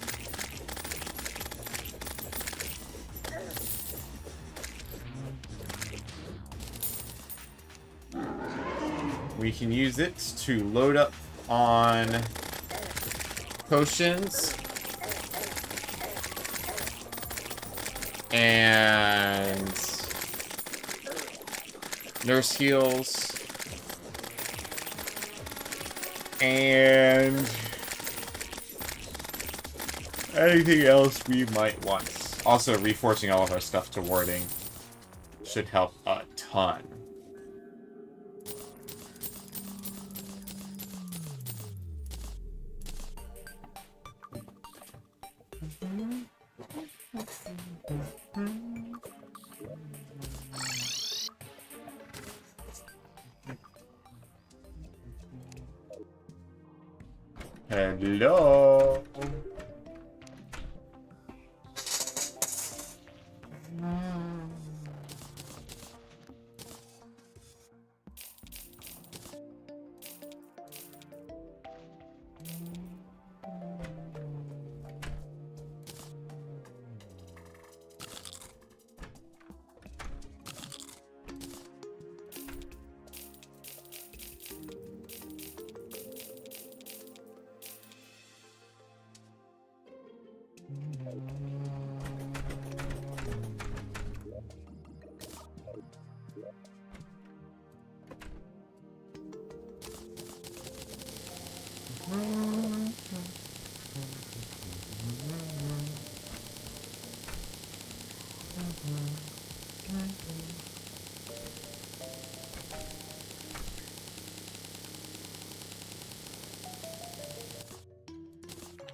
We can use it to load up on potions and nurse heals and anything else we might want. Also, reforging all of our stuff to warding should help a ton. Hello.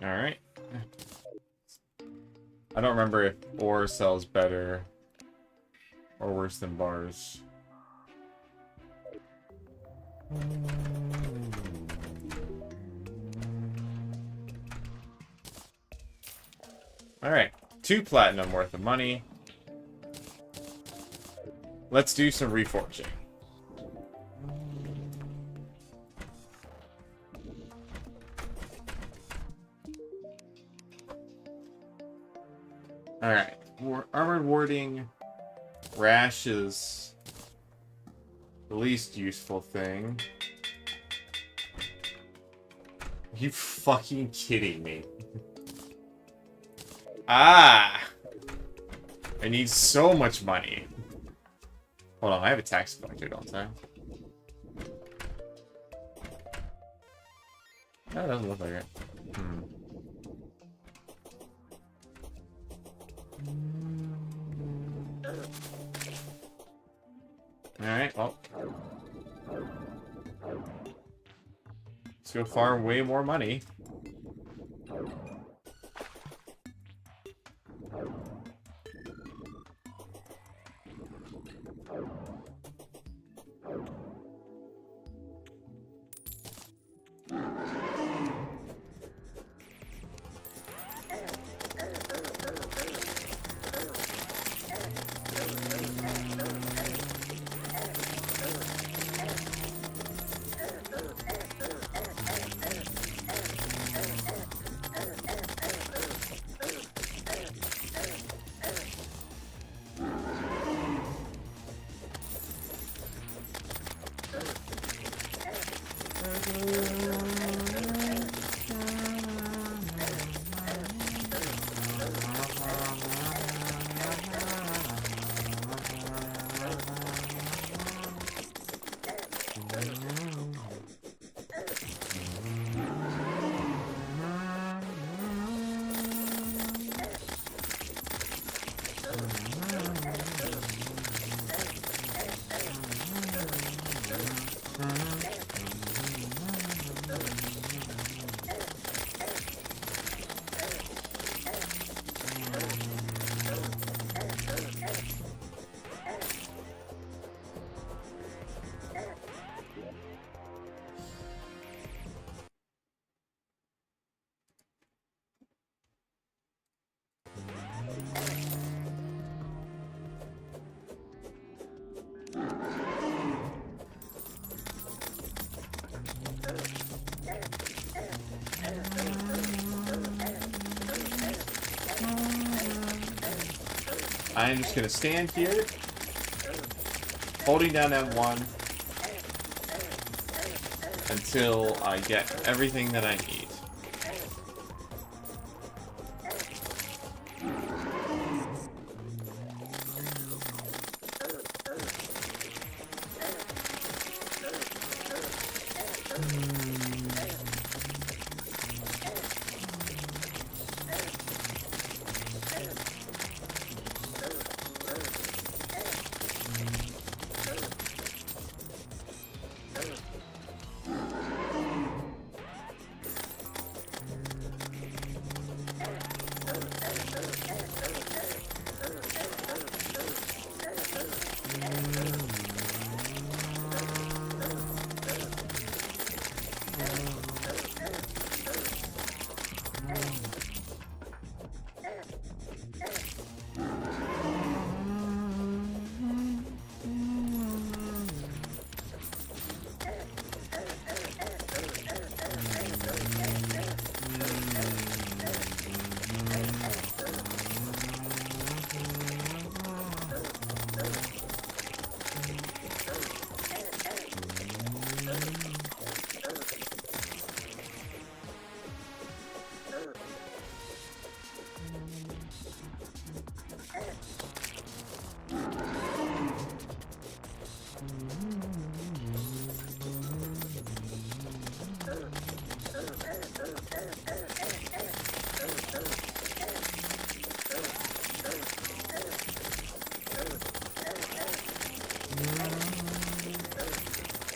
Alright. I don't remember if ore sells better or worse than bars. Alright, 2 platinum worth of money. Let's do some reforging. Alright, armored warding. Rash is the least useful thing. Are you fucking kidding me? Ah! I need so much money. Hold on, I have a tax collector, don't I? No, it doesn't look like it. Alright, well. Let's go farm way more money. I'm just gonna stand here, holding down M1 until I get everything that I need.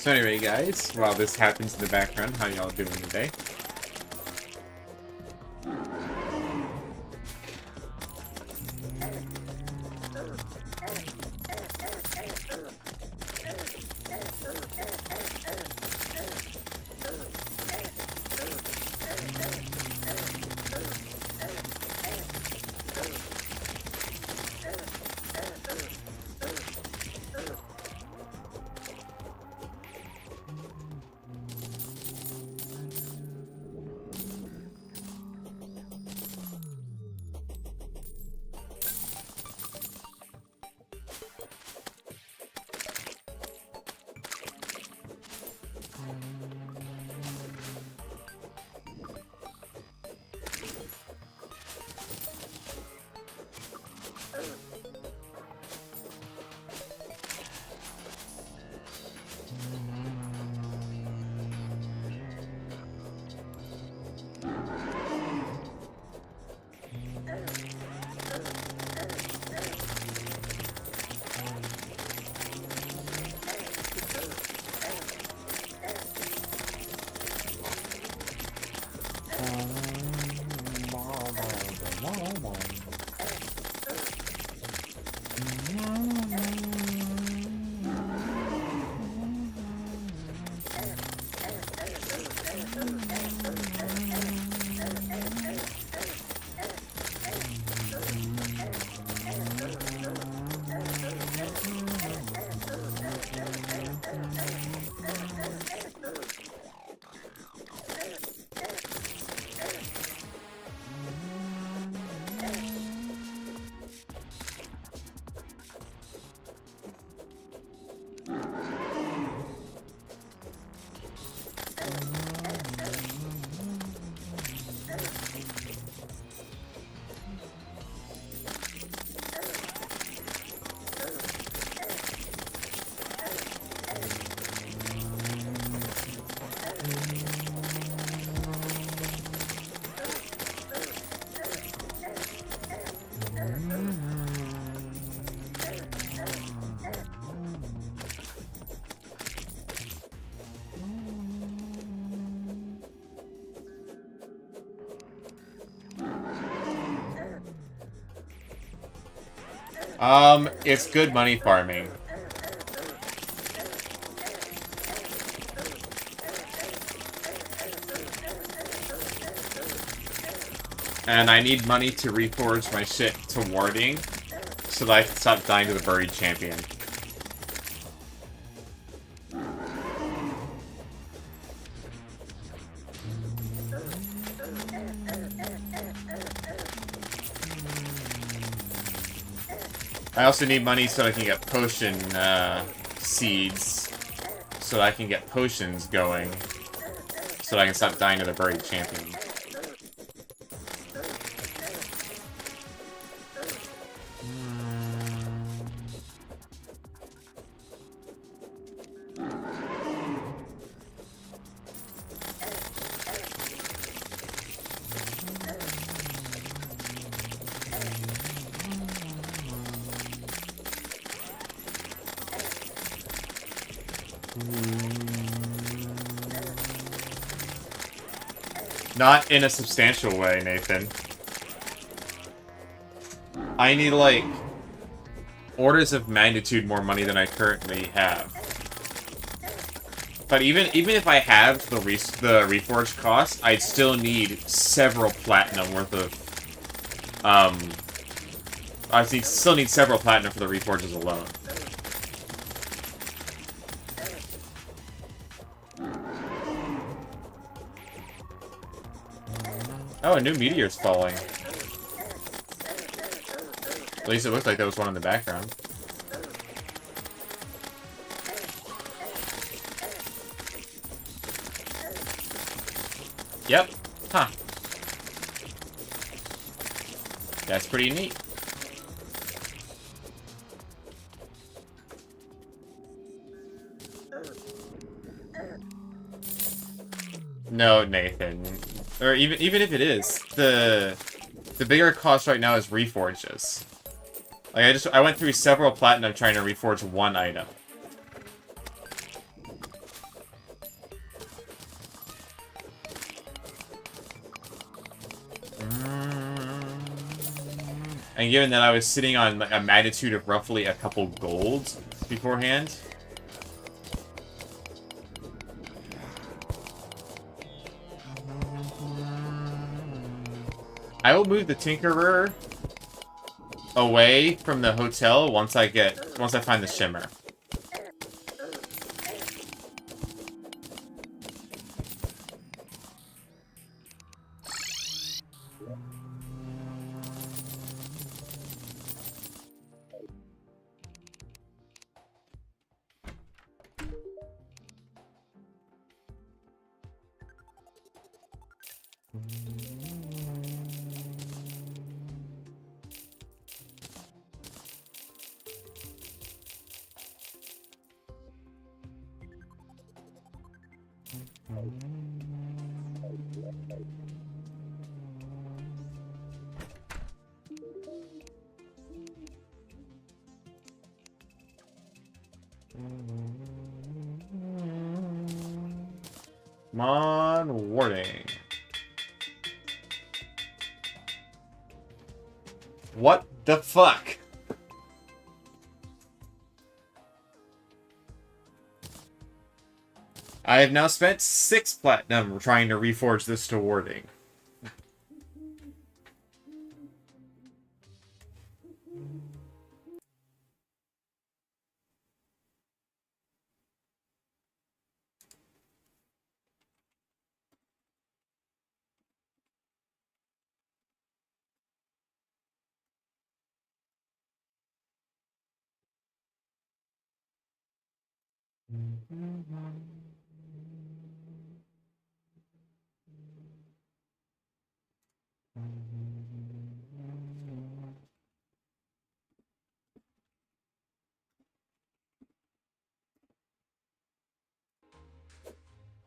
So anyway, guys, while this happens in the background, how y'all doing today? It's good money farming. And I need money to reforge my shit to warding, so that I can stop dying to the buried champion. I also need money so I can get potion seeds, so that I can get potions going, so that I can stop dying to the buried champion. Not in a substantial way, Nathan. I need, like, orders of magnitude more money than I currently have. But even if I have the Reforge cost, I'd still need several platinum worth of... I still need several platinum for the Reforges alone. Oh, a new meteor's falling. At least it looked like there was one in the background. Yep. Huh. That's pretty neat. No, Nathan. Or even if it is, the bigger cost right now is reforges. Like I went through several platinum trying to reforge one item. And given that I was sitting on a magnitude of roughly a couple gold beforehand. I will move the Tinkerer away from the hotel once I find the shimmer. Come on, warning. What the fuck? I have now spent 6 platinum trying to reforge this to warding.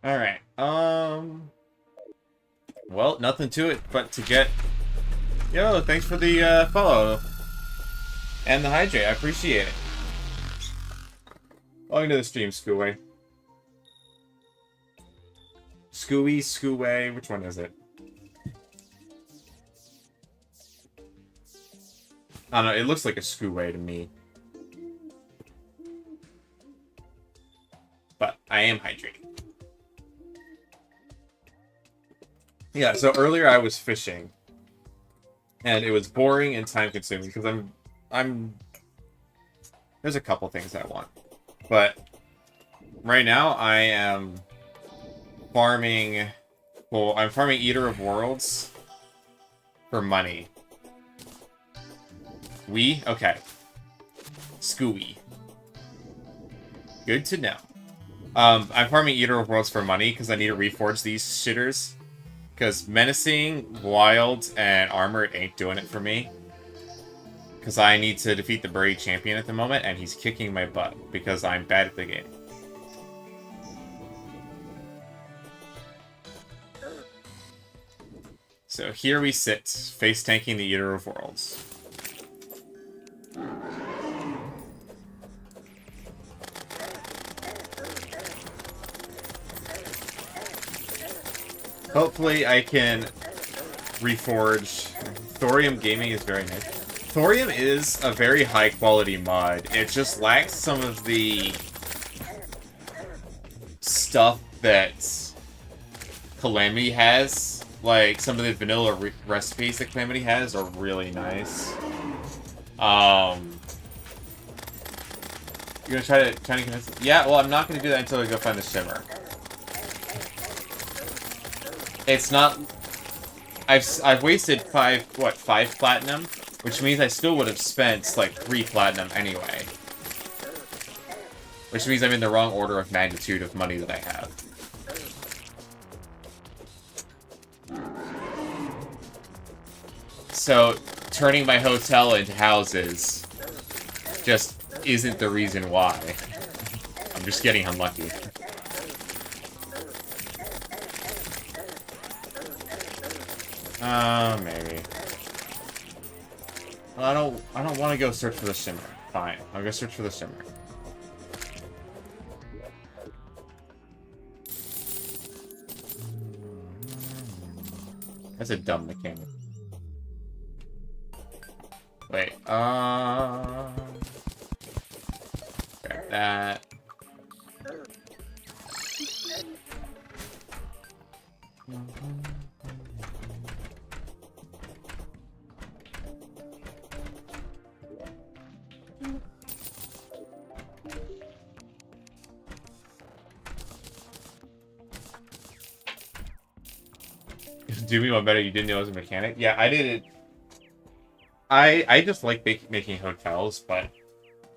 Alright, well, nothing to it but to get... Yo, thanks for the, follow. And the hydrate, I appreciate it. Welcome to the stream, Skooey. Skooey, which one is it? I don't know, it looks like a Skooey to me. But I am hydrating. Yeah, so earlier I was fishing. And it was boring and time consuming because I'm there's a couple things I want. But right now I am farming, well, I'm farming Eater of Worlds for money. Okay. Scooey. Good to know. I'm farming Eater of Worlds for money because I need to reforge these shitters. Because Menacing, Wild, and Armored ain't doing it for me. Because I need to defeat the Birdie Champion at the moment, and he's kicking my butt because I'm bad at the game. So here we sit, face tanking the Eater of Worlds. Hopefully I can reforge. Thorium Gaming is very nice. Thorium is a very high quality mod. It just lacks some of the stuff that Calamity has. Like, some of the vanilla recipes that Calamity has are really nice. You're gonna try to convince... Yeah, well, I'm not gonna do that until we go find the Shimmer. It's not... I've wasted 5 platinum? Which means I still would have spent, like, 3 platinum anyway. Which means I'm in the wrong order of magnitude of money that I have. So, turning my hotel into houses just isn't the reason why. I'm just getting unlucky. Maybe. Well, I don't want to go search for the Shimmer. Fine, I'll go search for the Shimmer. That's a dumb mechanic. Wait, grab that. Do me one better, you didn't know I was a mechanic? Yeah, I didn't. I just like making hotels, but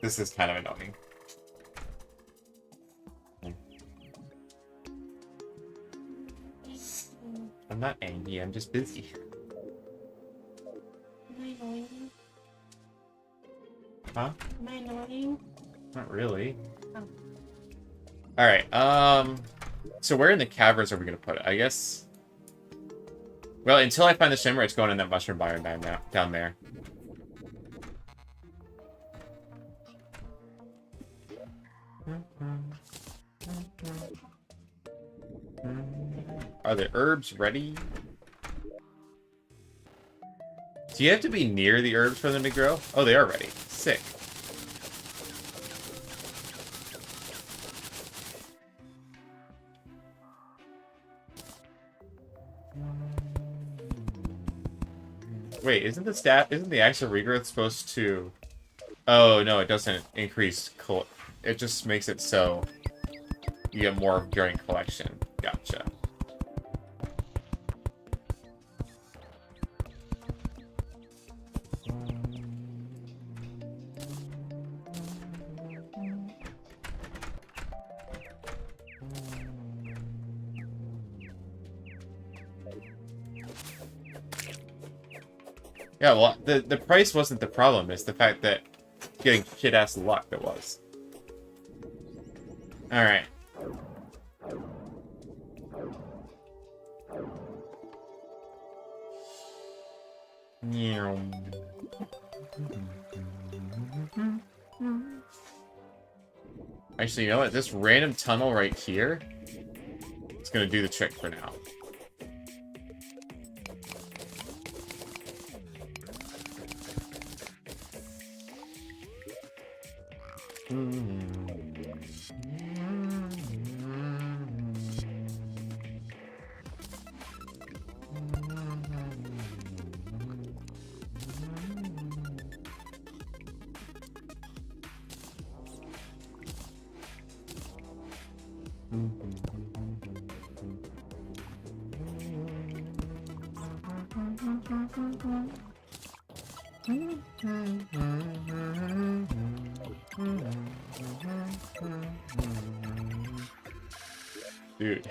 this is kind of annoying. I'm not angry, I'm just busy. Am I annoying you? Huh? Am I annoying? Not really. Oh. Alright, so where in the caverns are we gonna put it? I guess... Well, until I find the Shimmer, it's going in that mushroom biome down there. Are the herbs ready? Do you have to be near the herbs for them to grow? Oh, they are ready. Sick. Wait, isn't the actual regrowth supposed to... Oh, no, it doesn't increase... It just makes it so you get more during collection. Gotcha. Yeah, well, the price wasn't the problem. It's the fact that getting shit-ass luck that was. Alright. Actually, you know what? This random tunnel right here is gonna do the trick for now. Dude.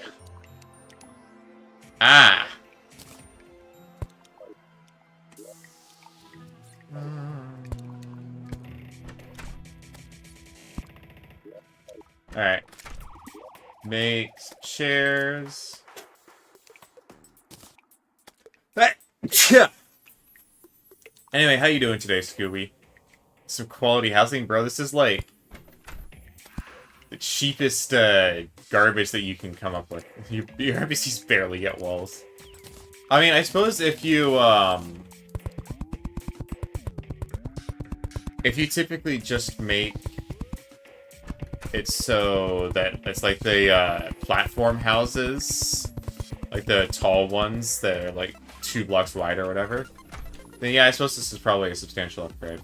Ah! Alright. Makes chairs. Anyway, how you doing today, Scooby? Some quality housing? Bro, this is like the cheapest garbage that you can come up with. Your NPCs barely get walls. I mean, I suppose if you typically just make it so that it's like the platform houses, like the tall ones that are like 2 blocks wide or whatever, then yeah, I suppose this is probably a substantial upgrade.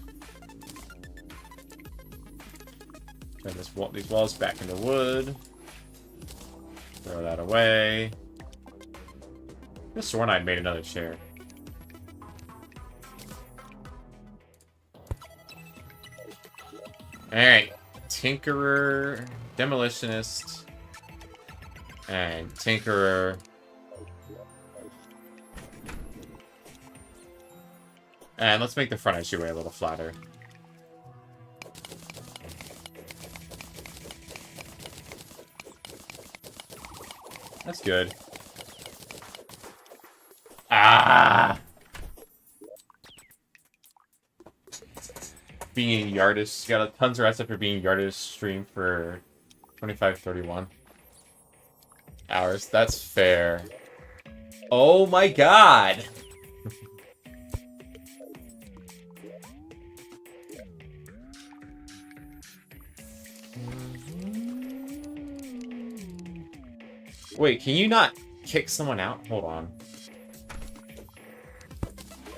Turn these walls back into wood. Throw that away. I just sworn I'd made another chair. Alright. Tinkerer, Demolitionist, and Tinkerer. And let's make the front entryway a little flatter. That's good. Ah! Being Yardist. Got a tons of rest after being Yardist stream for 25-31 hours. That's fair. Oh my god! Wait, can you not kick someone out? Hold on.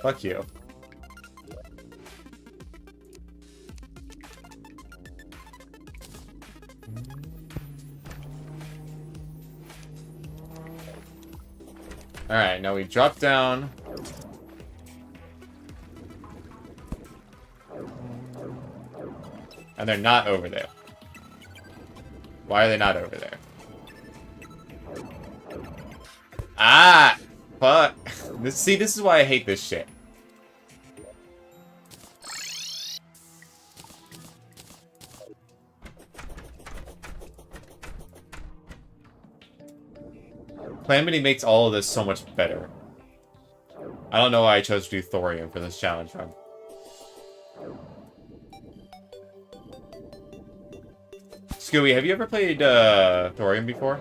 Fuck you. Alright, now we drop down. And they're not over there. Why are they not over there? Ah! Fuck. See, this is why I hate this shit. Calamity makes all of this so much better. I don't know why I chose to do Thorium for this challenge run. Scooby, have you ever played Thorium before?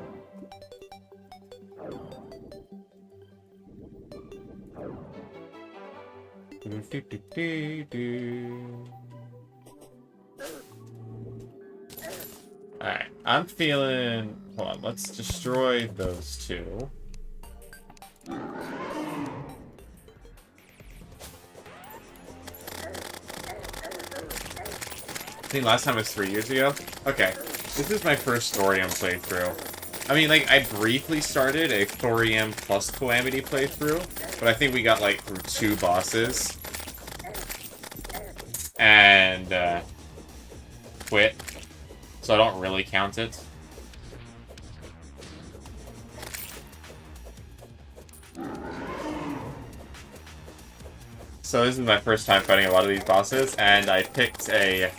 Alright, I'm feeling... Hold on, let's destroy those two. I think last time was 3 years ago. Okay, this is my first Thorium playthrough. I mean, like, I briefly started a Thorium plus Calamity playthrough, but I think we got, like, through 2 bosses. And, quit. So I don't really count it. So this is my first time fighting a lot of these bosses, and I picked a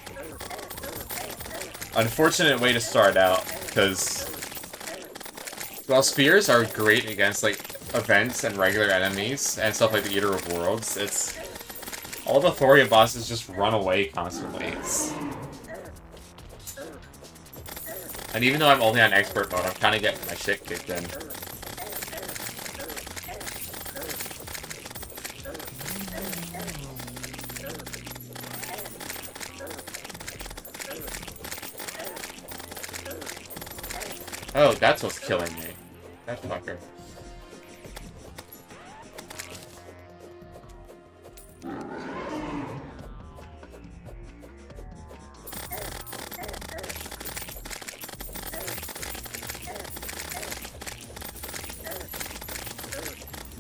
unfortunate way to start out, because while spears are great against, like, events and regular enemies, and stuff like the Eater of Worlds, it's... all the Thorium bosses just run away constantly. And even though I'm only on expert mode, I'm kind of getting my shit kicked in. Oh, that's what's killing me. That fucker.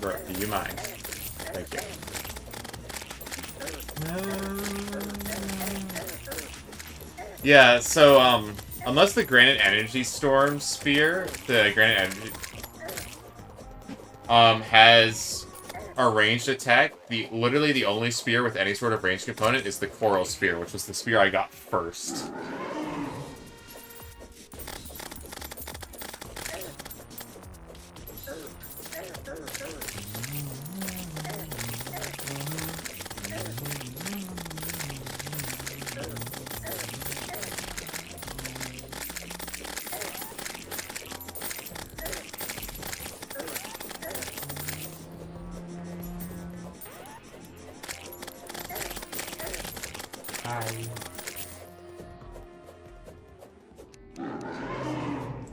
Bro, do you mind? Thank you. Yeah, so, Unless the Granite Energy Storm Spear, the Granite Energy, has a ranged attack. Literally the only spear with any sort of ranged component is the Coral Spear, which was the spear I got first.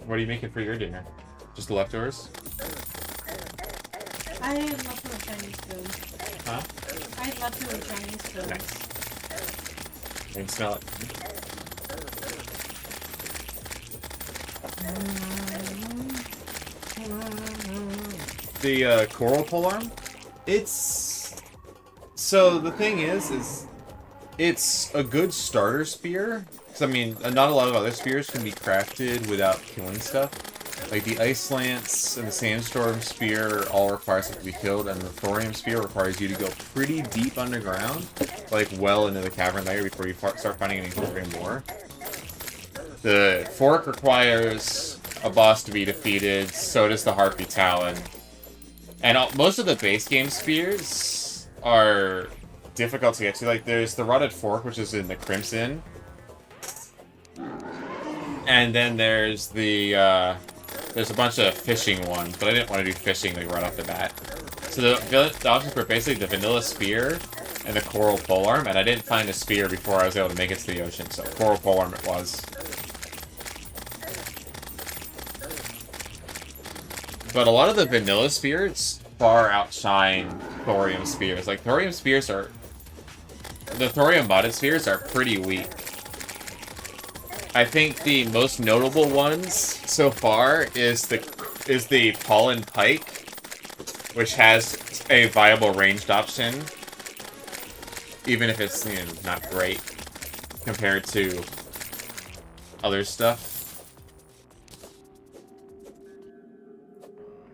What are you making for your dinner? Just leftovers? I had leftover Chinese food. Huh? I had leftover Chinese food. Nice. I can smell it. The coral polearm? It's... So the thing is it's a good starter spear. Because, I mean, not a lot of other spears can be crafted without killing stuff. Like, the Ice Lance and the Sandstorm Spear all require stuff to be killed, and the Thorium Spear requires you to go pretty deep underground, like, well into the cavern layer before you start finding any Thorium ore. The Fork requires a boss to be defeated, so does the Harpy Talon. And most of the base game spears are difficult to get to. Like, there's the Rotted Fork, which is in the Crimson. And then there's the, there's a bunch of fishing ones, but I didn't want to do fishing like right off the bat. So the options were basically the Vanilla Spear and the Coral Polearm, and I didn't find a spear before I was able to make it to the ocean, so Coral Polearm it was. But a lot of the Vanilla Spears far outshine Thorium Spears. Like, Thorium Spears are... The Thorium Modded Spears are pretty weak. I think the most notable ones so far is the Pollen Pike, which has a viable ranged option, even if it's, you know, not great compared to other stuff.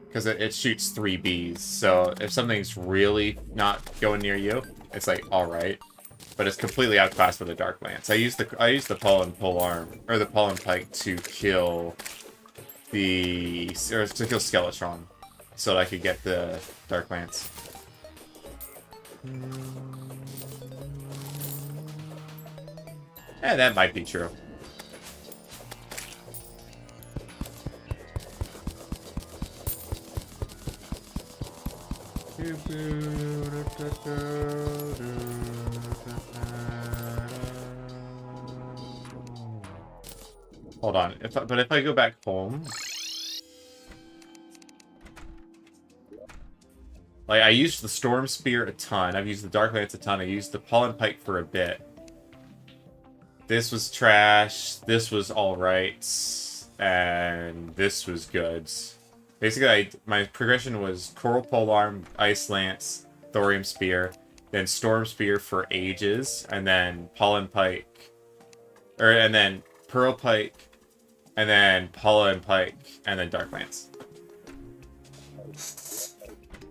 Because it shoots 3 bees, so if something's really not going near you, it's like, alright. But it's completely outclassed with the Dark Lance. I used the Pollen Polearm, or the Pollen Pike to kill Skeletron, so that I could get the Dark Lance. Yeah, that might be true. Hold on, but if I go back home, like, I used the Storm Spear a ton, I've used the Dark Lance a ton, I used the Pollen Pike for a bit. This was trash, this was alright, and this was good. Basically, my progression was Coral Polearm, Ice Lance, Thorium Spear, then Storm Spear for ages, and then Pollen Pike, and then Pearl Pike, and then Pollen Pike, and then Dark Lance.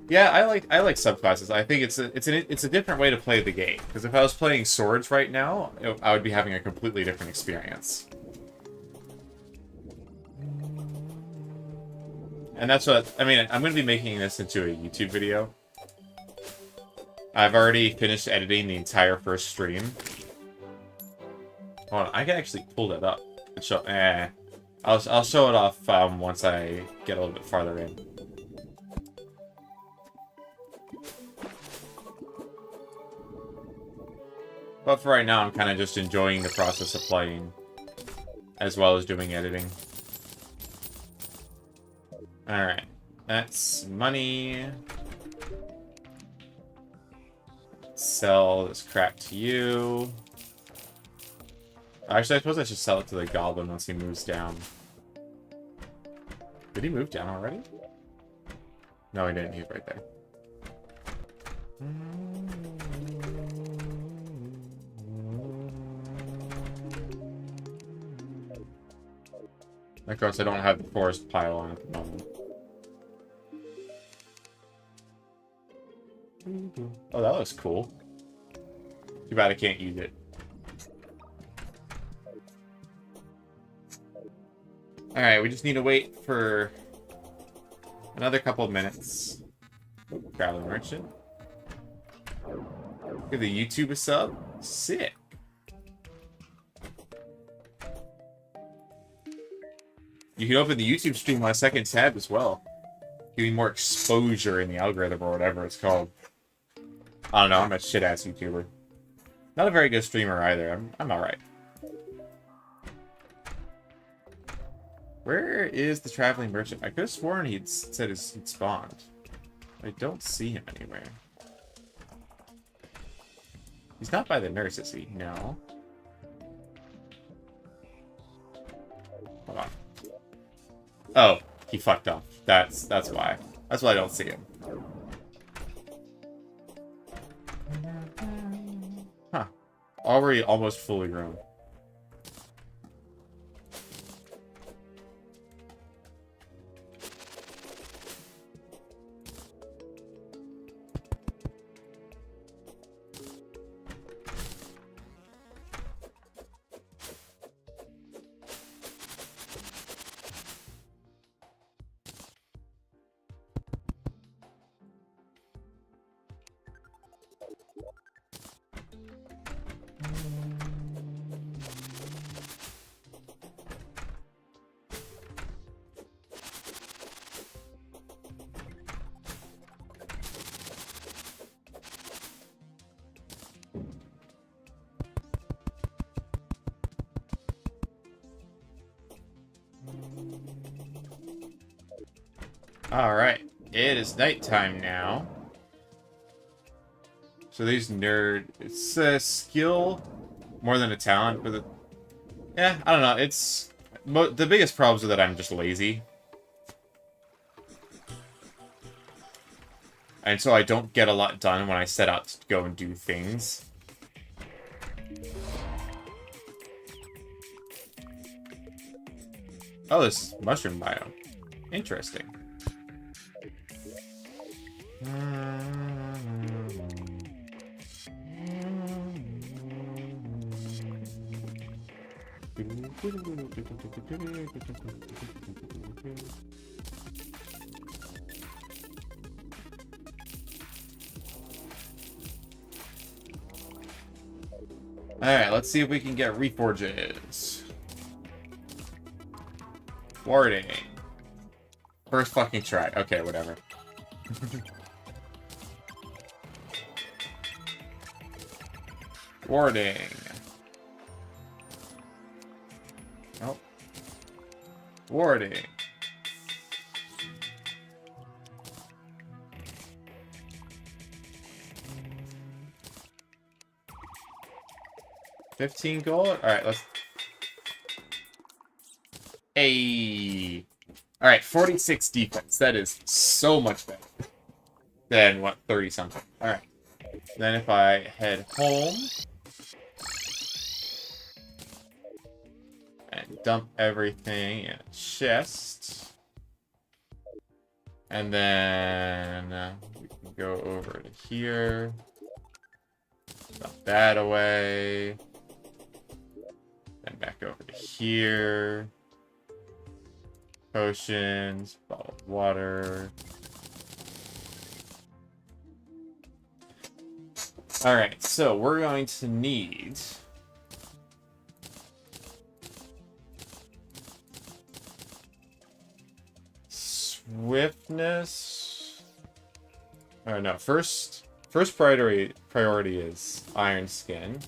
Yeah, I like subclasses. I think it's a different way to play the game. Because if I was playing swords right now, I would be having a completely different experience. And that's what I mean. I'm going to be making this into a YouTube video. I've already finished editing the entire first stream. Hold on, I can actually pull that up. I'll show it off once I get a little bit farther in. But for right now, I'm kind of just enjoying the process of playing, as well as doing editing. Alright, that's money. Sell this crap to you. Actually, I suppose I should sell it to the goblin once he moves down. Did he move down already? No, he didn't. He's right there. Of course, I don't have the forest pile on at the moment. Oh, that looks cool. Too bad I can't use it. Alright, we just need to wait for another couple of minutes. Traveling merchant. Give the YouTube a sub. Sick. You can open the YouTube stream on a second tab as well. Giving more exposure in the algorithm or whatever it's called. I don't know, I'm a shit-ass YouTuber. Not a very good streamer either. I'm alright. Where is the traveling merchant? I could have sworn he'd said he'd spawned. I don't see him anywhere. He's not by the nurse, is he? No. Hold on. Oh, he fucked off. That's why. That's why I don't see him. Huh. Already almost fully grown. Alright, it is nighttime now. So these it's a skill more than a talent, but yeah, I don't know, it's... the biggest problems are that I'm just lazy. And so I don't get a lot done when I set out to go and do things. Oh, this mushroom biome. Interesting. Alright, let's see if we can get Reforges. Warding. First fucking try. Okay, whatever. Warding. Oh. Warding. $15 gold? Alright, let's... Hey. Alright, 46 defense. That is so much better than, what, 30-something. Alright. Then if I head home... and dump everything in a chest. And then we can go over to here. Dump that away. Then back over to here. Potions, bottled water. Alright, so we're going to need... swiftness. Oh no, first priority is iron skin.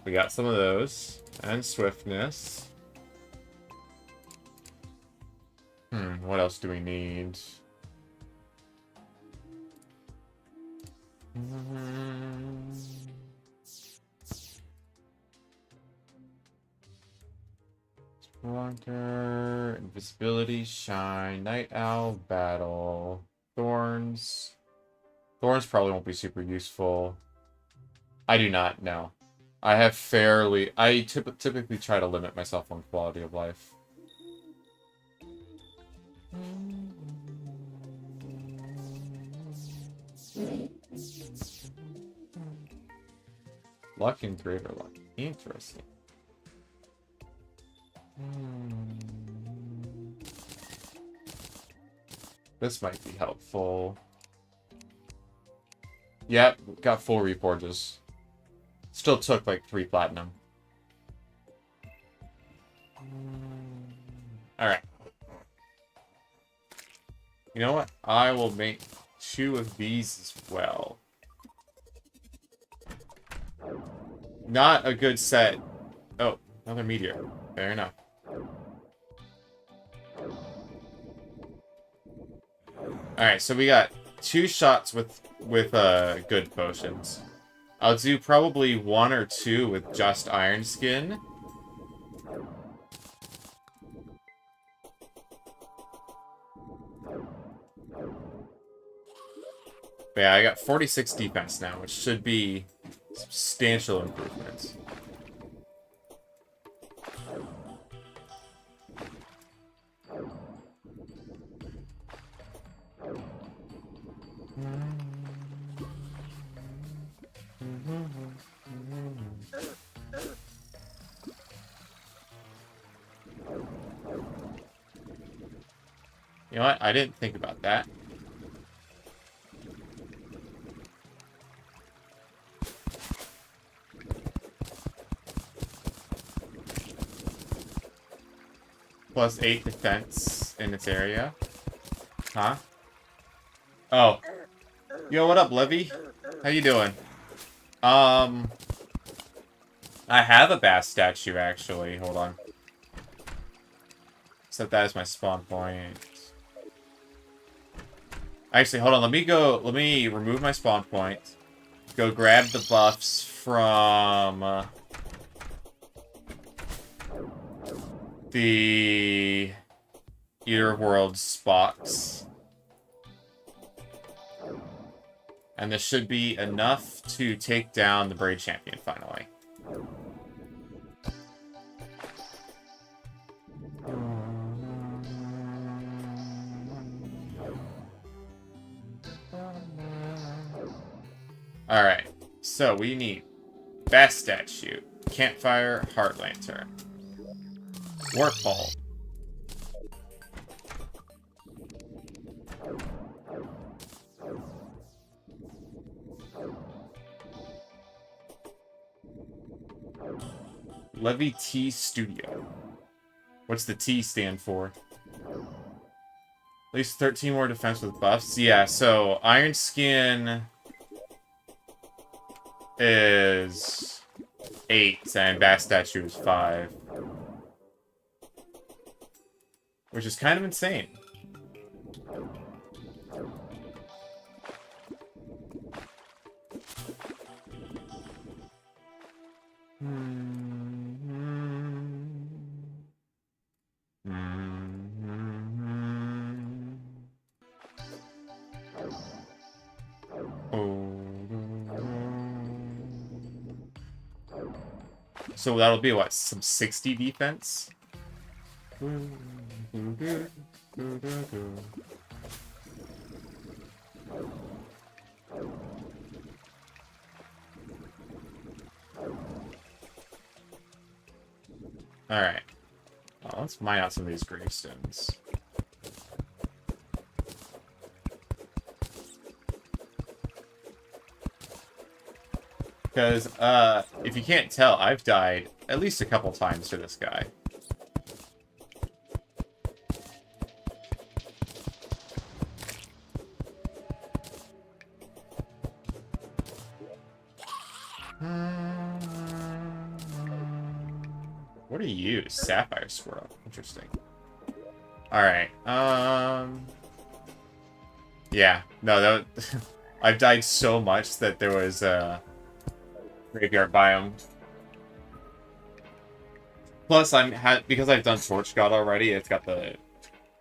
We got some of those. And swiftness. What else do we need? Splunker, invisibility, shine, night owl, battle, thorns. Thorns probably won't be super useful. I do not know. I typically try to limit myself on quality of life. Luck and greater luck. Interesting. This might be helpful. Yep, got 4 reforges. Still took like 3 platinum. Alright. You know what? I will make 2 of these as well. Not a good set. Oh, another meteor. Fair enough. Alright, so we got 2 shots with good potions. I'll do probably 1 or 2 with just Iron Skin. But yeah, I got 46 defense now, which should be substantial improvements. You know what? I didn't think about that. Plus 8 defense in its area. Huh? Oh. Yo, what up, Levy? How you doing? I have a bass statue, actually. Hold on. Set that as my spawn point. Actually, hold on. Let me remove my spawn point. Go grab the buffs from the Eater of Worlds box. And this should be enough to take down the Braid Champion, finally. Alright, so we need Bass Statue, Campfire, Heart Lantern, Warp Ball, Levy T Studio. What's the T stand for? At least 13 more defense with buffs. Yeah, so Iron Skin is 8 and Bass Statue is 5. Which is kind of insane. So that'll be what, some 60 defense? Alright. Well, let's mine out some of these gravestones. Because, if you can't tell, I've died at least a couple times to this guy. What are you? Sapphire Squirrel. Interesting. Alright, yeah, no, that I've died so much that there was, graveyard biome. Plus, because I've done Torch God already, it's got the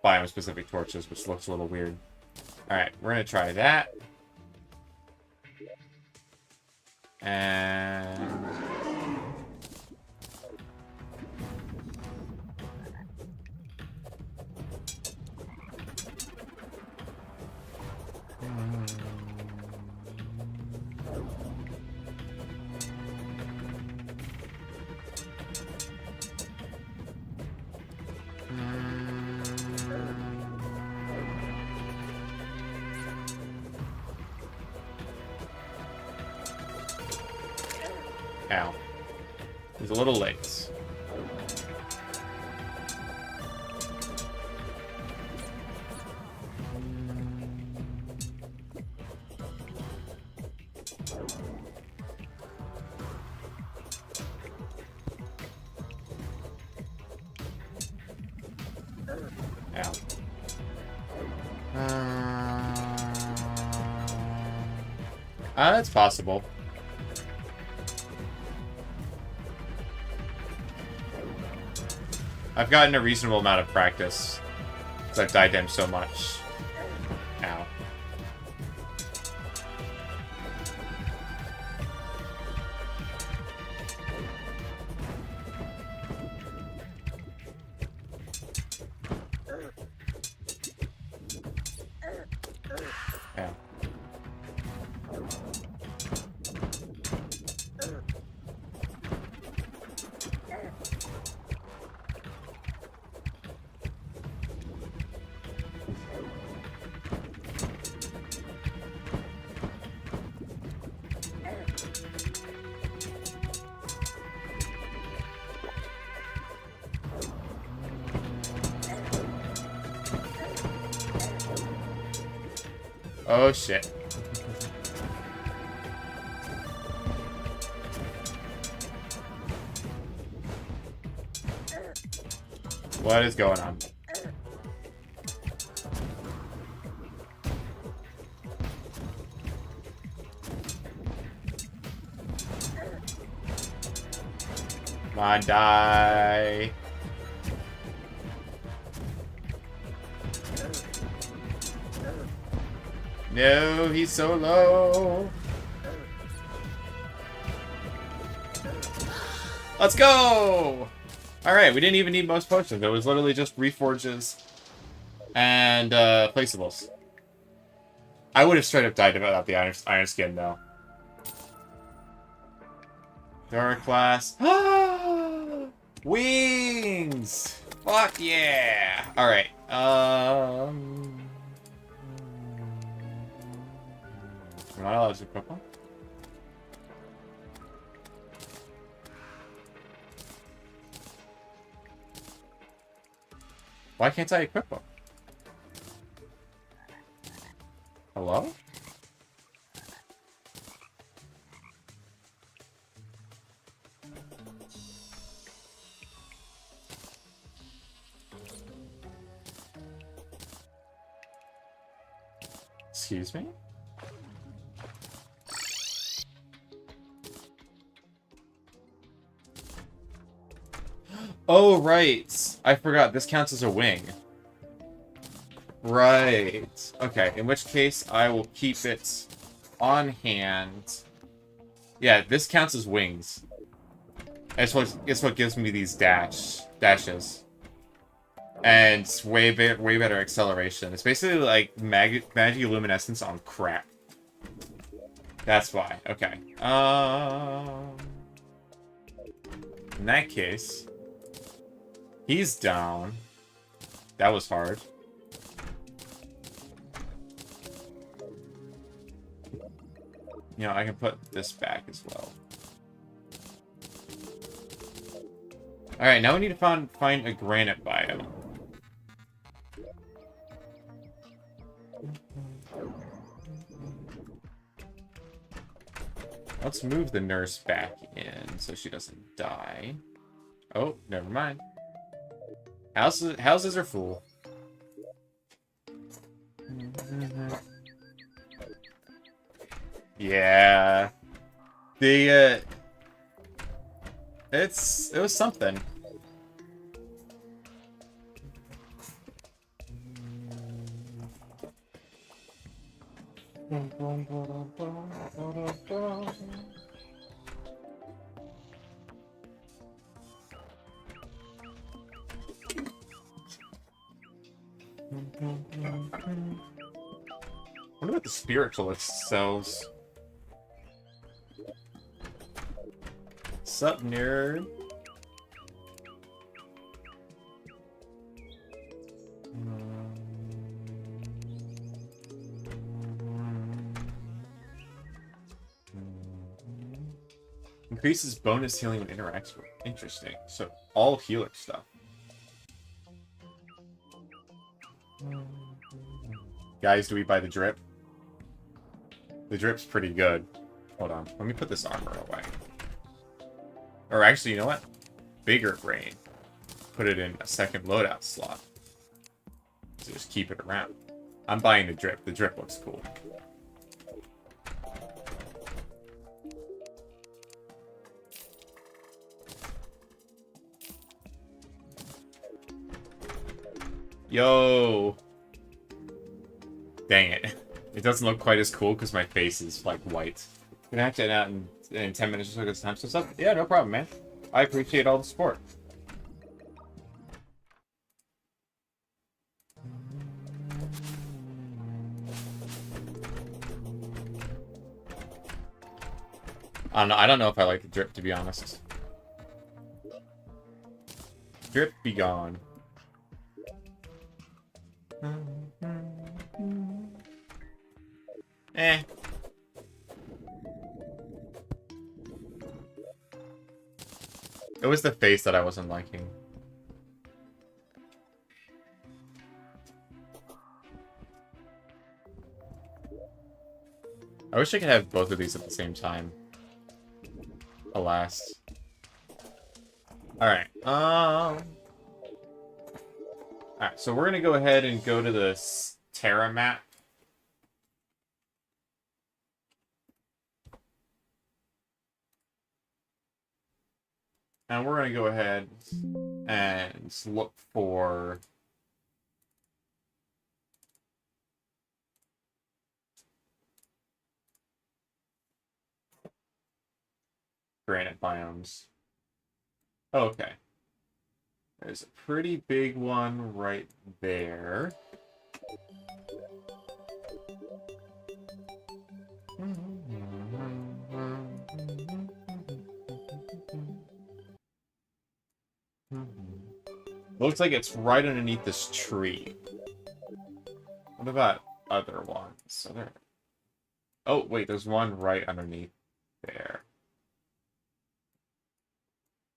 biome-specific torches, which looks a little weird. Alright, we're gonna try that. And... Ow. It was a little late. Ow. That's possible. I've gotten a reasonable amount of practice because I've died to him so much. Ow. Ow. Oh shit. What is going on? Come on, die. No, he's so low. Let's go! Alright, we didn't even need most potions. It was literally just reforges and placeables. I would have straight up died without the iron skin, though. Dark class. Wings! Fuck yeah! Alright, We're not allowed to equip them. Why can't I equip them? Hello? Excuse me? Oh, right. I forgot. This counts as a wing. Right. Okay, in which case I will keep it on hand. Yeah, this counts as wings. It's what gives me these dashes. And it's way better acceleration. It's basically like magiluminescence on crack. That's why. Okay. In that case, he's down. That was hard. You know, I can put this back as well. Alright, now we need to find a granite biome. Let's move the nurse back in so she doesn't die. Oh, never mind. Houses are full. Yeah. It was something. What about the spiritualist cells? Sup, nerd? Increases bonus healing when interacts with. Interesting. So, all healer stuff. Guys, do we buy the drip? The drip's pretty good. Hold on. Let me put this armor away. Or actually, you know what? Bigger brain. Put it in a second loadout slot. So just keep it around. I'm buying the drip. The drip looks cool. Yo! Dang it. It doesn't look quite as cool because my face is, like, white. Gonna have to end out in 10 minutes or so because time stuff up. Yeah, no problem, man. I appreciate all the support. I don't know if I like the drip, to be honest. Drip be gone. Eh. It was the face that I wasn't liking. I wish I could have both of these at the same time. Alas. Alright, Alright, so we're gonna go ahead and go to the Terra map. And we're gonna go ahead and look for granite biomes. Oh, okay. There's a pretty big one right there. Looks like it's right underneath this tree. What about other ones? Oh, wait, there's one right underneath there.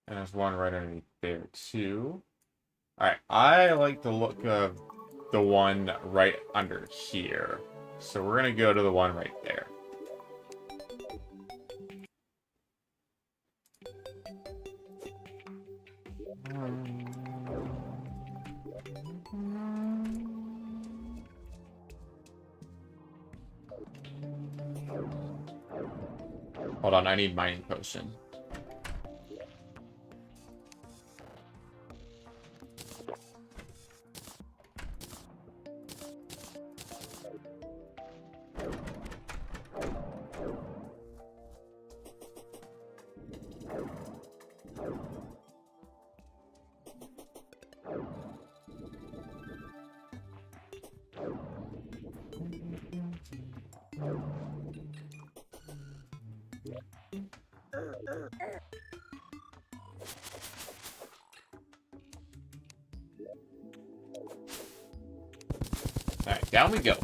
And there's one right underneath there, too. Alright, I like the look of the one right under here. So we're gonna go to the one right there. Hold on, I need mining potion. Alright, down we go.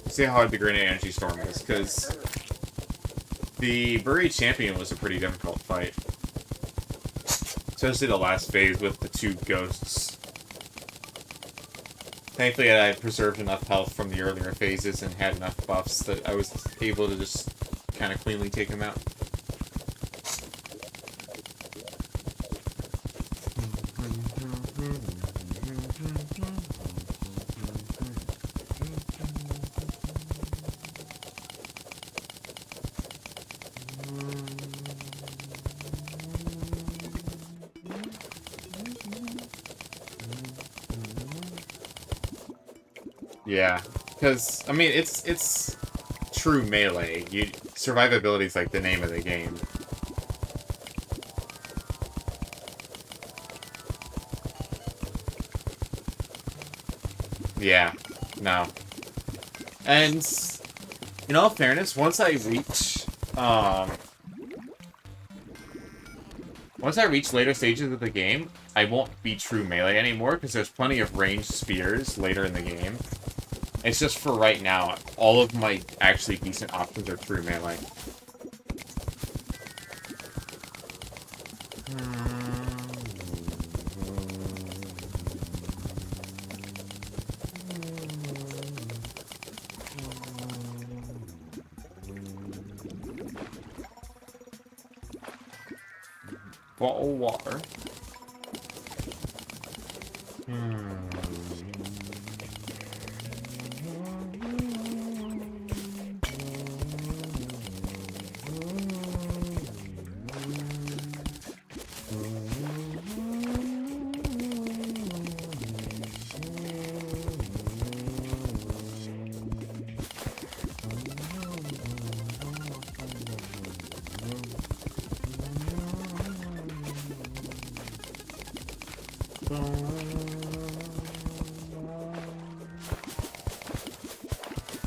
See how hard the Grenade Energy Storm is, because the Buried Champion was a pretty difficult fight. Especially the last phase with the two ghosts. Thankfully, I had preserved enough health from the earlier phases and had enough buffs that I was able to just kind of cleanly take them out. Yeah, because, I mean, it's true melee. Survivability is like the name of the game. Yeah, no. And, in all fairness, once I reach later stages of the game, I won't be true melee anymore, because there's plenty of ranged spears later in the game. It's just for right now. All of my actually decent options are true melee. Bottle of water.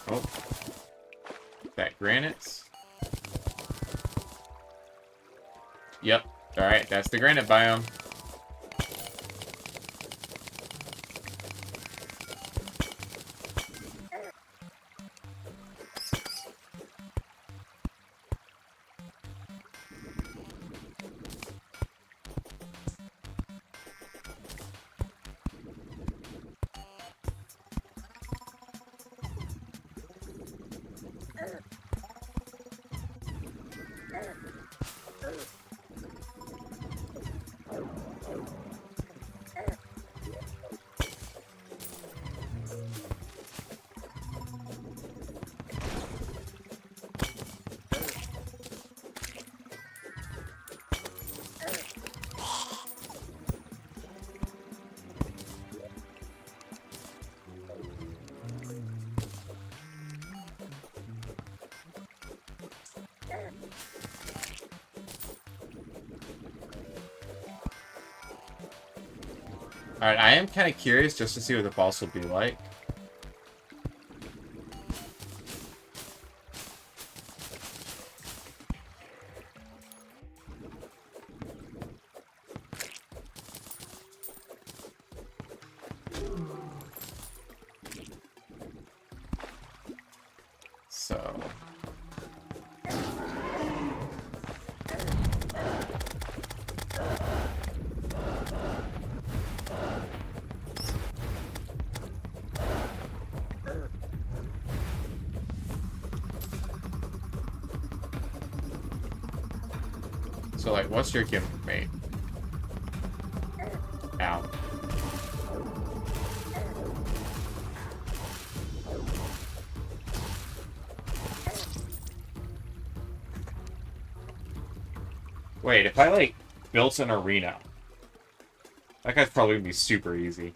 Oh. That granite. Yep. Alright, that's the granite biome. Alright, I am kind of curious just to see what the boss will be like. So... So, like, what's your gimp, mate? Ow. Wait, if I, like, built an arena, that guy's probably gonna be super easy.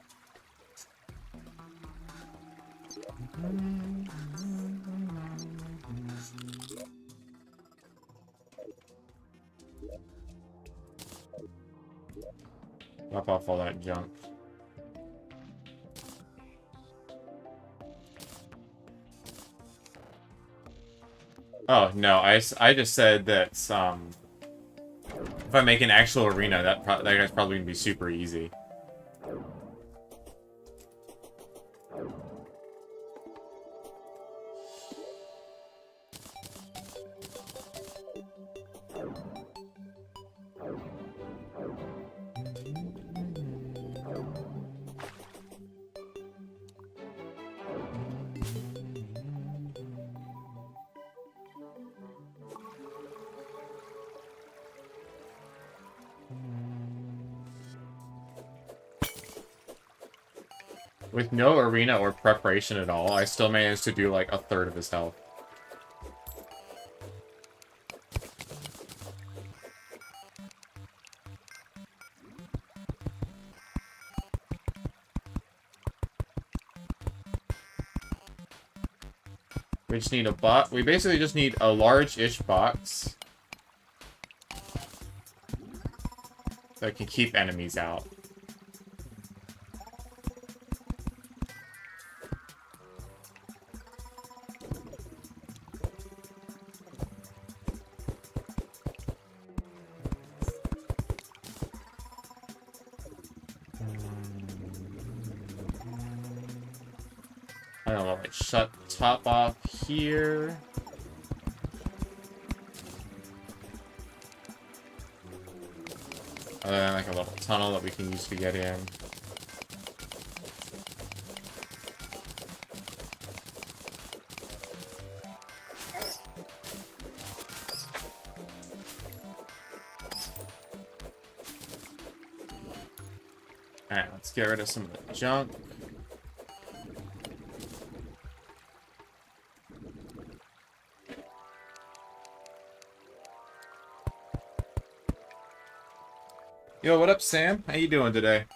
Drop off all that junk. Oh, no, I just said that, if I make an actual arena, that guy's probably gonna be super easy. With no arena or preparation at all, I still managed to do like a third of his health. We just need a box. We basically just need a large-ish box that can keep enemies out. I don't know, like shut the top off here. Like a little tunnel that we can use to get in. Alright, let's get rid of some of the junk. Yo, what up, Sam? How you doing today?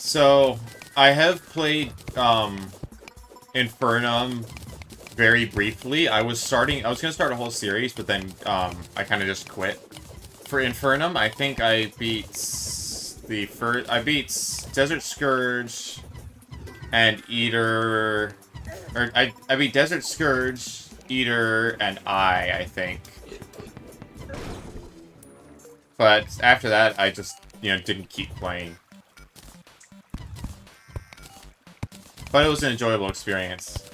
So, I have played, Infernum very briefly. I was gonna start a whole series, but then, I kind of just quit. For Infernum, I think I beat I beat Desert Scourge and Eater, or I beat Desert Scourge, Eater, and I think. But after that, I just, didn't keep playing. But it was an enjoyable experience.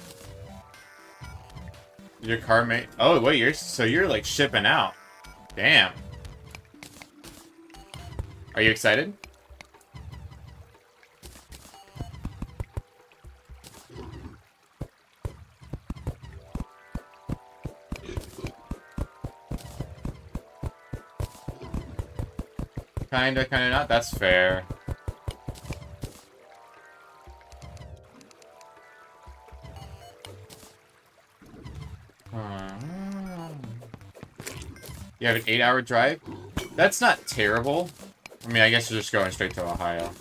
Your car mate? Oh wait, you're like shipping out. Damn. Are you excited? Kinda not. That's fair. You have an 8-hour drive? That's not terrible. I mean, I guess you're just going straight to Ohio.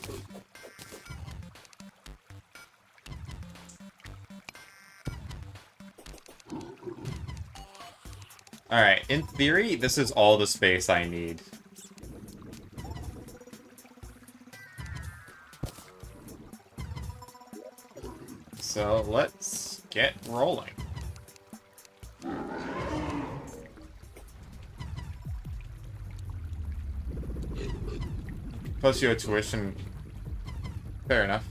Alright, in theory, this is all the space I need. So, let's get rolling. Plus your tuition. Fair enough.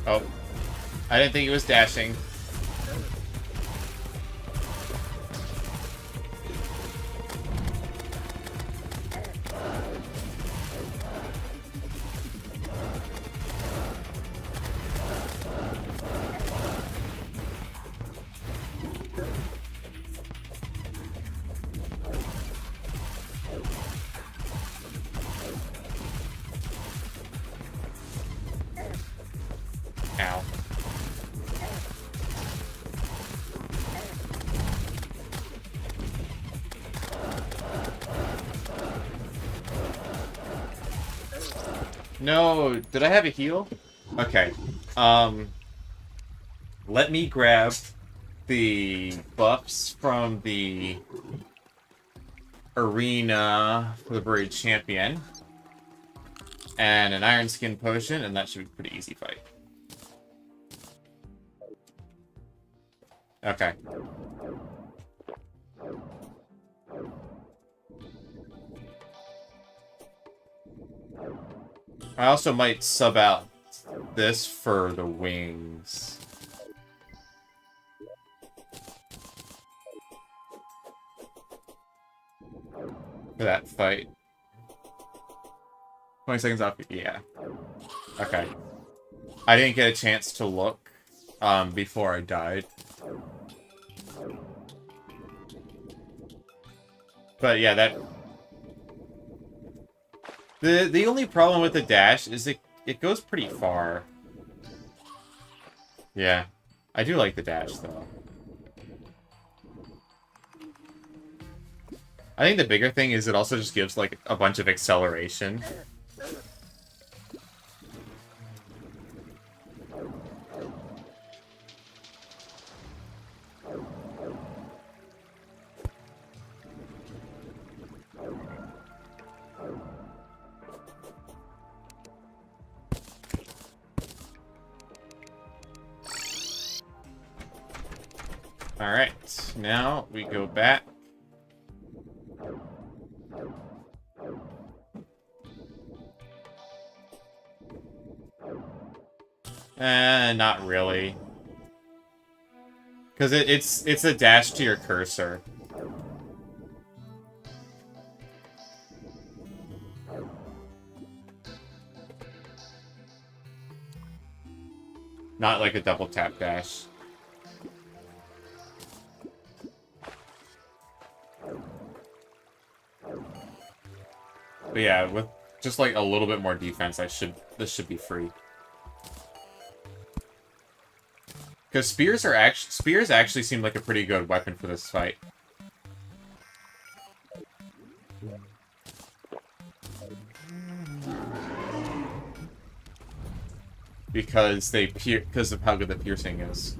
Oh. I didn't think it was dashing. Ow. No, did I have a heal? Okay. Let me grab the buffs from the arena for the Buried Champion and an Iron Skin potion, and that should be a pretty easy fight. Okay. I also might sub out this for the wings. For that fight. 20 seconds off. Yeah. Okay. I didn't get a chance to look before I died. But yeah, that... The only problem with the dash is it goes pretty far. Yeah. I do like the dash, though. I think the bigger thing is it also just gives, like, a bunch of acceleration. Alright, now we go back. Not really. Because it's a dash to your cursor. Not like a double tap dash. But yeah, with just like a little bit more defense, this should be free. Because spears actually seem like a pretty good weapon for this fight. Because because of how good the piercing is.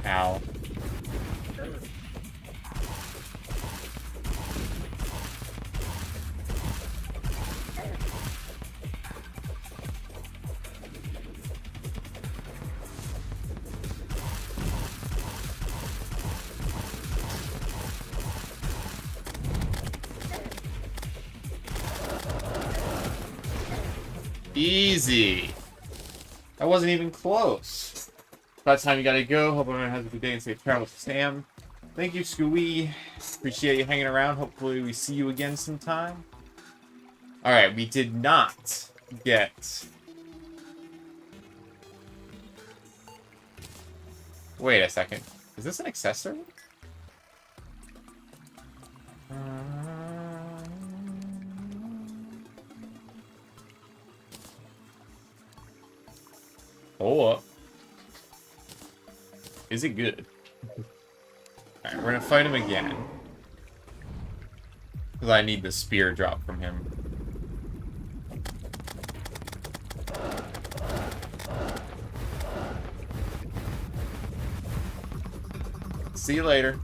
Ow. Easy. That wasn't even close. About time you gotta go. Hope everyone has a good day and safe travels. Sam. Thank you, Scooey. Appreciate you hanging around. Hopefully we see you again sometime. Alright, we did not get... Wait a second. Is this an accessory? Hold up. Is it good? Alright, we're gonna fight him again. Because I need the spear drop from him. See you later.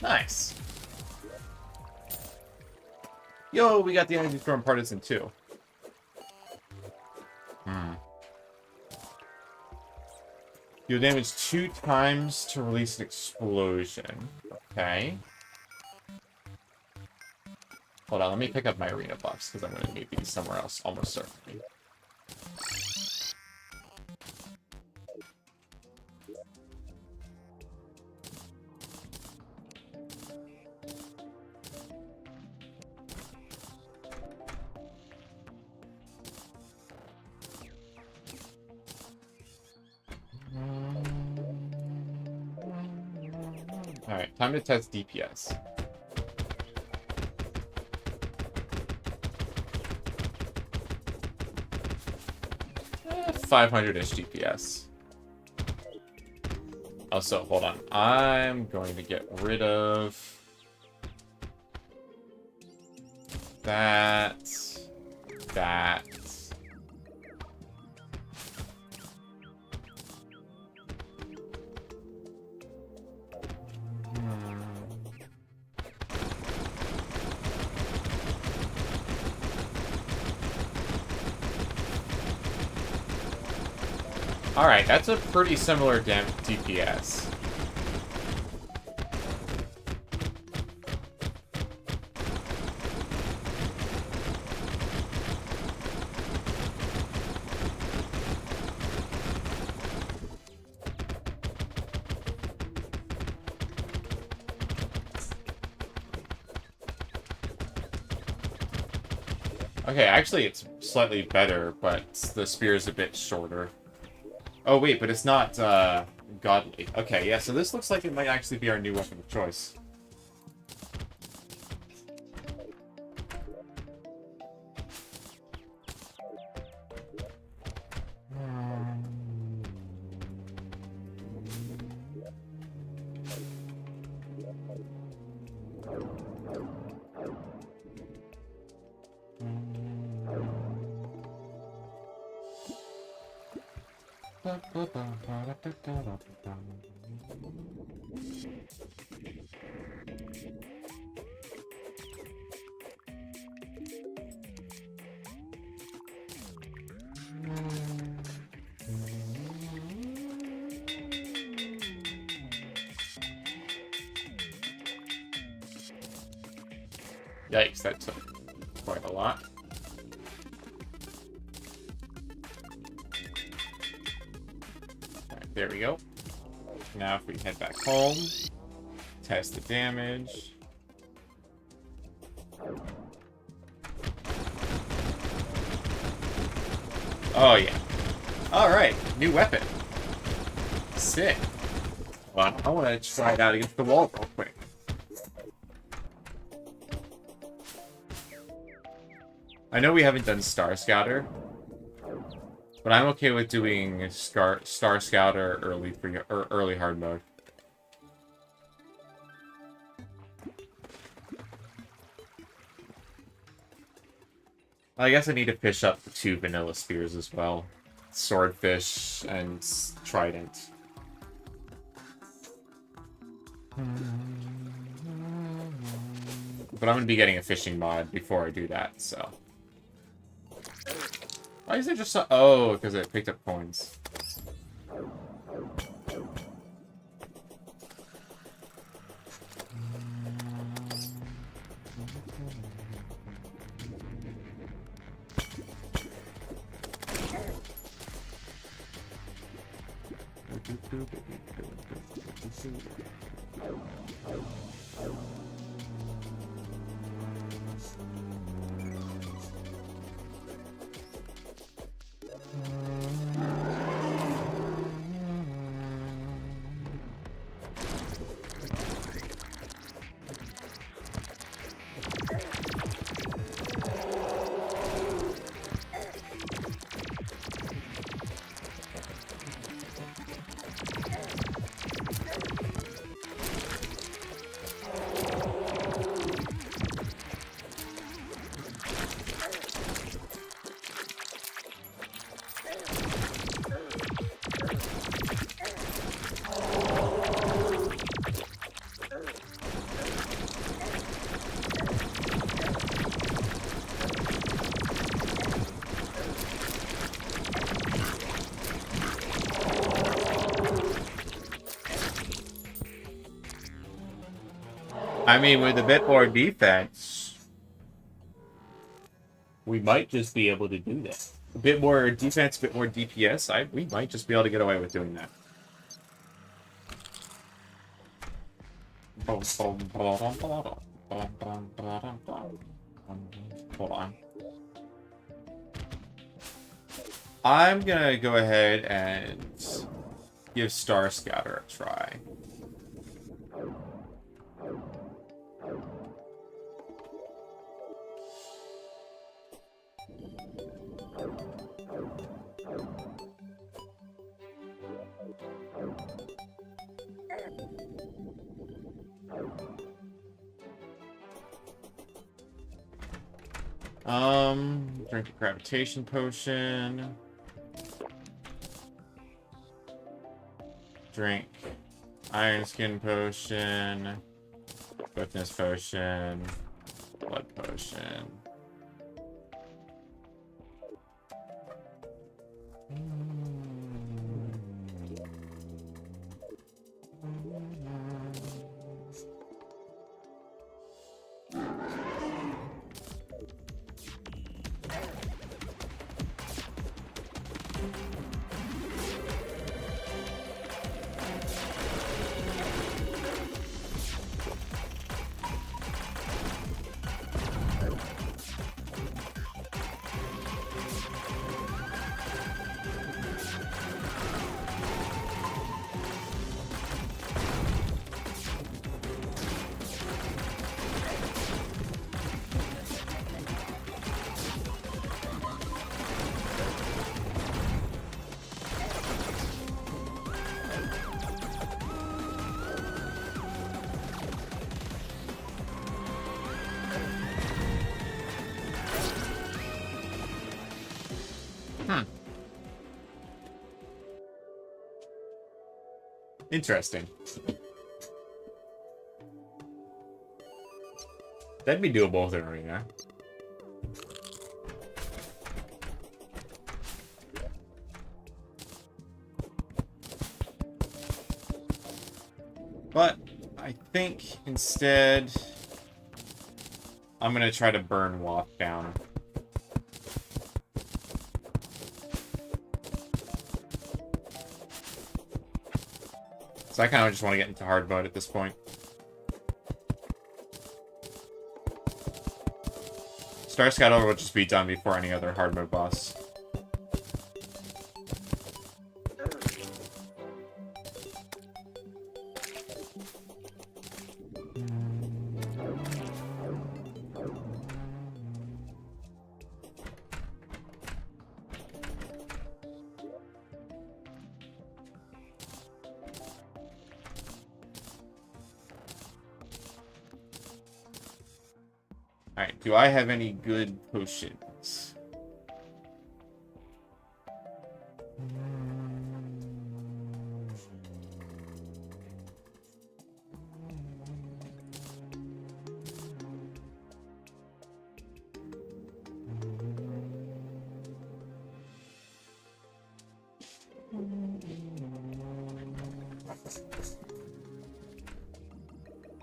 Nice. Yo, we got the energy storm partisan too. Deal damage 2 times to release an explosion. Okay. Hold on, let me pick up my arena buffs, because I'm going to need these somewhere else, almost certainly. Alright, time to test DPS. 500-ish DPS. Oh, so hold on. I'm going to get rid of that. Alright, that's a pretty similar DPS. Okay, actually it's slightly better, but the spear is a bit shorter. Oh wait, but it's not godly. Okay, yeah, so this looks like it might actually be our new weapon of choice. Yikes, that took quite a lot. Alright, there we go. Now if we head back home, test the damage. Oh yeah. Alright, new weapon. Sick. Well, I want to try it out against the wall real quick. I know we haven't done Star Scouter, but I'm okay with doing Star Scouter early hard mode. I guess I need to fish up the 2 vanilla spears as well. Swordfish and Trident. But I'm going to be getting a fishing mod before I do that, so... Why is it just so... Oh, because it picked up coins. I mean, with a bit more defense, we might just be able to do that. A bit more defense, a bit more DPS, we might just be able to get away with doing that. Hold on. I'm gonna go ahead and give Star Scouter a try. Drink a gravitation potion. Drink iron skin potion. Swiftness potion. Blood potion. Interesting. That'd be doable with an arena. But I think instead I'm gonna try to burn Waft down. So I kind of just want to get into hard mode at this point. Star Scouter will just be done before any other hard mode boss. Alright, do I have any good potions?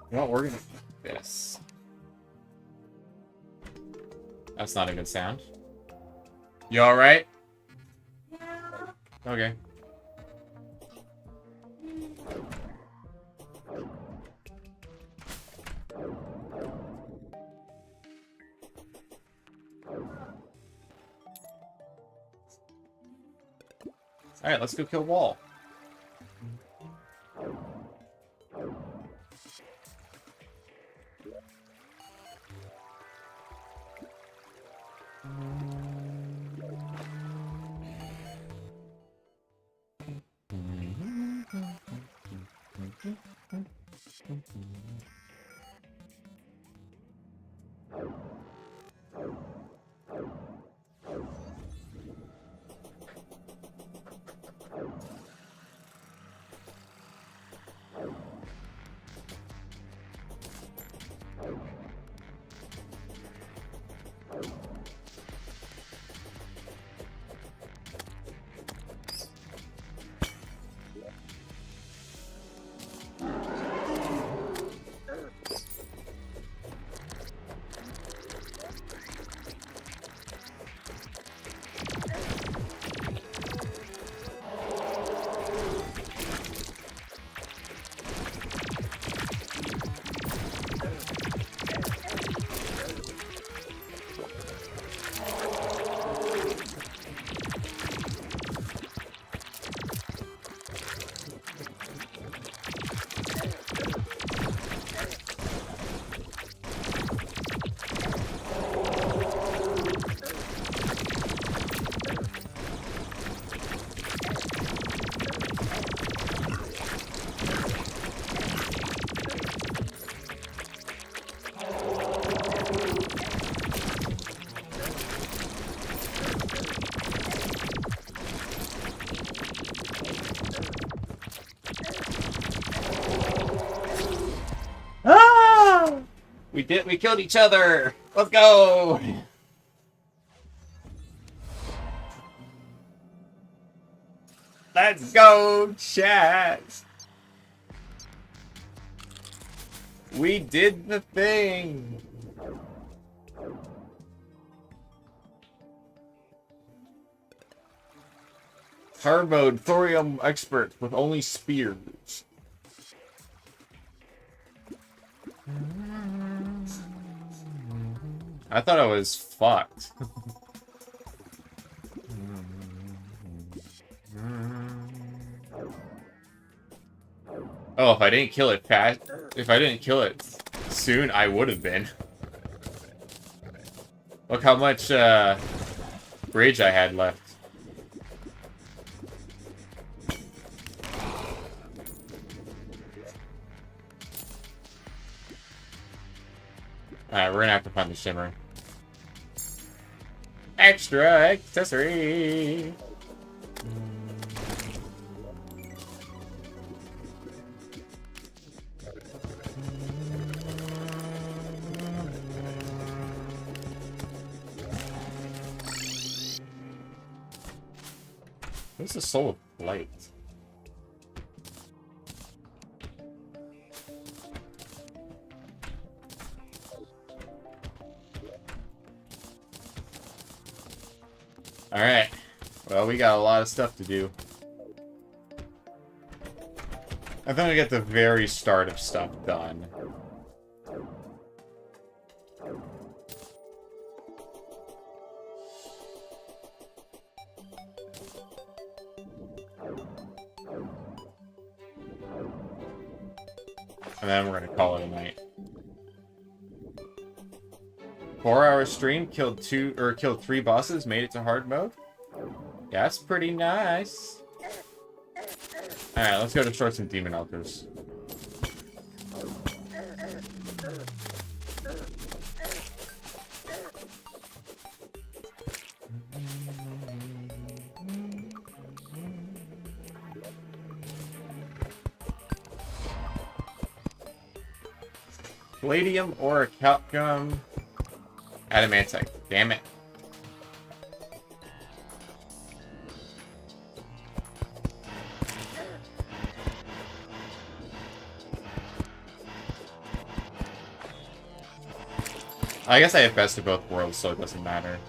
Well, we're gonna do this. That's not a good sound. You alright? Yeah. Okay. Alright, let's go kill Wall. We killed each other! Let's go! Let's go, chat! We did the thing! Hard mode, Thorium expert with only spears. I thought I was fucked. Oh, if I didn't kill it soon, I would have been. Look how much rage I had left. Alright, we're gonna have to find the shimmer. Extra accessory! This is Soul of Light. Alright. Well, we got a lot of stuff to do. I think I get the very start of stuff done. And then we're gonna call it a night. 4-hour stream, killed 3 bosses, made it to hard mode. Yeah, that's pretty nice. Alright, let's go destroy some demon altars. Palladium or a calcium adamantite. Damn it. I guess I have best of both worlds, so it doesn't matter.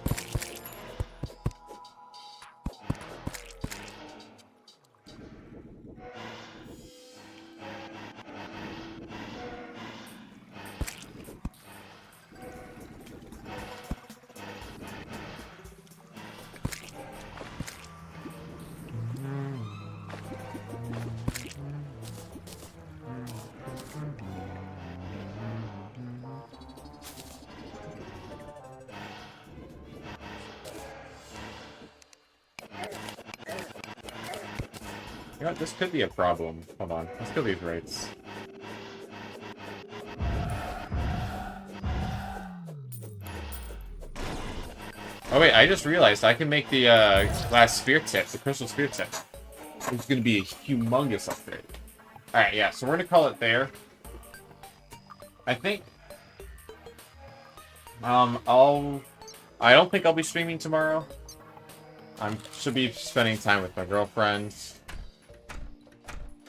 You know what, this could be a problem. Hold on, let's kill these raids. Oh wait, I just realized I can make the last spear tip, the crystal spear tip. It's gonna be a humongous upgrade. Alright, yeah, so we're gonna call it there. I think... I don't think I'll be streaming tomorrow. I should be spending time with my girlfriend.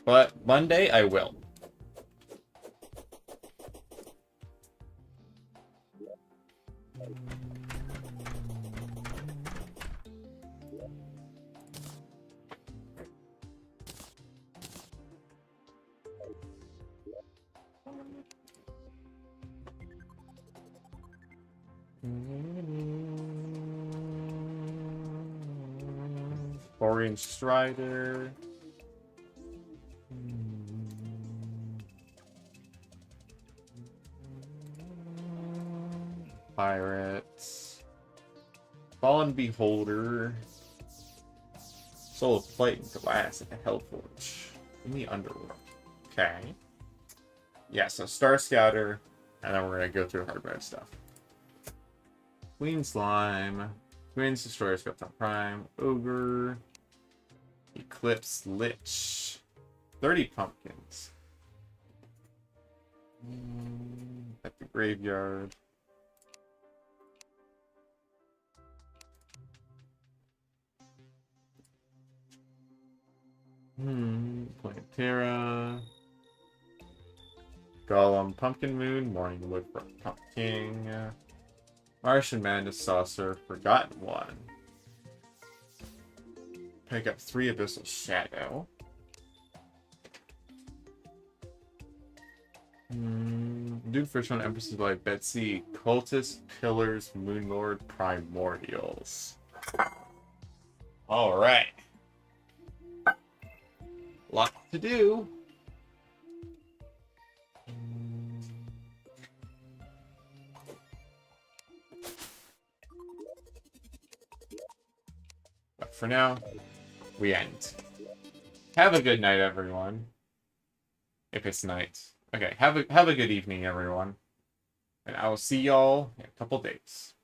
But Monday, I will. Thorium Strider. Pirates. Fallen Beholder. Soul of Plate and Glass and a Hellforge. In the Underworld. Okay. Yeah, so Star Scouter. And then we're gonna go through hard mode stuff. Queen Slime. Twins, Destroyer, Skeleton Prime. Ogre. Eclipse Lich. 30 pumpkins. Epic Graveyard. Plantera. Golem, Pumpkin Moon, Morningwood, Pumpkin. Martian Madness, Saucer, Forgotten One. Pick up 3 Abyssal Shadow. Dude, first one, Empresses by Betsy, Cultist, Pillars, Moonlord, Primordials. Alright. Lot to do. But for now, we end. Have a good night, everyone. If it's night. Okay, have a good evening, everyone. And I will see y'all in a couple days.